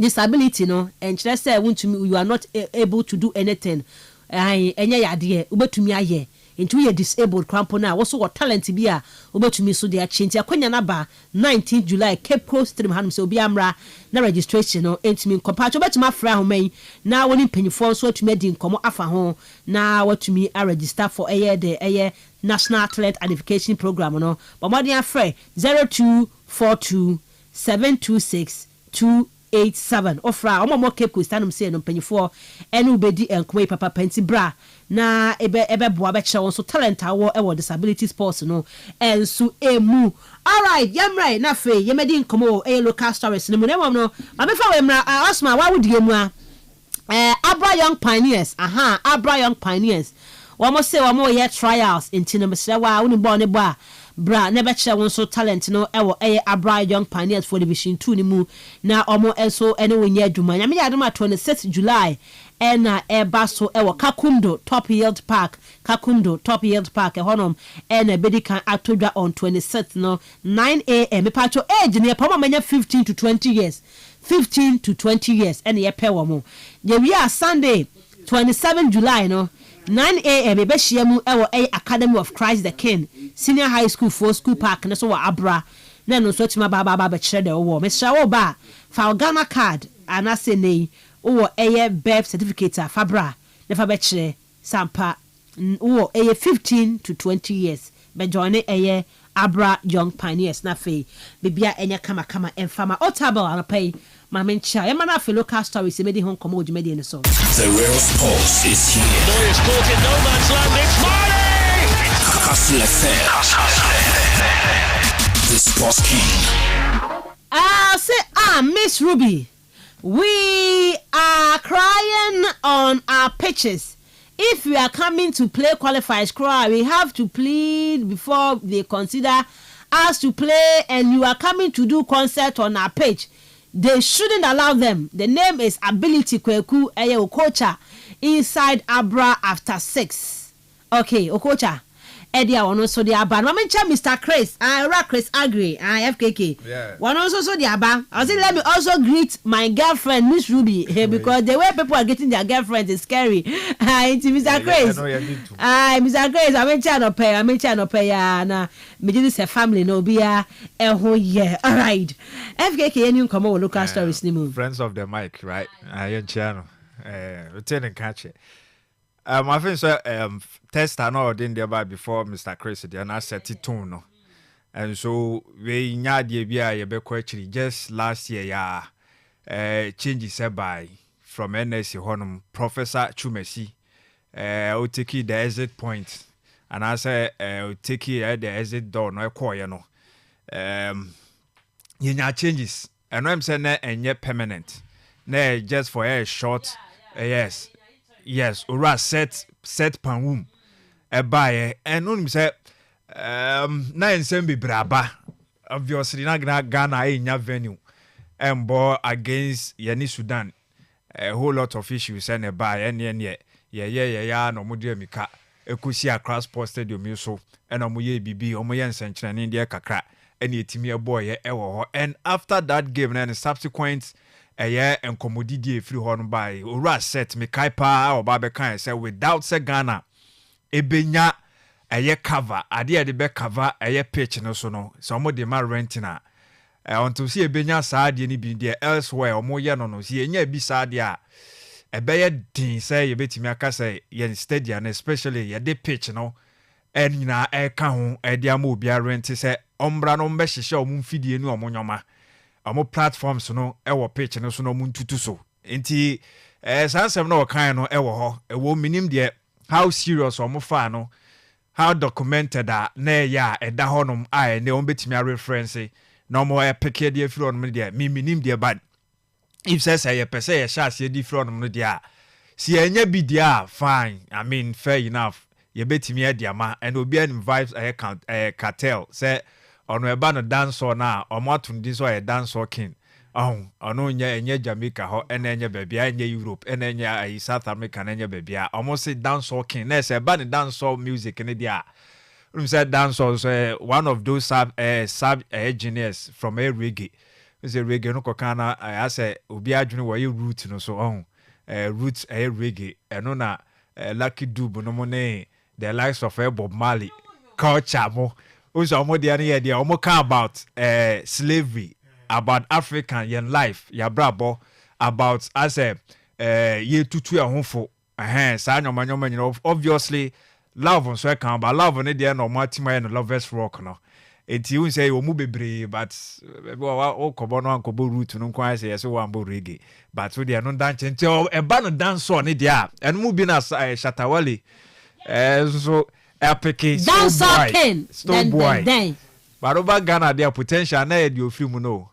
[SPEAKER 1] disability no enkire say you are not able to do anything enye yade obetumi aye into you disabled crampo na wo so what talent bi a obetumi so de achinti akwanya na ba 19th July Cape Coast Stream hanum se obi amra na registration no entimi compact obetuma fra ho man na woni mpanyifo so atumi di nkomo afa ho na watumi a register for National Talent Identification Program no but more than afre 0242 726 287 ofra omo Cape Coast hanum se no mpanyifo enu bedi enkomo papa penti bra na ebe boa be kire won so talent awo e disability sports no ensu emu alright yamrai na fe yemedi nkomo local stories no mo no abefa we mra asma wa wudi emu Abra Young Pioneers Abra Young Pioneers wo mo say wo mo ye trials intino mesra wa woni bo ne bo a bra never kyerɛ wɔn so talent no ɛwɔ Abra Young Pioneers for Division 2 ni mu na ɔmo ɛso ɛne wɔn nyɛ adwuma nyame yɛ adoma 26 July ɛna ɛba so ɛwɔ Kakumdo Top Yield Park ɛhɔnom ɛna bedi kan atodwa on 26th no 9 a.m. mepacho age ne pɔmɔ manya 15 to 20 years ɛna yɛpɛ wɔ mo yɛwie Sunday 27 July no 9 a.m. ebɛhyia mu ɛwɔ Academy of Christ the King Senior High School for School Park ne so wɔ Abra na no so tima ba bɛkyerɛ de wɔ mesra wɔ ba fa Ghana card anase nei wɔ birth certificate fabra ne fa bɛkyerɛ sampa wɔ 15 to 20 years be join Abra Young Pioneers na fe bibia enya kama emfama otable anapai mamencha emana fe local stories medi hon komo odwumedi ene so
[SPEAKER 2] The real sports is here.
[SPEAKER 3] Boy is caught in no man's land. It's Marty!
[SPEAKER 2] Kastle FM. The sports king.
[SPEAKER 1] Say Miss Ruby, we are crying on our pitches. If we are coming to play qualifiers cry, we have to plead before they consider us to play, and you are coming to do concert on our pitch. They shouldn't allow them. The name is Ability Kweku Okocha inside Abra after 6. Okay, Okocha. Edia one also the aban. Mr. Chris, Chris agree. FKK.
[SPEAKER 5] Yeah.
[SPEAKER 1] One also the aban. I say let me also greet my girlfriend Miss Ruby because the way people are getting their girlfriends is scary. Mr. Chris. Mr. Chris, I mention no pay na me this a family no be a whole year. All right. FKK any come on local stories ni mu.
[SPEAKER 5] Friends of the mic, right? Channel. Returning catch it. I think so. Test I know didn't there before Mr. Chris and I set it tone no, and so we nyad ye bia be actually just last year changes by from NSC honum Professor Chumesi o take the exit point and I say o take the exit door no call no ye changes and I'm saying na enye permanent na just for a short yes ora set pan room buy and only say na ensem be braba obviously na Ghana enya venue and ball against Yeni Sudan a whole lot of issues and buy and yeah no mudie mika ekusi Accra Sports Stadium so and omoye bibi omoye nsenchene ne dia kakra and yetimi boy and after that game and subsequent and commodity free horn by ora set me kaipa or babekan say without se Ghana ebenya cover ade be cover pitch no so no so mo de ma rentina until see ebenya saade ni bi there elsewhere omo ye no see enya bi saade a ebeye din say ye betimi aka say ye stadium especially ye de pitch no en na ka ho de am obi a rent say ombra no mbe hihye omo mfidie ni omo nyoma omo platforms no wo pitch no so no muntutu so enti sansem no kan no wo ho wo minim de how serious omo fa no how documented na ya eda honum a ne on betimi reference no mo pick de afiri on de mi minim de bad if says ye pese ye sha se di firi on no de a si enya bi de fine I mean fair enough ye betimi e de ama and obi an vibes cartel say ono eba no dance na omo atundi so ye dance king ono nya Jamaica ho ena enya bebia enya Europe ena enya South America enya bebia almost say dance king na say ba ne dance music ne dia say dance so one of those sub engineers from a reggae say reggae no kokana I say obi adwene wo ye root no so roots reggae eno na Lucky Dube no mo ne the likes of Bob Marley culture mo also mo dia ne dia mo kan about slavery about African yen life ya brabo about as a ye tutu ehofo sa nyoma nyina obviously love on so kan but love ne dey no matima no lovers rock no enti un say o mu bebre but o kobo no ankobo root no kwan say yes o ambo reggae but we dey no dance enti e ba no dance on ne dey and mu bi na Shatawale so epic
[SPEAKER 1] dance king
[SPEAKER 5] stone boy but over Ghana their potential na e dey ofri mu no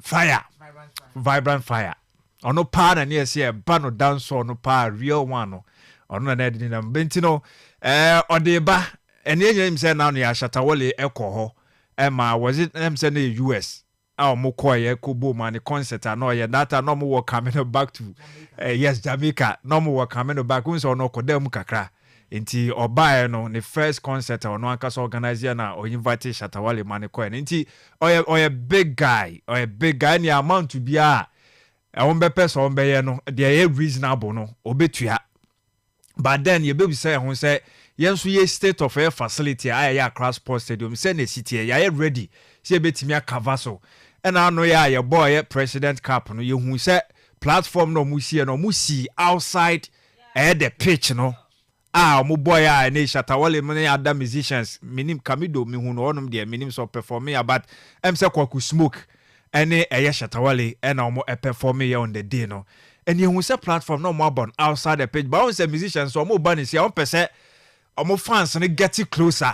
[SPEAKER 5] fire vibrant fire ono pa na ne say ba no dance no pa real one no ono na dey na benti no odeba and him say now near Shatawale Echo Emma was it say US our Mokoye Kubo man concert and no yeah that no more coming back to yes Jamaica no more coming back unso no kodem kakra nti obae no the first concert or no anka organizer na or invite Shatawale man ko nti oye big guy ni amount to be a won be person won be ye no dey reasonable no obetua but then you be say who say yenso ye state of air facility ya cross sport stadium say na city ya ready say betimi akava so and I know ya boy president cup no you hu say platform no musi outside the pitch no mo boy na Shatawale many other musicians minim kamido mi hu no onum de minim so perform but em say kwaku smoke ene Shatawale and mo perform on the day no and you hu say platform no more born outside the pitch but on say musicians so mo ban say on person omo fans no get closer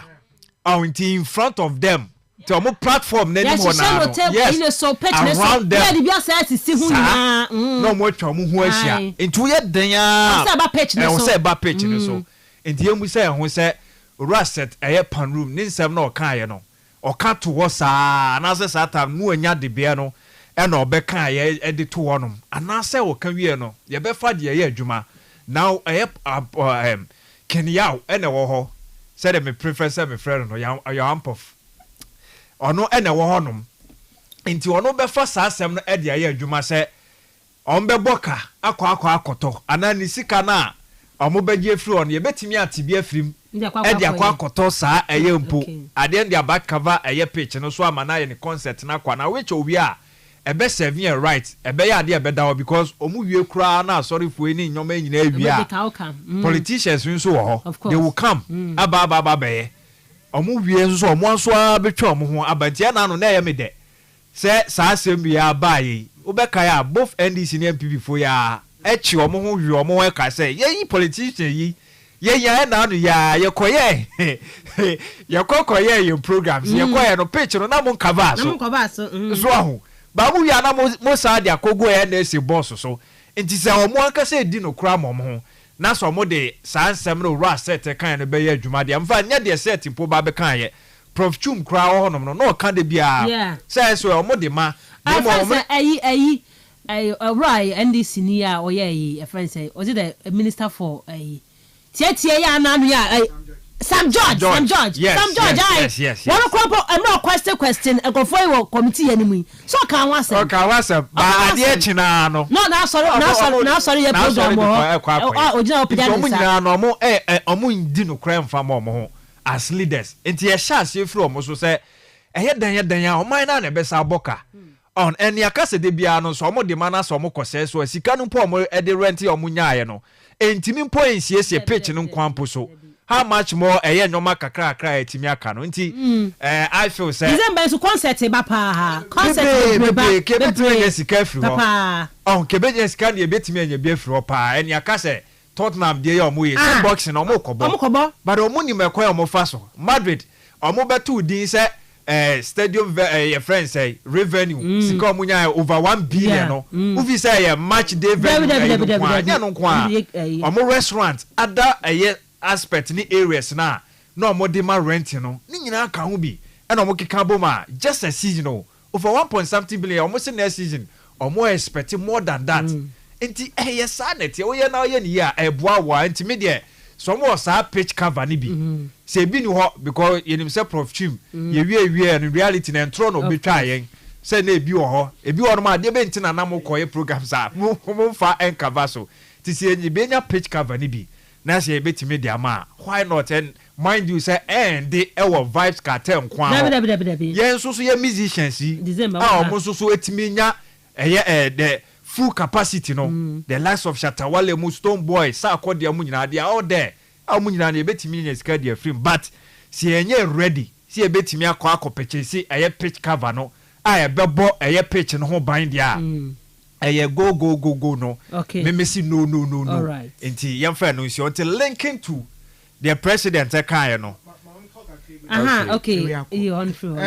[SPEAKER 5] in front of them to omo platform na dem wona yes around them yeah the bia say si hu na no mo twa mo hu ahia ntu ye den a say ba pitch no so say ba pitch no so nti emu say hu say Russet pan room ni nsem na okan ye no oka to wo saa na say satam no anya de bia no e na obeka ye edi to wonum ana say oka wie no ye be fa de ye adwuma now Kenya ene wo ho said me prefer say me friend no ya ampof ono ene wo honum nti ono be fa sa asem no e de ya adwuma say on be boka akoto ana ni sika na omo beje free on ye betimi atibia afrim e de akoto sa eye mpo ade ndi back cover eye pitch no so amana ye ni concert na kwa na which owi a ebe 7 right ebe ya ade ebe dawo because omu wie kura na sorry for any nyoma nyina awia politicians nso wo ho they will come aba be omu wie nso omu anso abetwa omu ho abantia na no na ye me de se sa asem bia ba yi obeka ya both NDC and MPP for ya echi omu ho wie omu ho ka say ye politician yi ye ya na no ya ye koye ye kokoye your programs ye koye no pitch no na mo cover so so ahu babu ya na mo sa dia kogo na esi boss so enti se omo anka se di no kra mom ho na so mo de sa nsem no ra set kan no be ya adwuma de amfa nya de set mpo ba be kan ye prof chum kra ho no no kan de bia say so omo de ma
[SPEAKER 1] mo ayi right NDC ni ya oye a friend say was it the minister for tie ya na no ya Sam George. Yes, Sam George. Yes. One crop and no question and go for committee anymore. So can was ba
[SPEAKER 5] ade china no.
[SPEAKER 1] No, sorry your program original opinion.
[SPEAKER 5] No mo omo ndi no kra mfa mo as leaders. Enti ye sha se fru omo so say dan ya o man na be sa boka. On eni akase de bia no so omo de mana so omo kose so sika no po omo e de rent omo nyaaye no. Enti mi po ensie pitch no kwampo so. How much more nyoma kakra etimi aka no nti I feel say
[SPEAKER 1] December so concert ba pa concert
[SPEAKER 5] be kebe sika free ho on kebe sika de betimi anya bi free ho pa eni aka say Tottenham de omo ye boxing omo kobo but omo ni mekoy omo fa so Madrid omo betu din say stadium your friends say revenue sika omo nya over 1 billion no ufi say match day value no kwa omo restaurant other aspect ni areas na no more de ma rent no ni nyina ka ho bi e na mo keka boma just a season over 1.something billion almost in next season more expect more than that enti yes sanet ye we na ye ni ya eboa wa enti me de so mo sa pitch cover ni bi se bi ni ho because ye nim say prof chim ye wie in reality na ntro no betwa yen say na ebi ho no ma de be ntina na mo koye programs a mo fa en cover so ti se ye be nya pitch cover ni bi na say betimi dia ma why not and mind you say they our vibes cartel nkwa yen so ye musicians yi omo so etimi nya the full capacity no the likes of Shatawale mu Stone Boy sa akodia mu nyina dia all there amu nyina na betimi nya sika dia film but si enye ready si betimi akọ purchase pitch cover no bebo pitch no ho ban dia go no.
[SPEAKER 1] Okay.
[SPEAKER 5] Me see no.
[SPEAKER 1] All right.
[SPEAKER 5] Enti yamfa no nsi until linking to the president kan no.
[SPEAKER 1] Okay. You on through.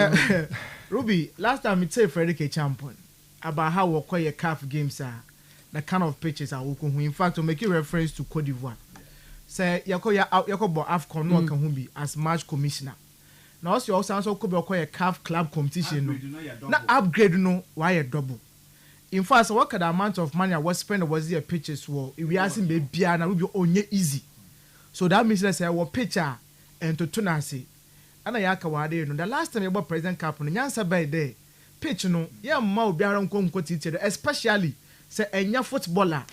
[SPEAKER 14] Ruby, last time we say Frederick champion about how we call your CAF games are the kind of pitches are in fact to make a reference to Cote d'Ivoire. say yakobo AFCON no kan hu bi as match commissioner na also also ko be okoye CAF club competition no na upgrade no why double. In fact, what kind of amount of money I was spending was there pitches for if we asking be bia na we be onye easy. So that means that say what pitcher and to tunasi. And I yaka wade no the last time you bought President Cup no nyansa by there pitch no ya ma obi ara nko titi especially say enya footballer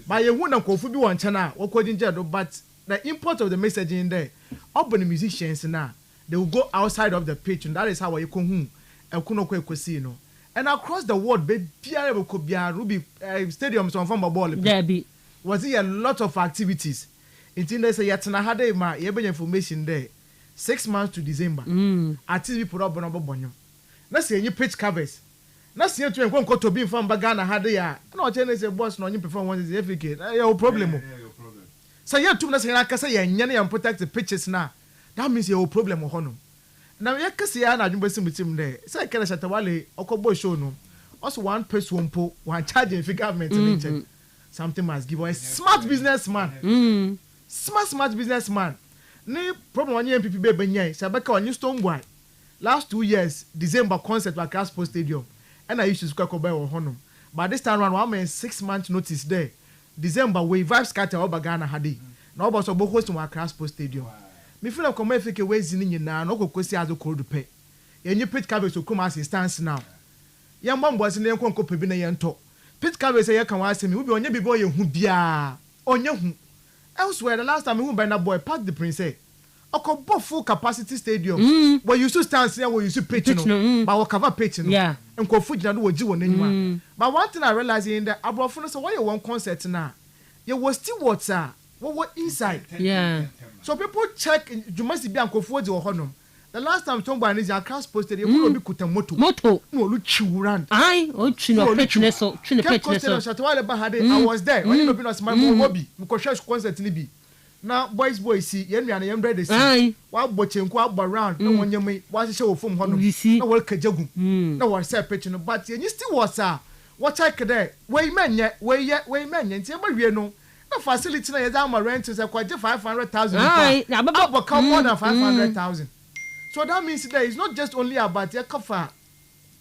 [SPEAKER 14] by you na kofu bi won chana wo kodinje do but the import of the message in there urban musicians na they will go outside of the pitch and that is how you ko hu ekuno ko ekosi no. And across the world, baby, Ruby stadiums on former ball. Was there a lot of activities? Until they say Yatana had ma yebe information there. 6 months to December. At least we put up on bonum. Let's say you pitch covers. Let's say you go to be from Bagana had ya. No, Jenny say boss no you perform one is efficient. Your problem. So you two let's say I can say and protect the pitches now. That means your problem honum. Now you can see na adwumba sim team there. Say kele Shatawale okobo show no. Also one person po one charging for government in something must give a smart businessman. Smart businessman. Ne problem on MPP be benye. Sabeka on Stone Boy. Last 2 years December concert at Kastle Stadium. And I used to square kobe or honum. But this time around 1 month 6 months notice there. December we vibe scatter over Ghana hadi. Na obo so bo host to Kastle Stadium. Me feel like come fake away zini na no kokosi azo kodu pe yenye pit cabbage so come assistance now yan bambo ase na enko pebi na yento pit cabbage say kan wa asemi ubi onye bibi oye hu bia onye hu elsewhere the last time we by na boy Park the Prince okobo full capacity stadium where you should stand there where you should pitch no but we cover pitch no
[SPEAKER 1] yeah
[SPEAKER 14] enko fujina no woji wonanyuma but one thing I realize in the abrofo no so why you one concert na you was still water what inside
[SPEAKER 1] yeah.
[SPEAKER 14] So people check you must be ankofo di ohonum. The last time somebody is across posted you will be kuta moto. No lu chiwran.
[SPEAKER 1] Ai o chino pitchness so chino pitchness so.
[SPEAKER 14] I was there. When you no be no smart hobby. We ko share concert ni bi. Na boys see yen nua na yen brother see. Wa bochenku agba round na wonyem wa hye wo fom honum. Na wo kajagu. Na wo say pitch no but yen still was what check there. We menye nti e ma wie no. The facility na yeza am rent is quite 500,000. But come more than 500,000. So that means there is not just only about your cover.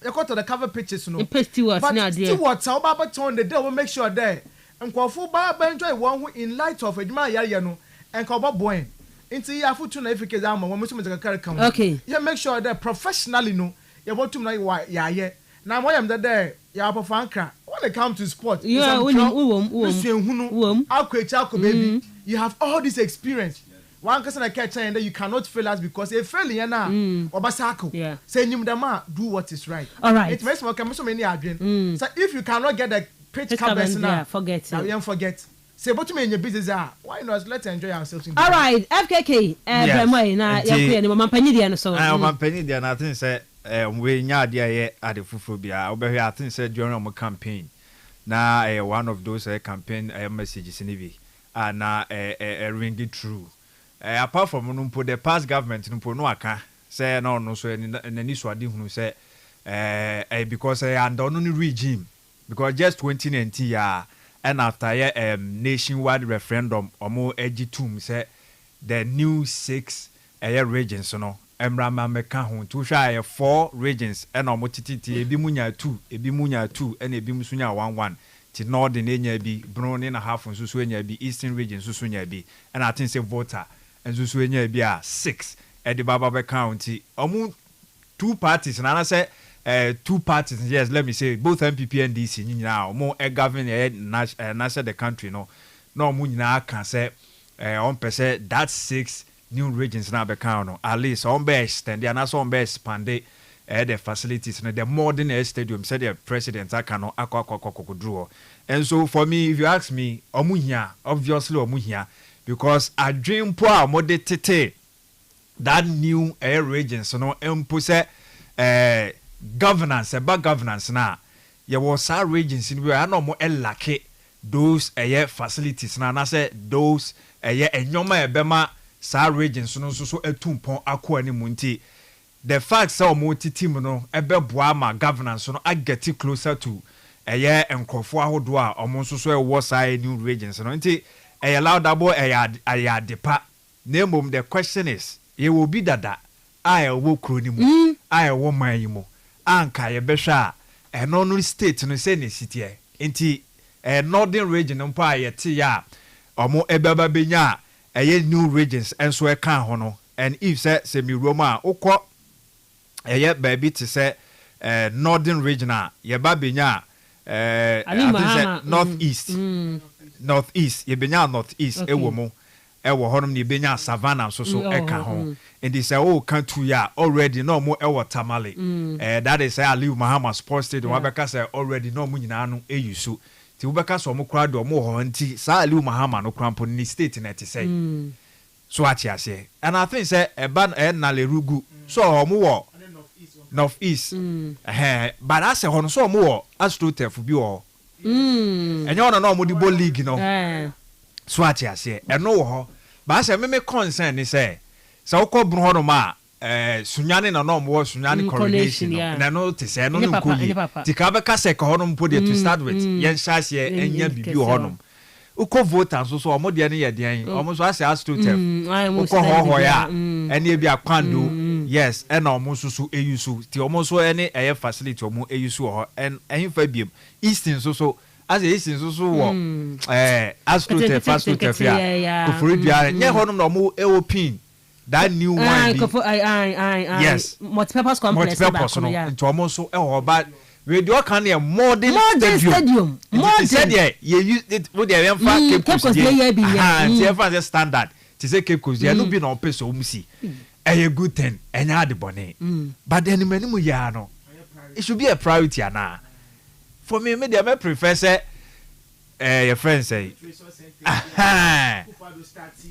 [SPEAKER 14] You got to the cover pictures no. But stewards how about on the day will make sure there. And Kwafu ba enjoy one who in light of edma ya no and Kwaba boy. Into ya foot to na efike am when musu make carry come.
[SPEAKER 1] Okay.
[SPEAKER 14] You make sure that professionally no you want to na ya now why am there ya apofanka when it comes to sport baby you have all this experience one person I catch and you cannot fail us because a failure now obasako say nyumdama do what is right.
[SPEAKER 1] All right,
[SPEAKER 14] it makes more so many adwin so if you cannot get the pitch covers now
[SPEAKER 1] forget
[SPEAKER 14] now you forget say but me in your business why not let's enjoy ourselves in
[SPEAKER 1] all right FKK boy na yakuye ni mama panyi dia no so
[SPEAKER 5] mama panyi dia na think say we nya dia ye ade fufu bia obehwe I think say during our campaign na one of those campaign messages ni bi na ringing true apart from no the past government no aka say no so nani so ade hunu say because under no regime because just 2019 ya and after nationwide referendum omo egitum say the new 6 regions no emrama meka ho to hwa 4 regions and omo tititi ebi munya 2 and ebi musunya 1 ti northern enya bi brown na half nso enya bi eastern region nso enya bi and I think say voter nso enya bi 6 e the baba county omo 2 parties na say 2 parties yes let me say both MPP and DC nyina omo govern national the country no omo nyina can say on per say that 6 new regions now be count at least on be extend and also on be expand the facilities the modern stadium said the president akano akwa draw. And so for me if you ask me omuhia obviously omuhia because I dream poor modetete that new regions no empose governance about governance na ye was our regions in where no more elake those facilities na say those enyoma ebema sa regions no so etumpon akwa ni munti the fact say omo team no ebeboa ma governance no get closer to enkrofo ahodo a omo so e wo sa new regions no nti loud abo ɛyɛ depa na mmom the question is ye will be dada I wo kro ni mu I wo man yi mu anka ye behwe a ɛno no state no say ne sitie enti northern region mpo a ye te ya omo ebaba benya ɛyɛ new regions enso ɛka ho no and if say me roma ukọ ɛyɛ baabi te say northern region a ye ba benya northeast ye benya northeast ewo mu ewo honom ni benya savannah so eka ho and this can to ya already no more ewo tamale that is Aliu Mahama Sports Stadium wabeka say already no mu nyina no eyusu ti wobeka so mo kra do mo ho nti sa Aliu Mahama no krampo ni state na te say so atiase and I think say eba na lerugu so mo wo northeast but I say hono so mo wo astrotef bi wo enye ono no mo di ball league no so atiase eno wo ho but I say me concern ni say so ko bru hono ma sunyane na no mo sunyane coronation na no te say no nko yi ti ka be ka say ka hono mpo de to start with yen hyase enya bibi hono uko voters so omo de ne ye den omo so ase astrotef uko ho ya ene bi akwando yes and almost so eyusu ti almost so any air facility omo eyusu ho and fa biem eastern so as eastern so wo astrotef ya to for dua nye honom na omo eopin that new one yes
[SPEAKER 1] multipurpose complex
[SPEAKER 5] to almost so but we do kan e modern stadium modern stadium you use it with the Cape Coast the standard to say Cape Coast no be no person o musi a good thing and had the bonnet. But then many ya no. It should be a priority na. For me, maybe I prefer say your friend say.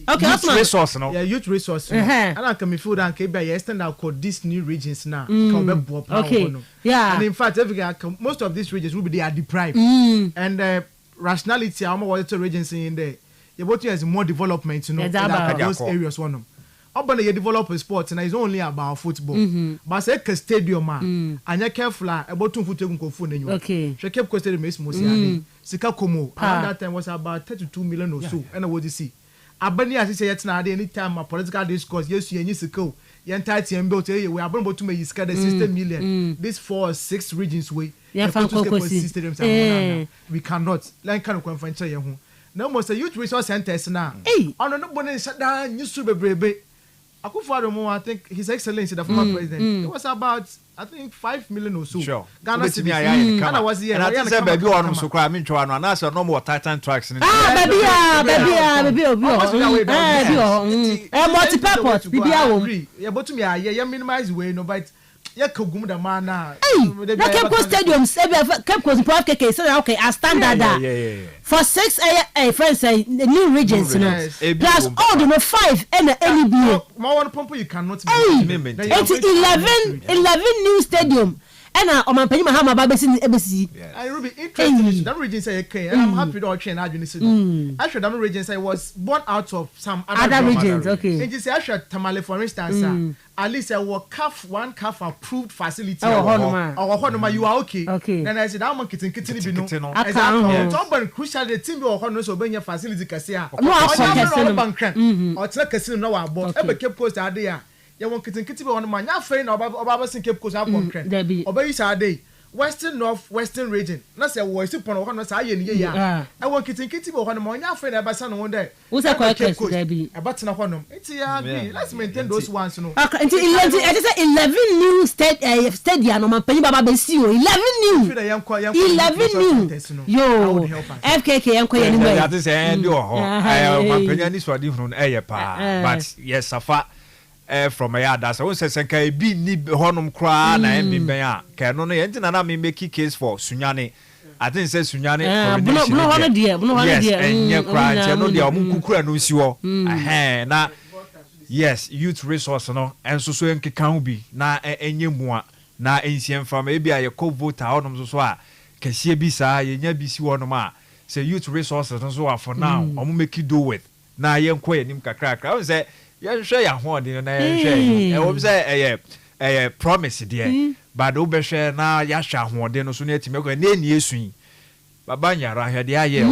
[SPEAKER 14] Okay,
[SPEAKER 5] youth resource no.
[SPEAKER 14] Yeah, youth resource. And I can feel that can be extend out called these new regions now. Okay.
[SPEAKER 1] Yeah.
[SPEAKER 14] And in fact, most of these regions will be they are deprived. And rationality, I'm more water regions in there. You're about to have more development, you know, those areas one. Obana you develop a sport and it's only about football. But say a stadium and you careful about 2 foot go phone anyway.
[SPEAKER 1] Okay.
[SPEAKER 14] She kept costing the most Sika Komo around that time was about 32 million or so. And what you see. Abani as say yet now any time a political discourse yes you sika you entitled and built we are about to make the 60 million. This 4 or 6 regions way. We cannot like kind of conference here. No more say youth resource centers now. Hey, on no bonnet shut down you super brebe. I think His Excellency, the former president, it was about, I think, 5 million or so.
[SPEAKER 5] Sure.
[SPEAKER 14] Ghana city.
[SPEAKER 5] Ghana was here. And I said, baby, on so cry, I mean, Joanna, and I said, no more Titan tracks.
[SPEAKER 1] Baby, multi-purpose, baby,
[SPEAKER 14] yeah, but to me, I minimize way, no, but. Cape
[SPEAKER 1] Coast Stadium, Cape Coast KK, so okay, a standard for 6 friends say new regions, plus all the 5 and the NBA.
[SPEAKER 14] More pump you cannot.
[SPEAKER 1] 11 new stadium. And on my penny Mahama Babes in ABC.
[SPEAKER 14] I will be interested. That region say okay, and I'm happy to all change. Actually, that region say was born out of some
[SPEAKER 1] other regions. Okay.
[SPEAKER 14] And you say actually Tamale, for instance, at least I will one calf approved facility.
[SPEAKER 1] Or Honoma,
[SPEAKER 14] you are okay.
[SPEAKER 1] Okay.
[SPEAKER 14] Then I said, I'm getting no. Exactly. Crucial the team or Honor so being your facility Cassia. No, I'm bank. Or it's like casino now about every Cape Coast idea. You want to get on my friend or Baba Cape Coast. Obey Saturday, Western North Western region. Not say was upon a hundred. I want to get on my friend about son one day.
[SPEAKER 1] Who's a quiet case?
[SPEAKER 14] About no. It's let's maintain those ones. No,
[SPEAKER 1] until 11 new stadium on my penny Baba Bessie. 11 new. Yo, FKK, I'm quite anyway.
[SPEAKER 5] That is end your my penny is for different air but yes, Safa. From my yard, that's also say can be ni honum cry na be ben can no yen na me make case for Sunyane. I think say Sunyane yes and ye cry no dey omukukura no si wo na yes youth resource no enso so enkeka ho bi na enye mua na ensiem fam e bia ye co voter honum so a kese bi sa ye nya bi si honum a say youth resources no so for now omo make do with na ye nko ye nim kakra kakra say you share your horn in the say promise there, but over share now. Yasha horn, then no sooner to make a name. Yes, Babanya, I had the idea.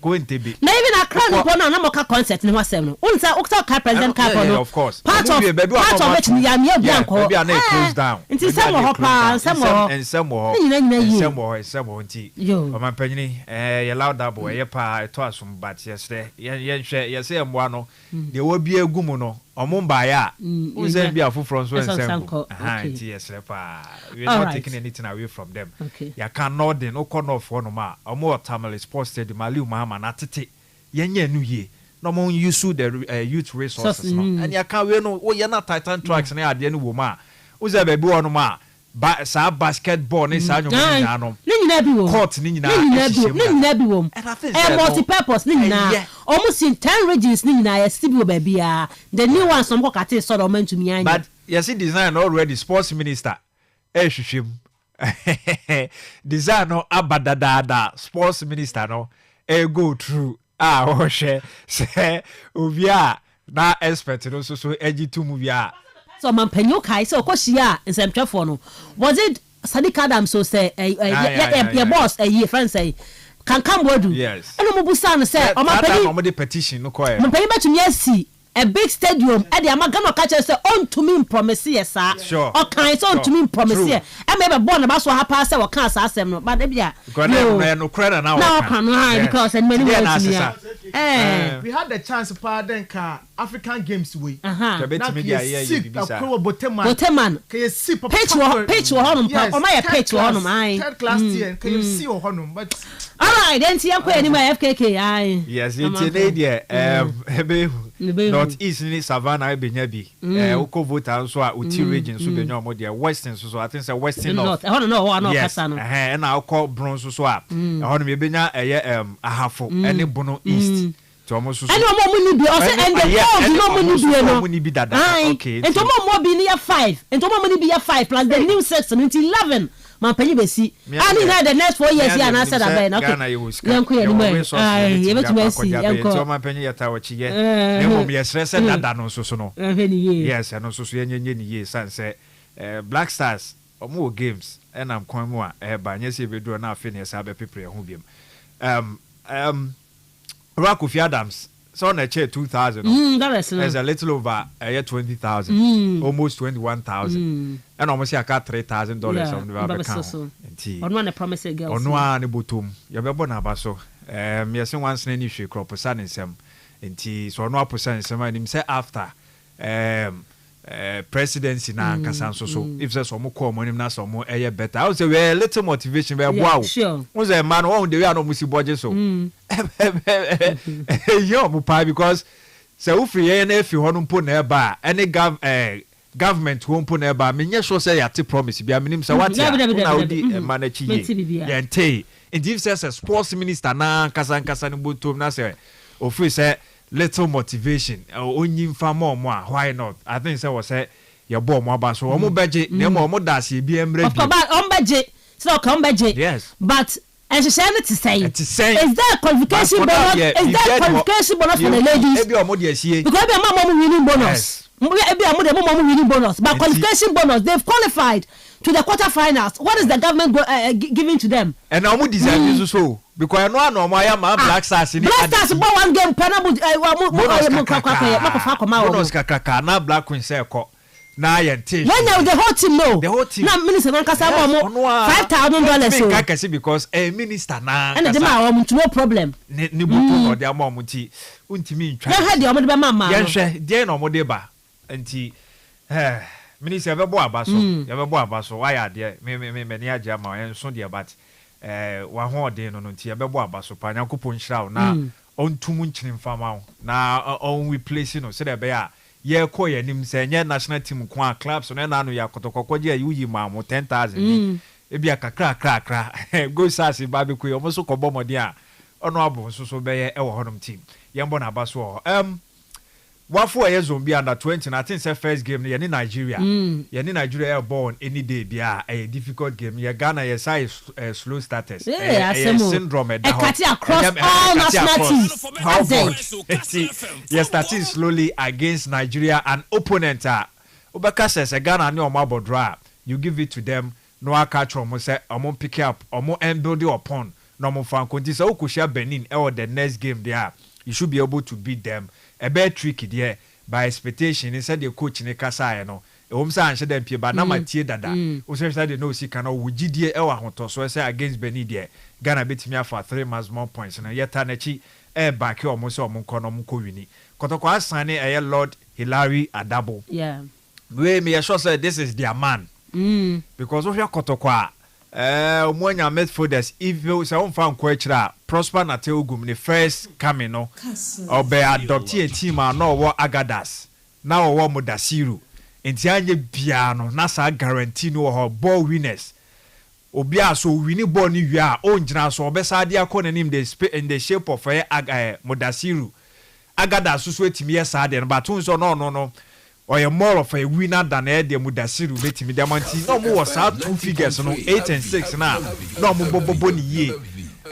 [SPEAKER 5] Go in TB.
[SPEAKER 1] Na even a crown upon na moka concert ni wasem no. Unsa okta ka president ka no.
[SPEAKER 5] Of course.
[SPEAKER 1] Part of it ni ya me bianko.
[SPEAKER 5] Maybe na close down.
[SPEAKER 1] Nti some ho pa, some ho.
[SPEAKER 5] And some ho. Some ho nti. Omampanyini ye loud that boy ye pa to asum but yesterday. Ye say emwa no. De wo bi egum no. Omo mbaaya. Unse bi afufro so ensemble. Nti yesterday pa. We are not taking anything away from them. Ya can nothing no corner of one ma. Omo Tamale Sports Stadium Mali Mama na tete. Yenye nu ye. No more use the youth resources no. And ya can we no o ye na Titan tracks na ade no wo ma. Uze bebi wono ma. Sa basketball ni sa nyo nyina no.
[SPEAKER 1] Ni nyina bi wo.
[SPEAKER 5] Court ni nyina.
[SPEAKER 1] Ni nyina bi wo. Multi purpose ni nyina. Almost in 10 regions ni nyina ya still be bia. The new one some ko kate so do man to me anya.
[SPEAKER 5] But you see design already sports minister. Hwehwem. Design no abadadada sports minister no go through ohwe say ovia na expert no so egitu movie a
[SPEAKER 1] so man panyo kai so okohia nsemptwefo no was it Sadiq Adam so say your boss your friend say can come bodu
[SPEAKER 5] yes
[SPEAKER 1] eno mo busa no say o man panyo
[SPEAKER 5] mo de petition no koye
[SPEAKER 1] man panyo betumi asi a big stadium e dey amagano catch say on to me promise yesa o kan say on to me promise e me be born ba so hapa say o kan sa asem no but e bia
[SPEAKER 5] no credit now
[SPEAKER 1] no kan because and many ways
[SPEAKER 14] we had the chance pa den ka African Games we Boteman can you see
[SPEAKER 1] pitch wo honum pa o ma ye pitch wo honum ai
[SPEAKER 14] third class tier can you see wo honum but
[SPEAKER 1] all right then ti yanko any my FKK ai
[SPEAKER 5] yes it's in there North East ni Savannah benya bi uko voter so a uti region so benya omo there western so I think say western north
[SPEAKER 1] I don't know what no kasa no
[SPEAKER 5] na uko bronze so a hono me benya ahafo ene bono east to omo so
[SPEAKER 1] ene omo mu ni bi o say and the no mu ni bi
[SPEAKER 5] dada okay
[SPEAKER 1] and omo mo bi ni ya 5 and omo mo ni bi ya 5 plus the new section until 11 man panyi besi ani na the next 4 years here na said abeg okay yanko ya ni mo ye betuma esi yanko
[SPEAKER 5] so man panyi yata wachi ye ne mo ye stress dada no so no yes no so ye nye ni ye san say Black Stars omo games and am kwan mu a ba nye se bedu na afi ne sa be prepare ho biem Kofi Adams so na che 2000
[SPEAKER 1] that is
[SPEAKER 5] there's a little over 20,000 almost 21,000 and almost aka $3,000 on the account
[SPEAKER 1] on one promise girl
[SPEAKER 5] on one botum you be born abaso yes once na ni hwe crop sa nsem enti so no aposa nsem ani say after presidency na nkasa so if say some call money na some better I would say we little motivation we boawo we say man one dey we no musi budget so yo mu pa because say we free na efi ho no mpo na eba any government won mpo na eba menye so say yate promise bia menim say what ya na odi manage ye yente if say sports minister na nkasa no botom na say ofri say little motivation onyi mfa mo why not I think say was say your boy mo ba so omo beje na mo dase bi emre bi
[SPEAKER 1] on beje so come beje
[SPEAKER 5] yes
[SPEAKER 1] but and she said to say is there qualification bonus for the ladies
[SPEAKER 5] ebi omo de asie
[SPEAKER 1] because ebi am winning bonus ebi am winning bonus but qualification bonus they've qualified to the quarterfinals. What is the government giving to them?
[SPEAKER 5] And now we deserve so because no no my Black Stars in
[SPEAKER 1] Black Stars bought one game bonus
[SPEAKER 5] kakaka na Black Queen say ko na yente
[SPEAKER 1] when the whole team no the whole team na minister na kasa mo $5,000 so
[SPEAKER 5] kakasi because minister na
[SPEAKER 1] and the man no problem
[SPEAKER 5] ni buto no de amom nti untimi ntwa
[SPEAKER 1] na had the omo de mama
[SPEAKER 5] yen hwe de na omo de ba nti minister be bo abaso why are there me ni agya ma yen so de but wa ho de no nti be bo abaso pa nyankopon hira na ontum nkyini mfama na on replace no so de be ya ye ko ye nim se nye national team kwa clubs no na no ya kotokokogye ayi ma mo 10,000 e bia kakra go sasi ba be ko yo mo so ko bomode a ono abo so be ye e wo honom team ye mbo na abaso wafo ye zombie under 20 I think say first game ye ni Nigeria born any day bia a difficult game ye Ghana ye size slow status syndrome
[SPEAKER 1] cut across all national teams
[SPEAKER 5] how ye starting slowly against Nigeria an opponent obeka says Ghana ni omo abodra you give it to them no catch omo say omo pick up omo and build upon no mo fan konti say Okoshia Benin or the next game there you should be able to beat them a bit tricky there by expectation instead the coach ne kasa no say anhye dem pie ba na matie dada o say they know si kana wugidie e wa hoto so say against Benin there Ghana betimi afa 3 maximum points na yeta na chi back o mo say o mo nko no mo ko wini Kotoko asane Lord Hilary Adabo we me sure say this is their man because of your Kotoko Umwanya midfielders if you say on fan kwechira Prosper na Teugum the first coming no or be adopt a team no wo Agadas na wo Mudasiru enti anye bia no na sa guarantee no ho ball winners obi aso wini ball ni wi a onjina so obesa de akonanim in the shape of Mudasiru Agadas so etimi yesa de but so no or a more of a winner than the Mudasiru betimi diamanti no more was out 2 figures no 8 and 6 now no more boboni ye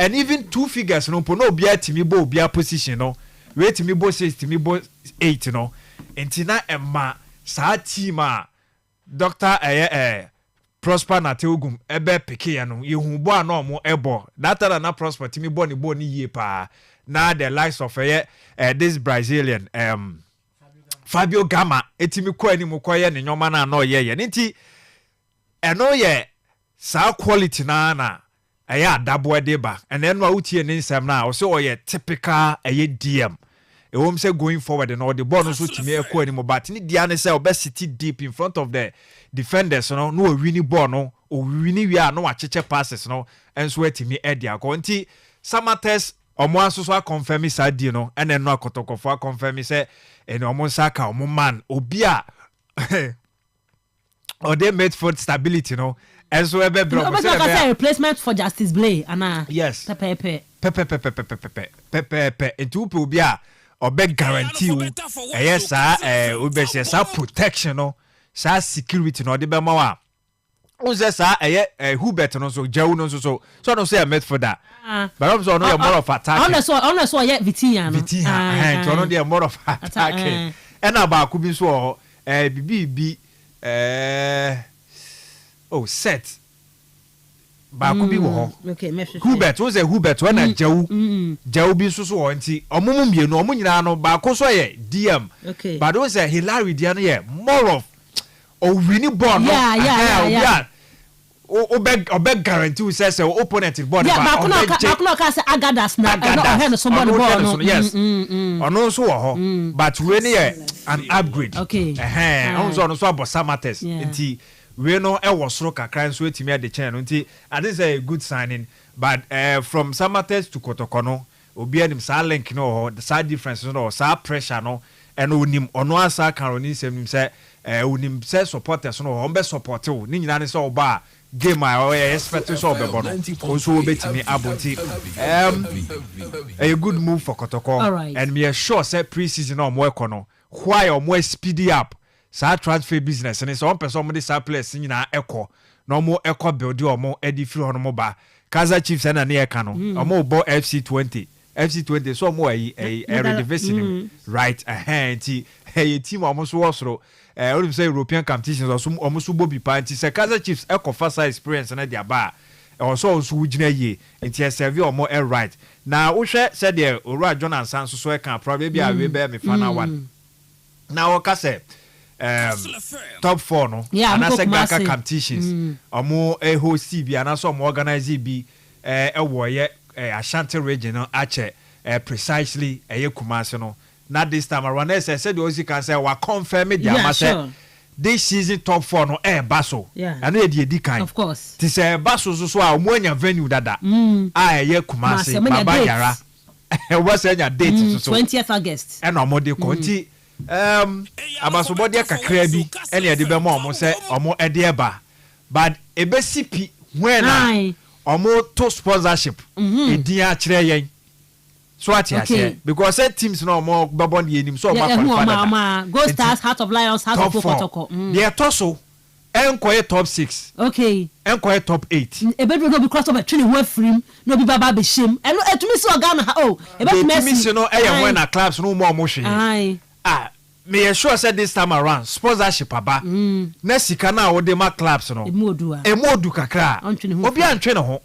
[SPEAKER 5] and even 2 figures no no bia timi bo bia position no wait timi bo 6 timi bo 8 no entina emma sa team Dr. Prosper na Teugum ebe peke ya no yehu bo ano mo ebo that na Prosper timi bo ni ye pa na the likes of this Brazilian Fabio Gama etimi ko ani mu koye ne nyoma na no ye nti eno ye sa quality na adabo de ba eno a utie ne nsem na o se o ye typical DM wom say going forward and all the ball no so timi ko ani mu but ni dia ne say obesity deep in front of the defenders no winning ball no o winning wi a no acheche passes no enso etimi e dia ko nti Samates omo asoso a confirm sa di no ene no akotokofo a confirm say and almost saka omo man obia or they made for stability no and so ebe bro
[SPEAKER 1] say replacement for Justice Blay ana
[SPEAKER 5] yes
[SPEAKER 1] pepe
[SPEAKER 5] etu pe obia obe guarantee u yes obe say protection no sa security no de be ma wa uze sa Hubert no so jawu no so no say made for that but I'm so no more of attack
[SPEAKER 1] honest yeah Vitinha
[SPEAKER 5] and no dey more of attacking and about ku bi so bibi set ba ku bi wo ho
[SPEAKER 1] okay
[SPEAKER 5] Hubert was a Hubert when a jawu bi so nti omumu mienu omu nyina no ba ko so ye DM
[SPEAKER 1] okay
[SPEAKER 5] but was a Hilary dia no ye more of winning ball no
[SPEAKER 1] yeah
[SPEAKER 5] Obeg guarantee we say opponent ball
[SPEAKER 1] but no ka say Agadas na no somebody ball no
[SPEAKER 5] yes ono so wo ho but we ne an upgrade
[SPEAKER 1] okay
[SPEAKER 5] ono so abosa matters nti we no e wo soro kakra so etimi ade chen no nti and this is a good signing but from Samates to Kotoko no obi anim sa link no the side difference no sa pressure no and onim ono asa Caroline sem say onim say supporters no on be support o ni nyina ne say oba game I expect so be bono also betimi abonti a good move for Kotoko and me sure say pre-season o mo ekono why o mo speedy up sa transfer business and so one person mo dey players nyina eko no mo eko build o mo edi free hono mo ba Kaizer Chiefs na na eka no o mo bo FC20 so mo redivisiting right ahead a team almost was only say European competitions or some almost Bobby Panty say Kaizer Chiefs eco first experience na dia ba also wugina ye nti serve or more right now we said there Ora John and Sanso so can probably be we be me final one now o ka say top 4 no and I say Gaka competitions omo host bi and so organize bi wo ye Ashanti region ache precisely Kumasi no not this time around said the Ozi can say wa confirm it say this season top 4 no baso and no dey kind
[SPEAKER 1] of course
[SPEAKER 5] ti say baso so a omonya venue dada Kumasi baba yara what's your date
[SPEAKER 1] so 20th August
[SPEAKER 5] and omo dey konti abaso body kakra bi and e dey be mo omo say omo e dey ba but ebesipi when omo to sponsorship edin a kire yen so what you say because said teams no more babon the enim so
[SPEAKER 1] Go Stars, Heart of Lions, Heart of Protocol
[SPEAKER 5] they are toso enkoye top 6
[SPEAKER 1] okay
[SPEAKER 5] enkoye top 8
[SPEAKER 1] e bedro no be cross over training we free no be baba be shame eno etumi so Ghana e be
[SPEAKER 5] Messi no when na clubs no more motion me sure said this time around sponsorship aba na sika na wo de ma clubs no
[SPEAKER 1] emodu
[SPEAKER 5] kakra obi antwe no ho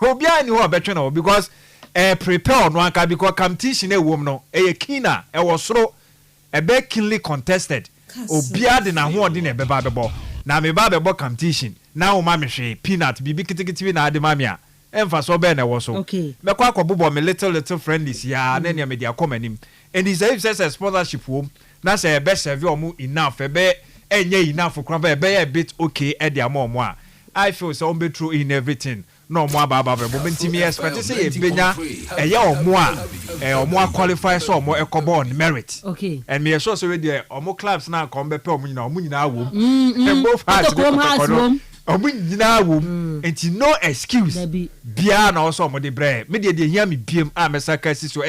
[SPEAKER 5] Obia ni ho betwe na because prepare no anka because competition e wom no kina e wo soro e be keenly contested obia de na ho de na beba bebo na me ba bebo competition na wo ma me hwe peanut bibi kitikiti na ade ma me a emfa so be na wo so me kwa akobobo me little friendlies ya na ne me dia komanim and is if says a sponsorship wom na say e be serve omu enough e be enye enough kra be a bit okay e dia mo a I feel so be true in everything no more baba moment me expect say e benya eye omo qualify so omo ekobo on merit
[SPEAKER 1] okay
[SPEAKER 5] and me sure so we there omo clubs na come be pe omo nyina wom and both has omo nyina wom and no excuse bia na also omo de bre me de hia me biem a me saka si so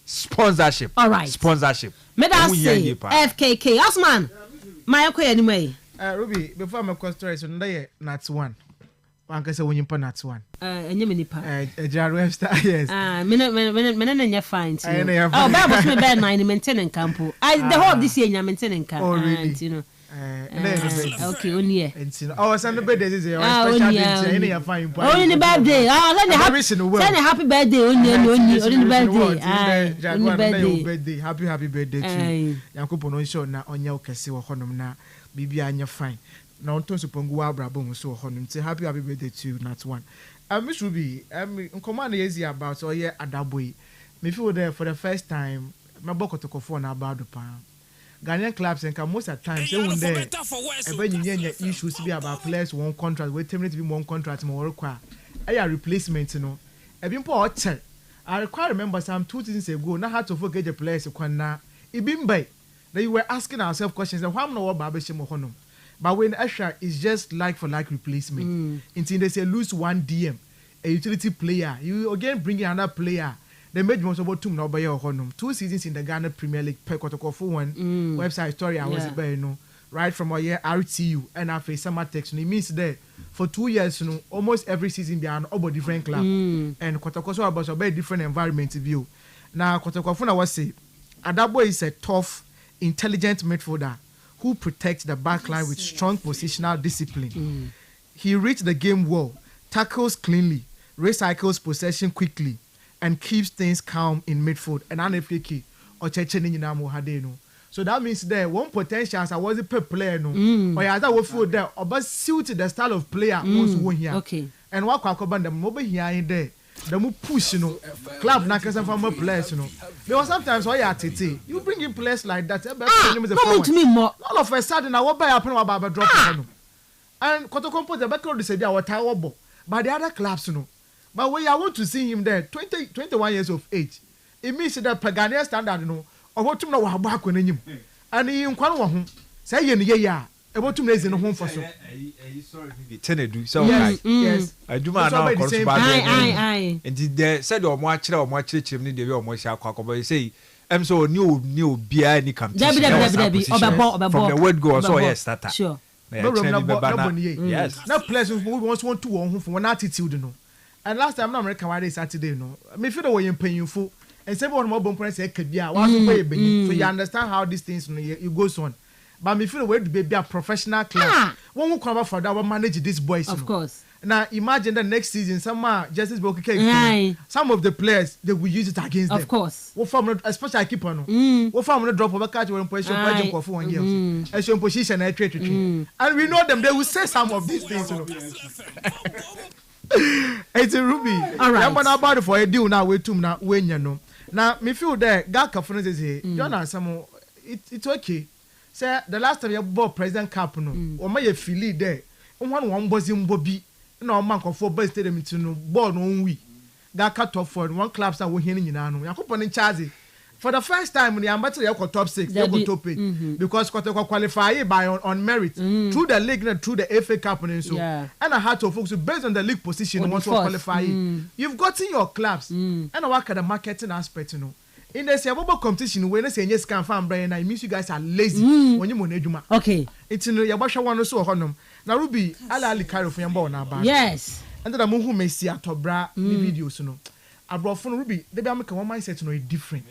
[SPEAKER 5] sponsorship
[SPEAKER 1] all right
[SPEAKER 5] sponsorship
[SPEAKER 1] me da say FKK Osman my akoya ni mai
[SPEAKER 14] Ruby before my question so ndeye nat 1 wanka say wonyi pa nat 1
[SPEAKER 1] enye me nipa
[SPEAKER 14] Ejaro Webster yes
[SPEAKER 1] me na fine oh ba boss me be 9 maintain campo the whole of this year nya maintain camp you know okay only
[SPEAKER 14] oh Sunday birthday is your special day any your fine point
[SPEAKER 1] only birthday let me happy birthday only birthday
[SPEAKER 14] happy birthday to Yankopon on show na onya okese wo honom na bibia anya fine na onto supongu wa brabo so honom say happy birthday to not one Miss Ruby command easy about or yeah adaboy me feel there for the first time my bokotoko phone about the pan Ghanaian clubs and most at times they won there when you issues be about players one contract wait 10 minutes be one contract more require a replacement you know e been poor I quite remember some 2 seasons ago na had to forget the players kwana e been by that you were asking ourselves questions and how no what babeshimo hono but when Asha is just like for like replacement until they say lose one DM a utility player you again bring in another player. They made most about 2 now 2 seasons in the Ghana Premier League per one website story I was right from a year RTU and after summer text it means that for 2 years almost every season they are about different club and Kotokoso about a very different environment view. Now Kotokofuna was say Adabo is a tough, intelligent midfielder who protects the back line with strong positional discipline. He reads the game well, tackles cleanly, recycles possession quickly, and keeps things calm in midfield and NFK or Checheni Namo Hadeno. So that means there one potential as I was a player no or as I was food there or but suited the style of player was one here.
[SPEAKER 1] Okay.
[SPEAKER 14] And what Kwakoban the mobile here in there. The move push club nakers and former players because sometimes why you bring in players like that all of a sudden I will buy up and drop and Kotokompo the back road said our tower ball but the other clubs but when I want to see him there 21 years of age it means that Pagania standard or what to know back when him and he in Kwan say yeah about 2 days in the home for so yes
[SPEAKER 5] I do my now and they said or more chimney they were more shall say I'm so new beer any come from the word go so yes that
[SPEAKER 1] sure
[SPEAKER 14] yes now players who want to home for one attitude and last time American why they Saturday me feel the way you paying full and say one more bumper say could be so you understand how these things you goes on. But me feel the way to be a professional club. One who come for that will manage these boys.
[SPEAKER 1] Of course.
[SPEAKER 14] Now imagine the next season, Justice some of the players they will use it against them.
[SPEAKER 1] Of course.
[SPEAKER 14] What form, especially keeper no. What form the drop of a catch when position for 1 year. As your position and trade. And we know them. They will say some of these things. It's a Ruby.
[SPEAKER 1] All right.
[SPEAKER 14] I'm about it for a deal now. Wait now when you know. Now me feel that Gaka for instance here. John some it's okay. Say the last time you bought President Cup no, or may you feel it there. One was in Bobby, no man for best stadium to no ball no we. Got cut off for one clubs that were here in Yano. Yakupon in Chazi. For the first time when the amateur you top 6, you go top 8 because Kotoko qualify by on merit through the league and through the FA Cup and so. And I had to focus based on the league position and what to qualify. You've gotten your clubs and I work at the marketing aspect, In the Savobo competition, when I say yes, can find Brian, I mean you guys are lazy when you moneduma.
[SPEAKER 1] Okay.
[SPEAKER 14] It's in your Basha one or so honum. Now Ruby, I'll carry from your bone now.
[SPEAKER 1] Yes.
[SPEAKER 14] And then I move who may see at Tobra videos, I brought from Ruby, the Bamaka one mindset no different.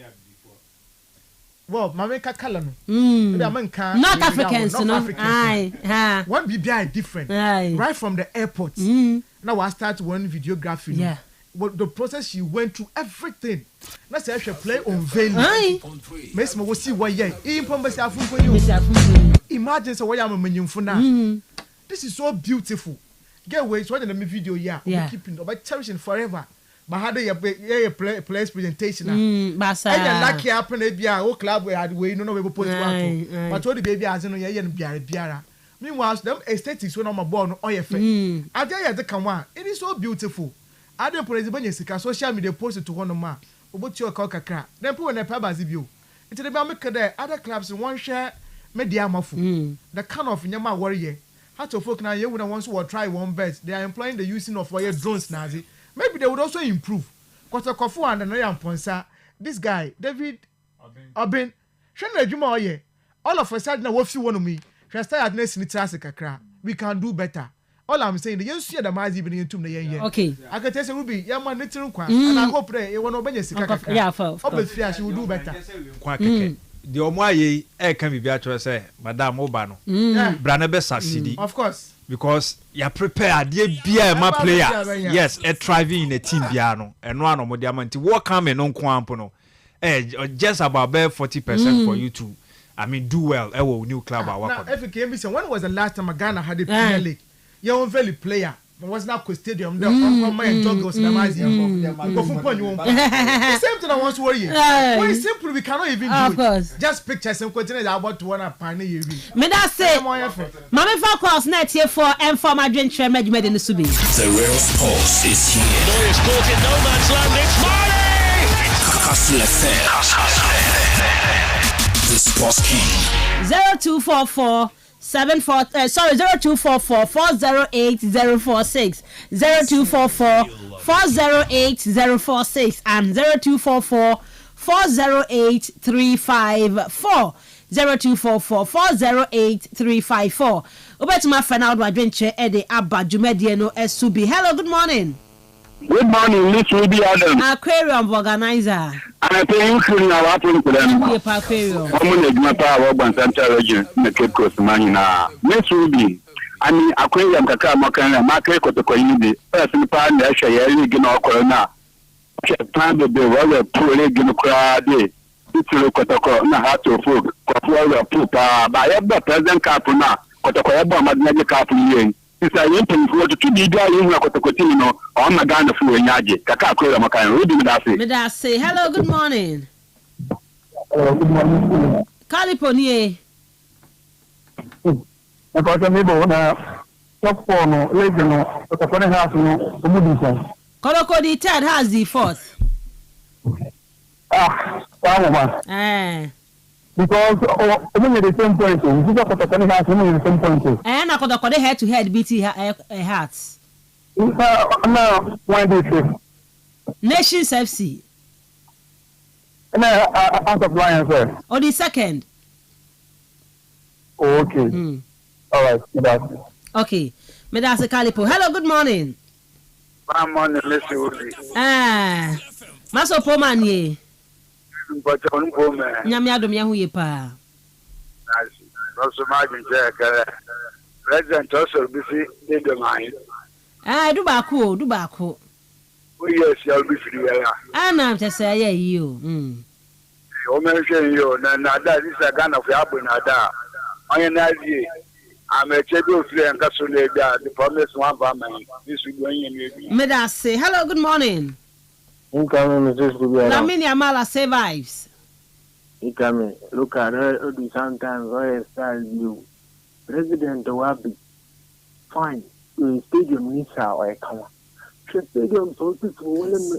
[SPEAKER 14] well, Mameka Kalano.
[SPEAKER 1] Not Africans, no. Aye.
[SPEAKER 14] One BBI different.
[SPEAKER 1] Aye.
[SPEAKER 14] Right from the airport. Now I start one videography.
[SPEAKER 1] Yeah.
[SPEAKER 14] But the process she went through everything. Now say I should play on veil. Miss me will see why yeah. Imagine so why I'm a menyumfuna. This is so beautiful. Get away, so in the video, yeah. Keeping but cherishing forever. But how do you play presentation?
[SPEAKER 1] Basa.
[SPEAKER 14] And lucky happen a bia o club we had we no we post one. But what the baby has no yeah biara. Meanwhile, them aesthetics when I'm born on your face. I tell you the come one. It is so beautiful. I don't put it social media post to one of my about your coca. Then put on a pebbles view. It's the Bamaka there, other clubs in one share media mafu. The kind of Yama warrior. How to folk now you would want to try one bet. They are employing the using of wire drones Nazi. Maybe they would also improve. Kota Kofu and another Ponsa. This guy, David Obin. Shana Juma ye. All of a sudden, what you want to me? Shall start at next in we can do better. All I'm saying, the young see the might even into the year.
[SPEAKER 1] Okay.
[SPEAKER 14] I can tell you, Ruby, young man, and I hope they want to be a
[SPEAKER 1] yeah, for
[SPEAKER 14] obviously, she will do better.
[SPEAKER 5] The Omoye can be better say, Madame Obano. Branabe Sassidi.
[SPEAKER 14] Of course.
[SPEAKER 5] Because you're prepared, dear beer, my player. Yes, a thriving in a team piano, and one of my diamond to work coming on Quampono. Just about 40% for you to, I mean, do well. I will new club.
[SPEAKER 14] Now, if it came, when was the last time Ghana had a Premier League? Your own very player. Was not stadium there on my joggers and go for the same thing I want to worry. Very simple, we cannot even do it. Just pictures and continue about to one pioneer.
[SPEAKER 1] May I say, Mammy Falcons net here for and for my drink chair made in the Subi.
[SPEAKER 2] The real sports is here.
[SPEAKER 3] It's caught in no man's land. It's Marley!
[SPEAKER 2] Kastle FM. The Sports King.
[SPEAKER 1] 0244 0244 408 046 0244 408 046 and 0244 408 354 0244 408 354. Over to my friend out adventure Eddie Abba Jumediano Subi. Hello, good morning.
[SPEAKER 4] Good morning, Miss Ruby Adam.
[SPEAKER 1] Aquarium organizer.
[SPEAKER 4] I pay you to our apple for them.
[SPEAKER 1] Aquarium.
[SPEAKER 4] I'm going to get power of Central region, the Cape Coast Manina. Miss Ruby, I mean, Aquarium Kaka Makana, Market Cotocoini, person pan, the Shire, Gino Corona. Pan the weather, poor Gino Crowd, it's a Cotoco, not hard to food, Cotoco, Pupa, by every present Capuna, Cotoco, Magnetic Capu. It's a yin for to be there in Cotocotino on my gun of Fuyaji, Kaka Makan, Rudy
[SPEAKER 1] Medase. Hello, good morning.
[SPEAKER 4] Good morning.
[SPEAKER 1] Caliponier.
[SPEAKER 4] I got a neighbor now. Top form, regional, but the house no Mudison.
[SPEAKER 1] Colocodi Ted has the fourth.
[SPEAKER 4] Because only the same point, you got the only the same point.
[SPEAKER 1] And I could have head to head BT hearts.
[SPEAKER 4] Now, why do you
[SPEAKER 1] Nations FC.
[SPEAKER 4] Out of Lions, sir.
[SPEAKER 1] Or the second.
[SPEAKER 4] Okay. All right. Good.
[SPEAKER 1] Okay. Medase Calipo. Hello, good morning.
[SPEAKER 4] Good morning, Mr.
[SPEAKER 1] Maso Pomanie.
[SPEAKER 4] But on home,
[SPEAKER 1] Yamiadum Yahu pa.
[SPEAKER 4] Also, imagine, President also busy in the mind.
[SPEAKER 1] Do Baku.
[SPEAKER 4] Yes, you'll be free.
[SPEAKER 1] I'm just say you.
[SPEAKER 4] You mention you, Nada, this is a gun of Yabunada. I am idea. I'm a check-in and Kastle, the promise one family. This will go in.
[SPEAKER 1] Medase, hello, good morning.
[SPEAKER 4] Lamini
[SPEAKER 1] Amala survives.
[SPEAKER 4] Look at her, sometimes I style you. President Wabi. Fine. Stadium Nisa or a color. Stadium so to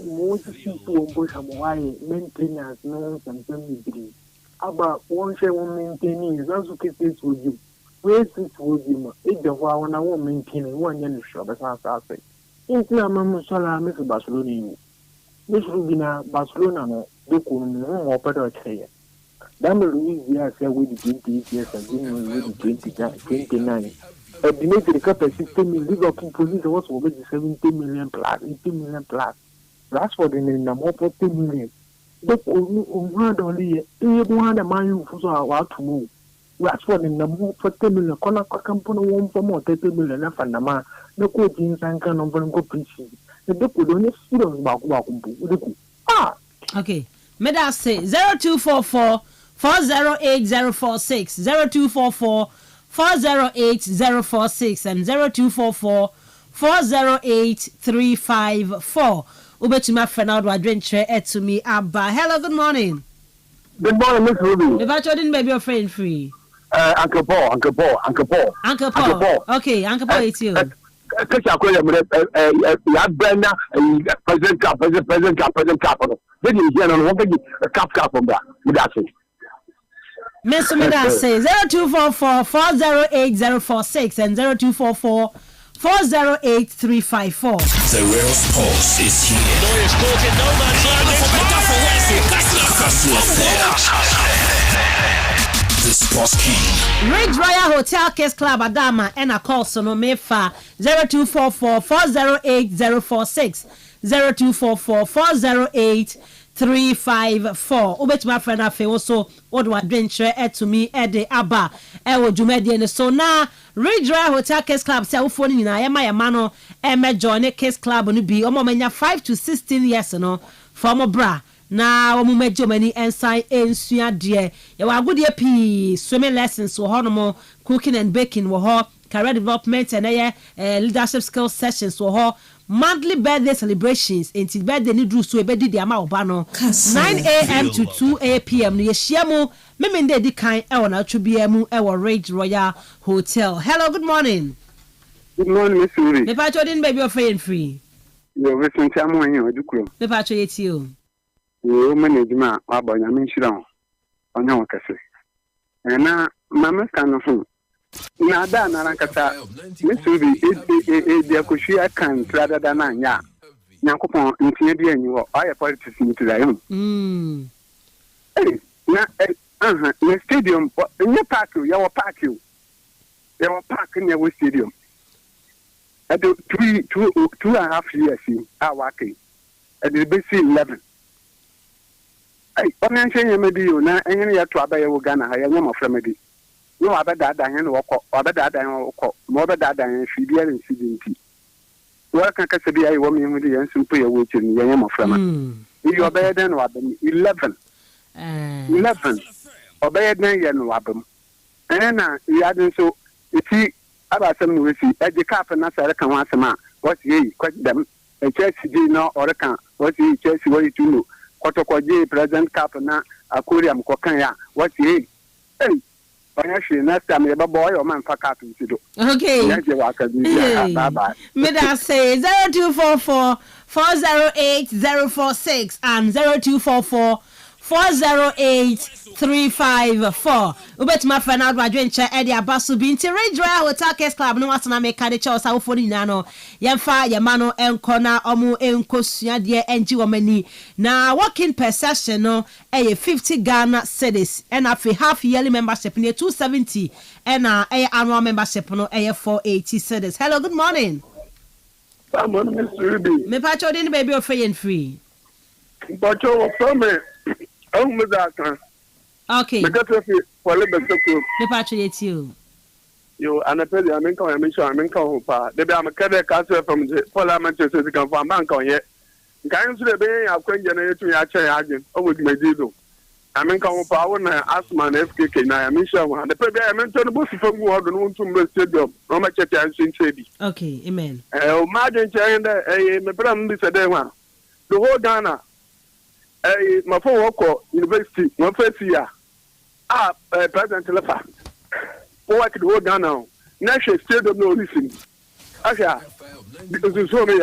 [SPEAKER 4] most people on Bush Hawaii maintenance no something degree. About one share one maintaining is also keep it with you. Where is it with you? If the one I won't maintain one year shop as I say. It's not Mamma Sola, Mr. Barcelona. This will be now Barcelona, no, they couldn't open a chair. Damn, Louisiana said with 28 years and with 29. A donated cup of 60 million, Liverpool police was over 70 million plus, 80 million plus. That's for the name of 40 million. The one only, one a man who's out to move. That's what in the move for 10 million, Connor company won for more 30 million, and the man, no coaching and can of go preaching. The book would only see us about Ah,
[SPEAKER 1] okay. May I say 0244 408046 0244 408046 and 0244 408354. Ubetuma Fernando Adventure to me Abba. Hello, good morning.
[SPEAKER 7] Good morning, Miss Ruby.
[SPEAKER 1] If I told you, baby, your friend free.
[SPEAKER 7] Uncle Paul.
[SPEAKER 1] Uncle Paul. Okay, Uncle Paul, it's you.
[SPEAKER 7] Because I call him Brenda, President Cup. Then you hear on one thing, a cup from that. That's it.
[SPEAKER 1] Mr. Mida says 0244 408046 and 0244 408354.
[SPEAKER 2] The real sports is here.
[SPEAKER 3] Lawyers caught in no man's land.
[SPEAKER 2] Kastle the Sports King.
[SPEAKER 1] Ridge Royal Hotel Case Club Adama and a call sono mefa 0244 408046 0244 408354. Ubet my friend afe also odo adventure to me ede aba e wo dwumade ne so na Ridge Royal Hotel Case Club say wo ni na yema yema no e mejo ne Case Club no bi omo manya 5 to 16 years no from bra na wo mejo mani ensign ensua de ye wa agudie pi swimming lessons wo hono cooking and baking wo ho career development and leadership skills sessions wo ho monthly birthday celebrations until birthday ni dru so e be di ama oba no 9 a.m. to 2 p.m. no ye shiamu memende di kan e wona atwobiamu e wo Ridge Royal Hotel. Hello, good morning.
[SPEAKER 7] Good morning, Miss Ruby.
[SPEAKER 1] Me pa chodin baby of free.
[SPEAKER 7] Yo, we sent am when you adukuro.
[SPEAKER 1] Me pa cho yeti o.
[SPEAKER 7] Yo, management abanya me nhira onya wakase. Na mama kan no na da na rankata Miss Ruby e akohua kan rather than anya. Nyankopon ntie bi anyi ho. Aye politics ni tira na na stadium in park you park in your stadium at the 2.5 years working at the base 11 I only maybe you na any to abaya Ghana I am of remedy no abada dan no woko abada dan woko mo abada dan fibia incident work can be I woman with the ensign pay which in yam of remedy you are better than 11 obey den ye no wabam na ya den so iti abasam no wesi eje cap na sare kan wasema what ye kwat dem e chesi di no oreka what ye chesi what you know kotokwaje president cap na akoriam kokan ya what ye banya shi na sta me babo yo man fa cap ntido
[SPEAKER 1] okay
[SPEAKER 7] ya je wa ka di bye bye
[SPEAKER 1] me da say 0244 408046 and 0244 408354. Ubetuma Fernando Adventure Eddie Abasu binti Ridge Royal Hotel Case Club no wasana meka de cho sa wofo ni no yemfa yemano enkona omu enkosua de enji womani na working per session no 50 Ghana cedis and afi half yearly membership ne 270 and annual membership no 480 cedis. Hello, good morning.
[SPEAKER 7] Good morning, Mr. Ruby.
[SPEAKER 1] Me pa cho den baby of free.
[SPEAKER 7] But you from me okay. Because if you for the
[SPEAKER 1] repatriate you.
[SPEAKER 7] You and I tell you, I'm in Kahupa. They be a cadet castle from the parliament to the Kampam Bank on yet. Can you be a question to your chair again? Oh, with my deal. I'm in Kahupa. I want to ask my FKK. I am sure. The paper I mentioned the bus from Ward and to stadium. No much attention, Shady.
[SPEAKER 1] Okay, amen.
[SPEAKER 7] Imagine chair my brother said, the whole Ghana. My phone work university, my first year. President Lefa. Work the whole Ghana. National stadium no listen. Asha, because you saw me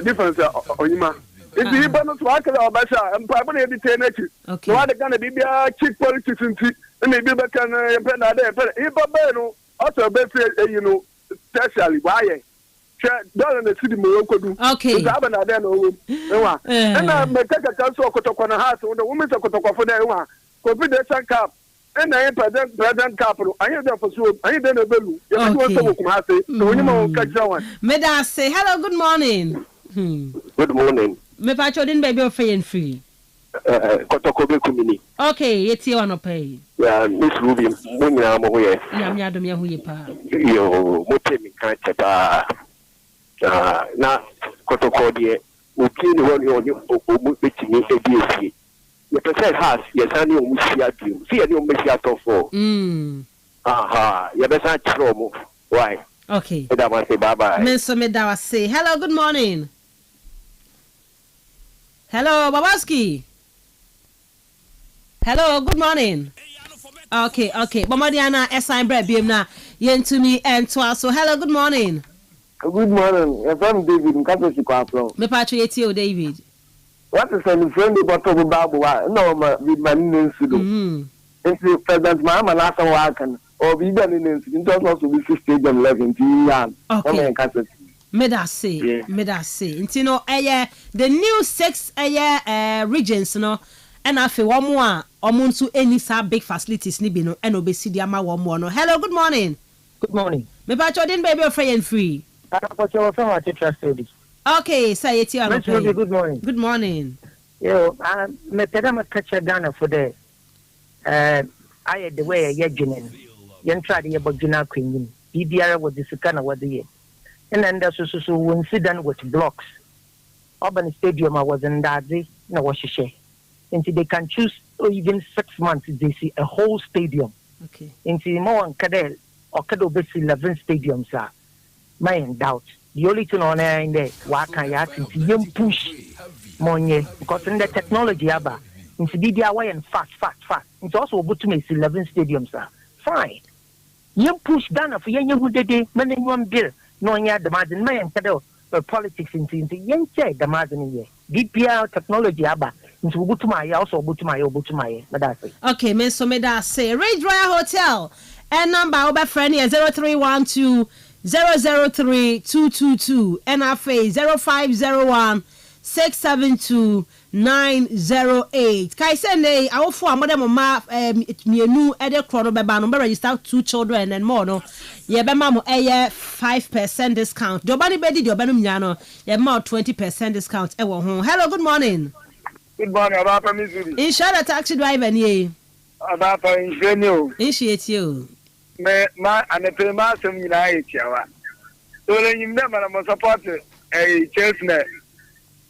[SPEAKER 7] difference on you. If you not work about Basha, I'm probably detained. Okay. What going to be a cheap politics and maybe back can Ibabeno also better, especially why. Don't the city Morocco do.
[SPEAKER 1] Okay.
[SPEAKER 7] And I make a council Kotokona house when the women's Kotoko for their one. Confidential cap. And I am present capital. I am there for sure. I am there a bill.
[SPEAKER 1] Meda say hello, good morning.
[SPEAKER 7] Good morning.
[SPEAKER 1] Me patcho din baby of free.
[SPEAKER 4] Kotokobe Kumini.
[SPEAKER 1] Okay, it's you on a pay.
[SPEAKER 4] Yeah, Miss Ruby, Munyamoye.
[SPEAKER 1] Yamyadumia Huipa.
[SPEAKER 4] Yo, Motemi Kanchata. Na Kotokodi, Ukini one you meeting a DSC. The percent has, yes, I knew Musiatu. See, I knew Musiato for. Aha, Yabesa Tromo. Why?
[SPEAKER 1] Okay.
[SPEAKER 4] Bye bye.
[SPEAKER 1] Mensah Medawa say, hello, good morning. Hello, Babaski. Hello, good morning. Okay. Bomadiana, S.I. Brett, BMNA, Yentumi, and Twaso. Hello, good morning.
[SPEAKER 6] Good morning. I'm David in Kastle.
[SPEAKER 1] Me patriotio, David.
[SPEAKER 6] What is a friend about Toby Babu? No, with my name Sudo. It's President Mama last one or be done in incident also with stadium 11 years.
[SPEAKER 1] Okay. Meda say. Intino, the new 6 regions, no. And I feel one more omunsu any sa big facilities ni bi no and obesidi ama one more no. Hello, good morning.
[SPEAKER 6] Good morning.
[SPEAKER 1] Me pacho din baby of free and free. Okay, say it here.
[SPEAKER 6] Good morning.
[SPEAKER 1] Good morning.
[SPEAKER 6] Yo, me pedama catch Ghana for the I had the way a yaginin. Yen tried the abogina queen. BBR was the Sukana was the year. And then there's also incident with blocks. Urban Stadium I was in that day, no was she. Until they can choose or even 6 months they see a whole stadium.
[SPEAKER 1] Okay.
[SPEAKER 6] Until more on Cadell or Cado Best 11 stadiums are my in doubt. The only thing on there in there, why can you ask into young push money because in the technology aba into DDI and fast. It's also about to make 11 stadiums are fine. Young push Ghana for young who did many one bill, no ya the margin may and Cado politics into young check the margin in here. DPR technology aba. Into Butumaya also Butumaya, but that's it. Okay,
[SPEAKER 1] Mensah Medawa say Ridge Royal Hotel and number over friend here 0312 003 222 NFA 0501 672 908. Kai sende awofo amode mama mienu e de kro no beba no be register 2 children and more no ye be ma mo 5% discount. Do bani be di do banu nya no ye ma 20% discount e wo ho. Hello, good morning.
[SPEAKER 7] Good morning, Abapa Missouri.
[SPEAKER 1] Inshallah, taxi driver ni.
[SPEAKER 7] Abapa Ingenio.
[SPEAKER 1] Initiate you.
[SPEAKER 7] Ma anepema some United Yawa. So then you never must support a chestnut,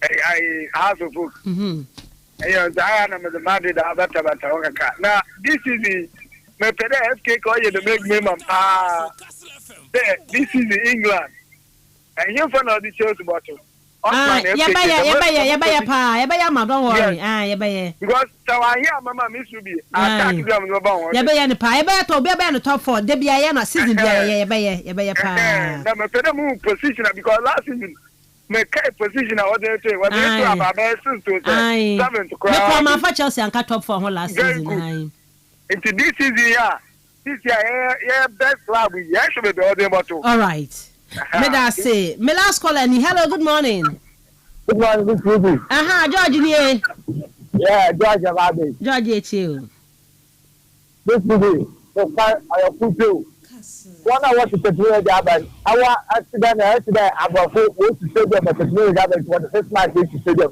[SPEAKER 7] a house of book. Diana the Madrid Abata. Now, this is the Mepede FK call you the make minimum. This is the England. And you find out the Chelsea bottle.
[SPEAKER 1] Yabaya ma, don't worry. Yabaya.
[SPEAKER 7] Because so I hear Mama Miss Ruby. I can't them no bound.
[SPEAKER 1] Yabaya the pa, yabaya to be in the top 4. They be a season. Yabaya pa.
[SPEAKER 7] Now, my better move position because last season, my position I was there to what they do about best to 7 to crowd.
[SPEAKER 1] My for Chelsea and cut up for last season.
[SPEAKER 7] Into this season, this year, best club. Yeah, should be the other.
[SPEAKER 1] All right. Medawa say, my last caller, hello, good morning.
[SPEAKER 6] Good morning, Miss Ruby.
[SPEAKER 1] George ni.
[SPEAKER 6] Yeah, George Ababe.
[SPEAKER 1] George Echiu.
[SPEAKER 6] Miss Ruby, so far I put you. One I want to take the job. Our accident, about 4 weeks to say that the job for the first match to say that.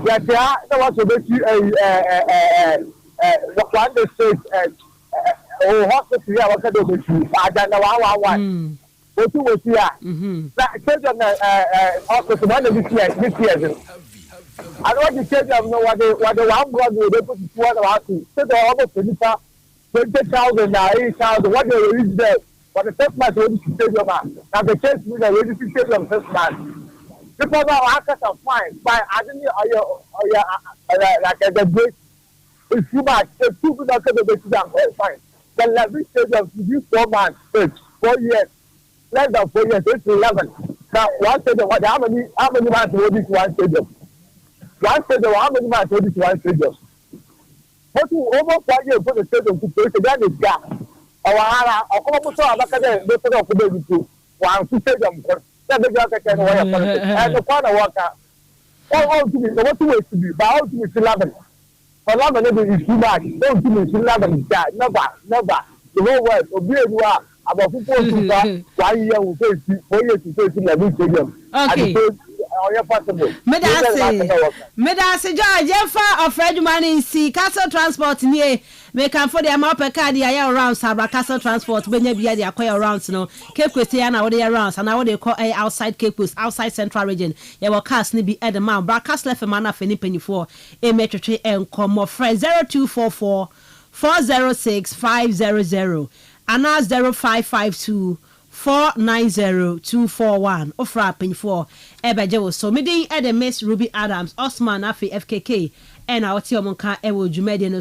[SPEAKER 6] Yeah, I want to make you one the state hospital here what can do with you? I don't know how what you will see that children hospital one this year. I don't want to tell them what the one brother they put to one about to so they almost 20,000 8,000 what they reach there but the first match will be stadium now the chance me already see stadium first match because our hackers are fine but I didn't like the break it's too much it's too good after the break fine. The 11 stadiums to use 4 months, 4 years, less than 4 years, it's 11. Now, one stadium, how many months will this one stadium? One stadium, how many months will this one stadium? But over 4 years for the stadium to play, that is gap. Our come to our back again, they put up the baby to one stadium. That's the guy that can work and the corner worker. All to me, what to waste to be, but all to me, 11. For long is too much. Don't give me 11 that. Never. The whole world, obey about 4 years, 1 year, 4 years to face in the stadium. Okay.
[SPEAKER 1] Medase George Jefa of Redman C Castle Transport near make for the amount per card around Sabra Castle Transport when you be acquire rounds no Cape Christiana or the rounds and now they call outside Cape Coast outside Central Region. You will cast be at the mount kastlefm mana feni penny for a metro and come more friend 0244 406 500 and now 0552 490-241 ofra penny for ebeje so me dey Miss Ruby Adams Osman afi FKK and our team monka e wo dwumade no